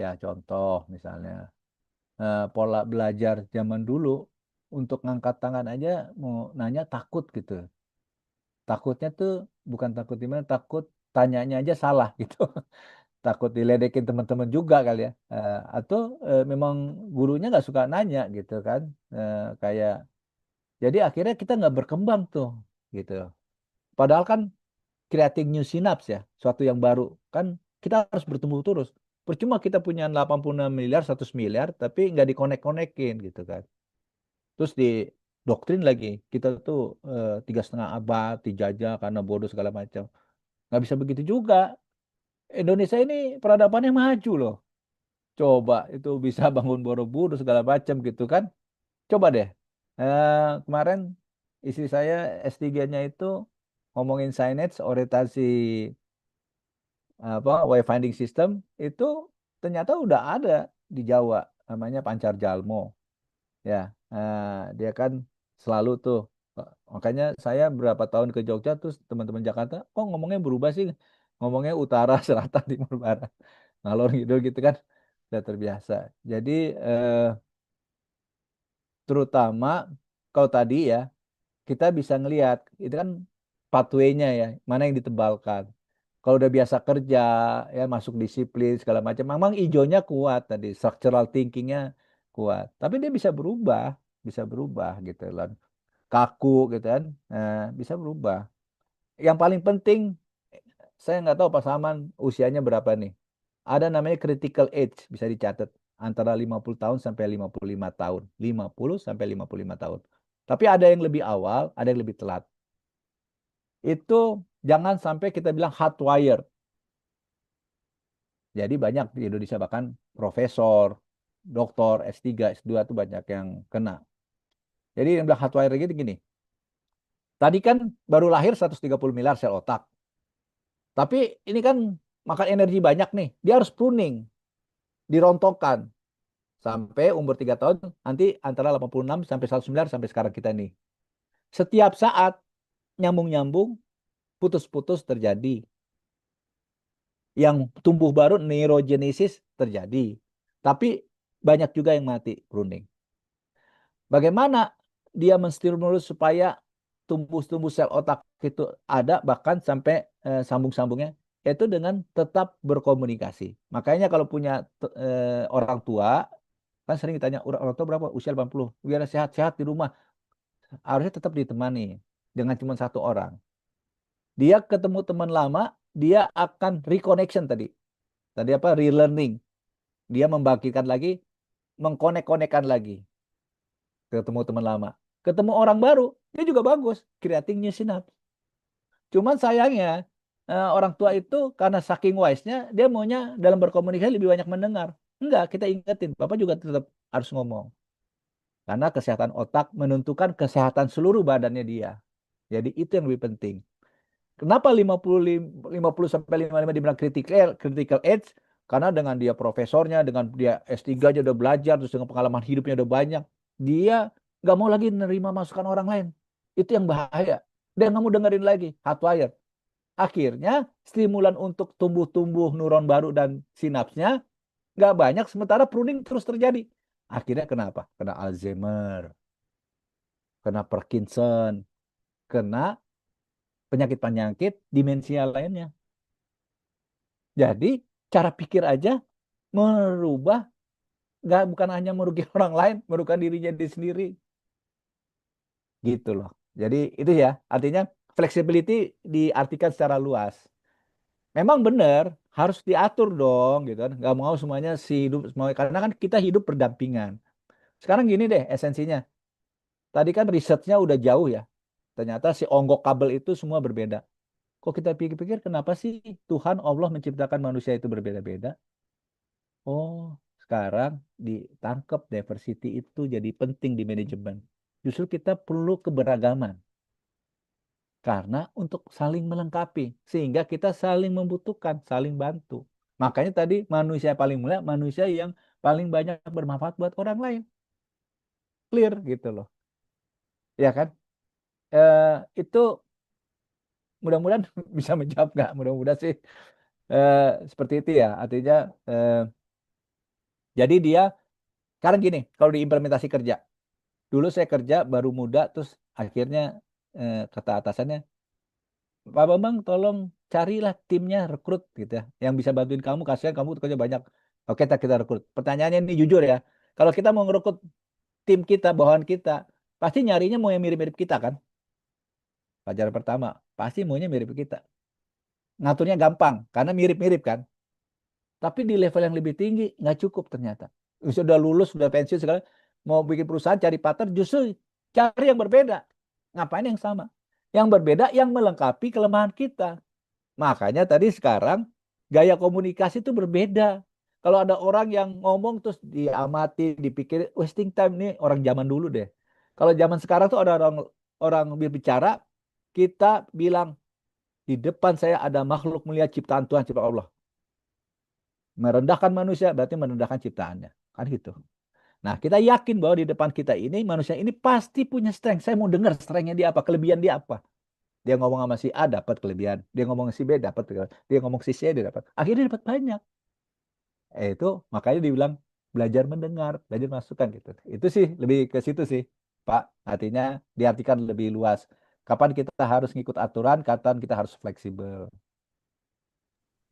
misalnya pola belajar zaman dulu untuk ngangkat tangan aja mau nanya takut gitu. Takutnya tuh bukan takut gimana, takut tanyanya aja salah gitu. Takut diledekin teman-teman juga kali ya. Atau memang gurunya nggak suka nanya gitu kan. Kayak jadi akhirnya kita nggak berkembang tuh gitu. Padahal kan creating new synapse ya, suatu yang baru kan kita harus bertumbuh terus. Percuma kita punya 86 miliar, 100 miliar, tapi nggak dikonek-konekin gitu kan. Terus di doktrin lagi, kita tuh 3,5 abad dijajah karena bodoh segala macam. Nggak bisa begitu juga. Indonesia ini peradabannya maju loh. Coba itu bisa bangun Borobudur segala macam gitu kan. Coba deh. Kemarin istri saya S3-nya itu ngomongin signage, orientasi wayfinding system itu ternyata udah ada di Jawa namanya Pancar Jalmo ya. Dia kan selalu tuh makanya saya berapa tahun ke Jogja terus teman-teman Jakarta kok ngomongnya berubah sih, ngomongnya utara selatan timur barat ngalor ngidul gitu kan, udah terbiasa. Jadi terutama kalau tadi ya kita bisa ngelihat itu kan pathway-nya ya, mana yang ditebalkan. Kalau udah biasa kerja, ya masuk disiplin segala macam, memang ijonya kuat tadi, structural thinking-nya kuat. Tapi dia bisa berubah gitu loh. Kaku gitu kan, bisa berubah. Yang paling penting, saya nggak tahu Pak Saman usianya berapa nih. Ada namanya critical age, bisa dicatat antara 50 tahun sampai 55 tahun. 50 sampai 55 tahun. Tapi ada yang lebih awal, ada yang lebih telat. Itu jangan sampai kita bilang hardwire. Jadi banyak di Indonesia bahkan profesor, doktor, S3, S2 itu banyak yang kena. Jadi yang bilang hardwire gitu gini. Tadi kan baru lahir 130 miliar sel otak. Tapi ini kan makan energi banyak nih. Dia harus pruning, dirontokkan. Sampai umur 3 tahun nanti antara 86 sampai 109 sampai sekarang kita nih. Setiap saat nyambung-nyambung, putus-putus terjadi. Yang tumbuh baru neurogenesis terjadi. Tapi banyak juga yang mati pruning. Bagaimana dia menstimulus supaya tumbuh sel otak itu ada bahkan sampai sambung-sambungnya itu dengan tetap berkomunikasi. Makanya kalau punya orang tua kan sering ditanya orang tua berapa usia 80 biar sehat-sehat di rumah, harusnya tetap ditemani dengan cuma satu orang. Dia ketemu teman lama, dia akan reconnection tadi apa relearning, dia membagikan lagi, mengkonek-konekkan lagi, ketemu teman lama, ketemu orang baru, dia juga bagus, creating new synapse. Cuman sayangnya orang tua itu karena saking wise-nya dia maunya dalam berkomunikasi lebih banyak mendengar. Enggak, kita ingetin, Bapak juga tetap harus ngomong. Karena kesehatan otak menentukan kesehatan seluruh badannya dia. Jadi itu yang lebih penting. Kenapa 50 sampai 55 dibilang critical age? Karena dengan dia profesornya, dengan dia S3 aja udah belajar, terus dengan pengalaman hidupnya udah banyak, dia nggak mau lagi menerima masukan orang lain. Itu yang bahaya. Dia nggak mau dengerin lagi, hardwire. Akhirnya stimulan untuk tumbuh neuron baru dan sinapsnya nggak banyak, sementara pruning terus terjadi. Akhirnya kenapa? Kena Alzheimer, kena Parkinson, kena penyakit-penyakit demensia lainnya. Jadi cara pikir aja merubah, bukan hanya merugikan orang lain, merugikan dirinya sendiri. Gitu loh. Jadi itu ya, artinya flexibility diartikan secara luas. Memang benar harus diatur dong, gitu kan. Nggak mau semuanya hidup semua, karena kan kita hidup berdampingan. Sekarang gini deh esensinya. Tadi kan risetnya udah jauh ya. Ternyata si onggok kabel itu semua berbeda. Kok kita pikir-pikir kenapa sih Tuhan Allah menciptakan manusia itu berbeda-beda? Oh, sekarang ditangkap diversity itu jadi penting di manajemen. Justru kita perlu keberagaman. Karena untuk saling melengkapi. Sehingga kita saling membutuhkan, saling bantu. Makanya tadi manusia paling mulia, manusia yang paling banyak bermanfaat buat orang lain. Clear gitu loh. Ya kan? Itu mudah-mudahan bisa menjawab nggak? Mudah-mudahan sih seperti itu ya. Artinya jadi dia sekarang gini, kalau diimplementasi kerja. Dulu saya kerja baru muda, terus akhirnya kata atasannya, Pak Bambang tolong carilah timnya, rekrut gitu ya. Yang bisa bantuin kamu, kasihan kamu kerja banyak. Oke, kita rekrut. Pertanyaannya ini jujur ya. Kalau kita mau ngerekrut tim kita, bawahan kita, pasti nyarinya mau yang mirip-mirip kita kan? Pelajaran pertama, pasti maunya mirip kita. Ngaturnya gampang, karena mirip-mirip kan. Tapi di level yang lebih tinggi, nggak cukup ternyata. Sudah lulus, sudah pensiun, segala, mau bikin perusahaan, cari partner, justru cari yang berbeda. Ngapain yang sama? Yang berbeda, yang melengkapi kelemahan kita. Makanya tadi sekarang, gaya komunikasi itu berbeda. Kalau ada orang yang ngomong terus diamati, dipikir, wasting time nih orang zaman dulu deh. Kalau zaman sekarang tuh ada orang berbicara, kita bilang, di depan saya ada makhluk mulia ciptaan Tuhan, ciptaan Allah. Merendahkan manusia berarti merendahkan ciptaannya. Kan gitu. Nah, kita yakin bahwa di depan kita ini, manusia ini pasti punya strength. Saya mau dengar strengthnya dia apa, kelebihan dia apa. Dia ngomong sama si A dapat kelebihan. Dia ngomong si B dapat kelebihan. Dia ngomong si C dia dapat. Akhirnya dia dapat banyak. Itu makanya dibilang belajar mendengar, belajar masukan gitu. Itu sih lebih ke situ sih, Pak. Artinya diartikan lebih luas. Kapan kita harus ngikut aturan, kapan kita harus fleksibel.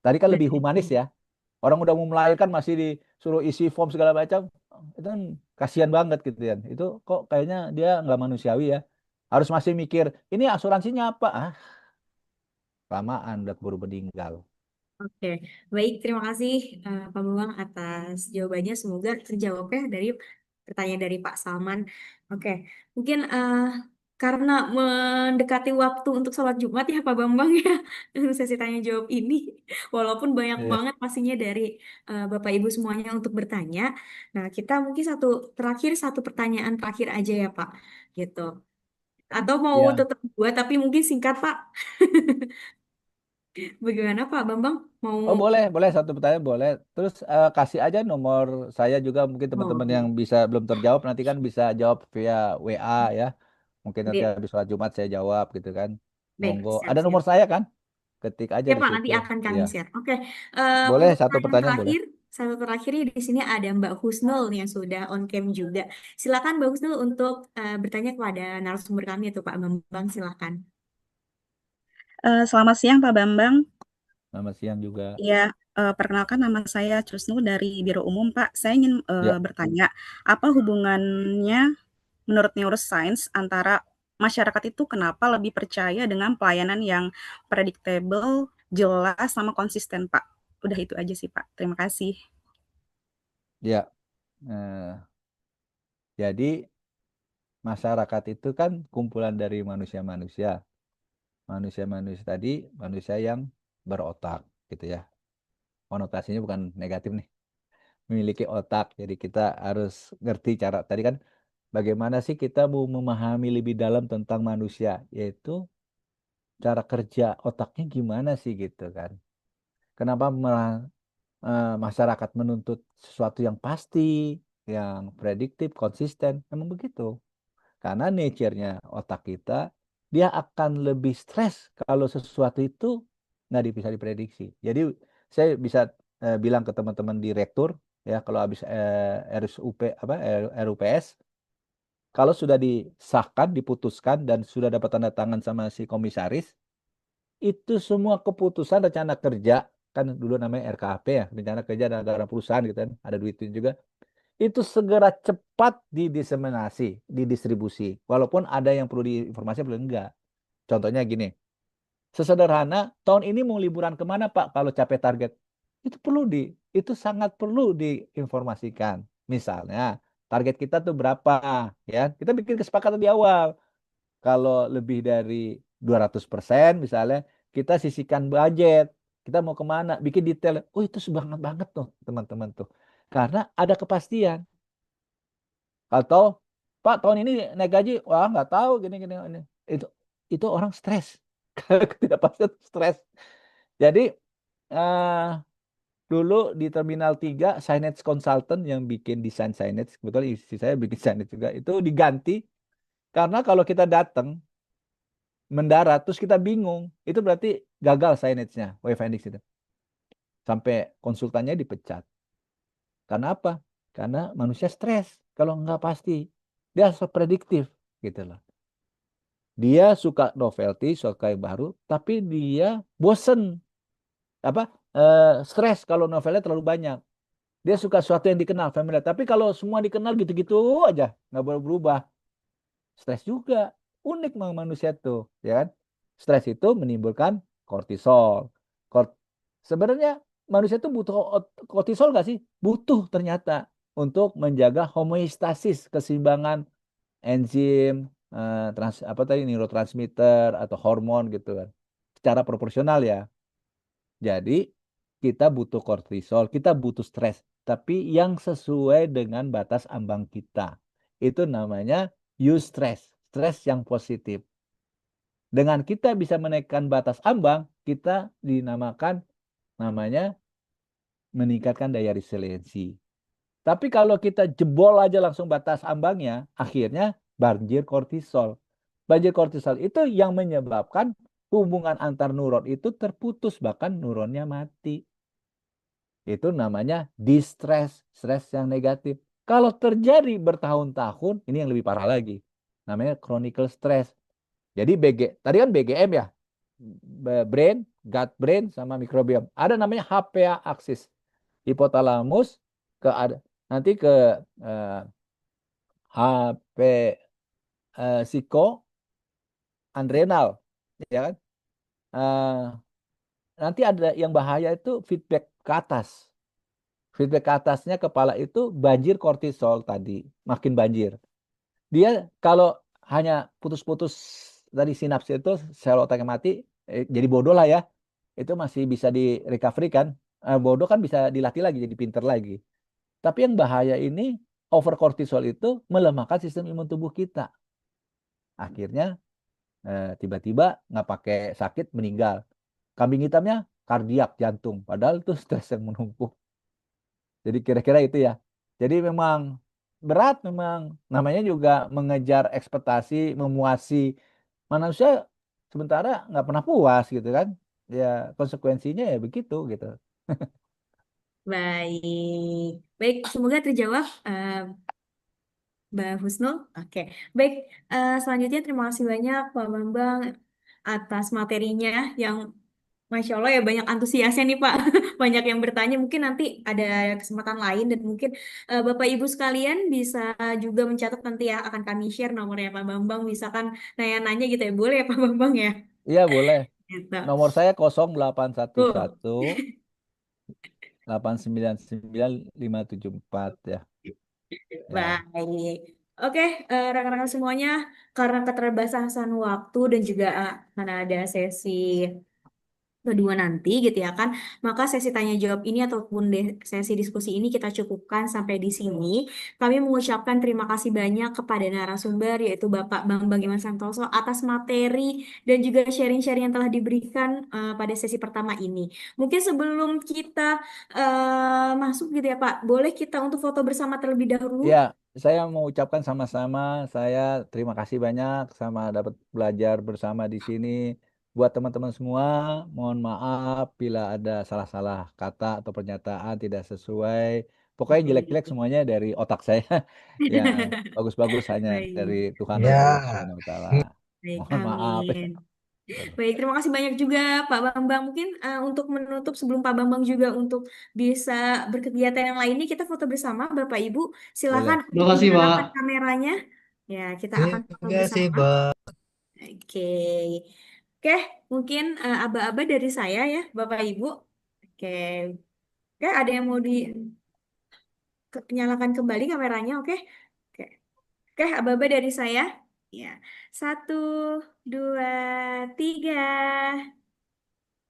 Tadi kan lebih humanis ya. Orang udah mau melahirkan masih disuruh isi form segala macam. Itu kan kasihan banget gitu ya. Itu kok kayaknya dia nggak manusiawi ya. Harus masih mikir, ini asuransinya apa? Ah, lamaan udah keburu meninggal. Oke, baik. Terima kasih Pak Bambang atas jawabannya. Semoga terjawab ya dari pertanyaan dari Pak Salman. Oke, mungkin karena mendekati waktu untuk sholat Jumat ya Pak Bambang ya, sesi tanya jawab ini, walaupun banyak Iya. banget pastinya dari Bapak Ibu semuanya untuk bertanya. Nah, kita mungkin satu pertanyaan terakhir aja ya Pak, gitu. Atau mau Ya. tetap dua, tapi mungkin singkat Pak. Bagaimana Pak Bambang? Mau? Oh boleh satu pertanyaan boleh. Terus kasih aja nomor saya juga, mungkin teman-teman yang Oh, bisa belum terjawab nanti kan bisa jawab via WA ya. Mungkin nanti baik, habis sholat Jumat saya jawab gitu kan. baik, Monggo. Ada siap-siap. nomor saya kan? Ketik aja Ya di Pak, nanti situ. akan kami Iya. share. Oke, Boleh untuk satu pertanyaan pertanyaan boleh. terakhir, satu terakhirnya di sini ada Mbak Husnul yang sudah on cam juga. Silakan Mbak Husnul untuk bertanya kepada narasumber kami itu Pak Bambang, silakan. Selamat siang Pak Bambang. Selamat siang juga. Ya, perkenalkan nama saya Cusnu dari Biro Umum Pak. Saya ingin Ya. bertanya, apa hubungannya menurut neuroscience antara masyarakat itu kenapa lebih percaya dengan pelayanan yang predictable, jelas, sama konsisten Pak? Udah itu aja sih Pak. Terima kasih. Ya. Jadi masyarakat itu kan kumpulan dari manusia-manusia. Manusia-manusia tadi manusia yang berotak gitu ya. Konotasinya bukan negatif nih. Memiliki otak. Jadi kita harus ngerti cara tadi kan bagaimana sih kita mau memahami lebih dalam tentang manusia, yaitu cara kerja otaknya gimana sih gitu kan. Kenapa masyarakat menuntut sesuatu yang pasti, yang prediktif, konsisten? Memang begitu. Karena nature-nya otak kita, dia akan lebih stres kalau sesuatu itu nggak bisa diprediksi. Jadi saya bisa bilang ke teman-teman direktur, ya kalau habis RSUP RUPS, kalau sudah disahkan, diputuskan dan sudah dapat tanda tangan sama si komisaris, itu semua keputusan rencana kerja kan dulu namanya RKAP ya, rencana kerja dan anggaran perusahaan gitu kan, ada duitnya juga. Itu segera cepat didiseminasi, didistribusi. Walaupun ada yang perlu diinformasi, belum enggak. Contohnya gini, sesederhana tahun ini mau liburan kemana Pak kalau capai target? Itu sangat perlu diinformasikan. Misalnya target kita tuh berapa, ya? Kita bikin kesepakatan di awal. Kalau lebih dari 200% misalnya, kita sisihkan budget. Kita mau kemana? Bikin detail. Oh itu semangat banget tuh teman-teman tuh. Karena ada kepastian. Atau Pak tahun ini naik gaji, wah nggak tahu gini. Itu orang stres. Ketidakpastian stres. Jadi dulu di Terminal 3 signage consultant yang bikin desain signage, kebetulan istri saya bikin signage juga, itu diganti karena kalau kita datang mendarat terus kita bingung, itu berarti gagal signage-nya, wayfinding itu. Sampai konsultannya dipecat. Karena apa? Karena manusia stres kalau nggak pasti. Dia harus prediktif gitu loh. Dia suka novelty, suka yang baru, tapi dia bosen. Stres kalau novelnya terlalu banyak. Dia suka sesuatu yang dikenal, familiar. Tapi kalau semua dikenal gitu-gitu aja, nggak boleh berubah. Stres juga. Unik manusia tuh, ya kan? Stres itu menimbulkan kortisol. Sebenarnya manusia itu butuh kortisol nggak sih? Butuh ternyata untuk menjaga homeostasis, keseimbangan enzim, neurotransmitter atau hormon gitu kan. Secara proporsional ya. Jadi kita butuh kortisol, kita butuh stres, tapi yang sesuai dengan batas ambang kita. Itu namanya eustress, stres yang positif. Dengan kita bisa menaikkan batas ambang, kita namanya meningkatkan daya resiliensi. Tapi kalau kita jebol aja langsung batas ambangnya, akhirnya banjir kortisol. Banjir kortisol itu yang menyebabkan hubungan antar neuron itu terputus, bahkan neuronnya mati. Itu namanya distress, stres yang negatif. Kalau terjadi bertahun-tahun, ini yang lebih parah lagi. Namanya chronic stress. Jadi tadi kan BGM ya, brain, gut brain, sama mikrobiom. Ada namanya HPA axis. Hipotalamus nanti ke HP psikoadrenal, ya kan? Nanti ada yang bahaya itu feedback ke atas. Feedback ke atasnya kepala itu banjir kortisol tadi, makin banjir. Dia kalau hanya putus-putus dari sinaps itu, sel otaknya mati, jadi bodoh lah ya. Itu masih bisa di recovery kan. Bodoh kan bisa dilatih lagi, jadi pinter lagi. Tapi yang bahaya ini, over kortisol itu melemahkan sistem imun tubuh kita. Akhirnya tiba-tiba nggak pakai sakit meninggal. Kambing hitamnya kardiak, jantung. Padahal itu stres yang menumpuk. Jadi kira-kira itu ya. Jadi memang berat, memang namanya juga mengejar ekspektasi, memuasi manusia, sementara nggak pernah puas gitu kan. Ya konsekuensinya ya begitu gitu. Baik, semoga terjawab Mbak Husnul. Oke, baik. Selanjutnya terima kasih banyak Pak Bambang atas materinya yang Masya Allah ya, banyak antusiasnya nih Pak. Banyak yang bertanya, mungkin nanti ada kesempatan lain dan mungkin Bapak Ibu sekalian bisa juga mencatat nanti ya, akan kami share nomornya Pak Bambang, misalkan nanya-nanya gitu ya, boleh ya Pak Bambang ya? Iya boleh. Gitu. Nomor saya 0811 Tuh. 899 574 ya. Baik. Oke, rekan-rekan semuanya, karena keterbatasan waktu dan juga karena ada sesi kedua nanti gitu ya kan, maka sesi tanya jawab ini ataupun sesi diskusi ini kita cukupkan sampai di sini. Kami mengucapkan terima kasih banyak kepada narasumber yaitu Bapak Bambang Iman Santoso atas materi dan juga sharing-sharing yang telah diberikan pada sesi pertama ini. Mungkin sebelum kita masuk gitu ya Pak, boleh kita untuk foto bersama terlebih dahulu? Ya, saya mau ucapkan sama-sama, saya terima kasih banyak sama dapat belajar bersama di sini. Buat teman-teman semua, mohon maaf bila ada salah-salah kata atau pernyataan tidak sesuai. Pokoknya jelek-jelek semuanya dari otak saya. Ya, bagus-bagus hanya Baik. dari Tuhan Ya. Subhanahu wa Ta'ala. Baik, Mohon maaf. amin. Baik, terima kasih banyak juga Pak Bambang. Mungkin untuk menutup sebelum Pak Bambang juga untuk bisa berkegiatan yang lainnya, kita foto bersama Bapak Ibu. Silakan Terima kasih, nyalakan Pak. kameranya. Ya, kita akan foto Terima kasih, bersama. Pak. Baik. Oke. Oke, mungkin aba-aba dari saya ya, Bapak Ibu. Oke. Oke, ada yang mau nyalakan kembali kameranya, oke? Oke. Oke, aba-aba dari saya. Ya. 1, 2, 3.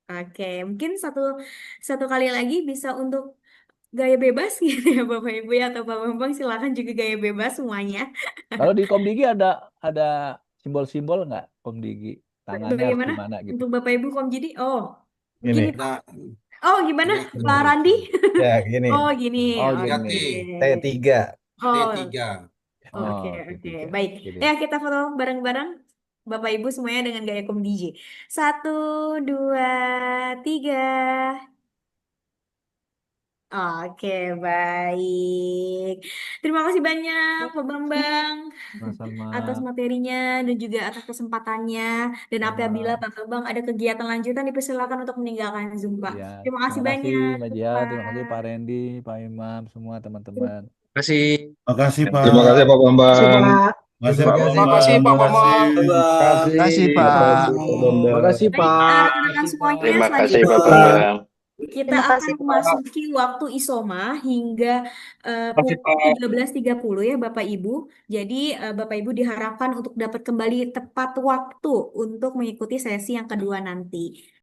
Oke, mungkin satu kali lagi bisa untuk gaya bebas gitu ya Bapak Ibu ya, atau Pak Bambang silakan juga gaya bebas semuanya. Kalau di Komdigi ada simbol-simbol nggak Komdigi? Tangannya harus Bagaimana gimana gitu? untuk Bapak Ibu Komjidi? Oh, mungkin Ini. nih, Pak. Oh, gimana Pak Randi? Ya, gini. Oh, gini. Oh, Oke. gini. T3. Oh, T3. oke, Oh, oke. T3. Baik. Gini. Ya, kita foto bareng-bareng. Bapak Ibu semuanya dengan gaya Kom DJ. 1, 2, 3. Oke, baik. Terima kasih banyak Pak Bambang Sama-sama. atas materinya dan juga atas kesempatannya. Dan apabila Pak Bambang ada kegiatan lanjutan dipersilakan untuk meninggalkan Zoom, Pak. Ya, Terima kasih terima kasih banyak, Mbak Jia, terima kasih Pak. Pak Randy, Pak Imam, semua teman-teman. Terima kasih. Makasih Pak. Terima kasih Pak Bambang. Makasih Terima kasih Pak Bambang. Makasih Pak. Terima kasih Baik, Pak. rekan-rekan semuanya, Terima kasih selanjutnya Pak Bambang. kita Terima akan kasih, Pak. memasuki waktu isoma hingga Terima kasih pukul Pak. 13.30 ya Bapak Ibu. Jadi Bapak Ibu diharapkan untuk dapat kembali tepat waktu untuk mengikuti sesi yang kedua nanti.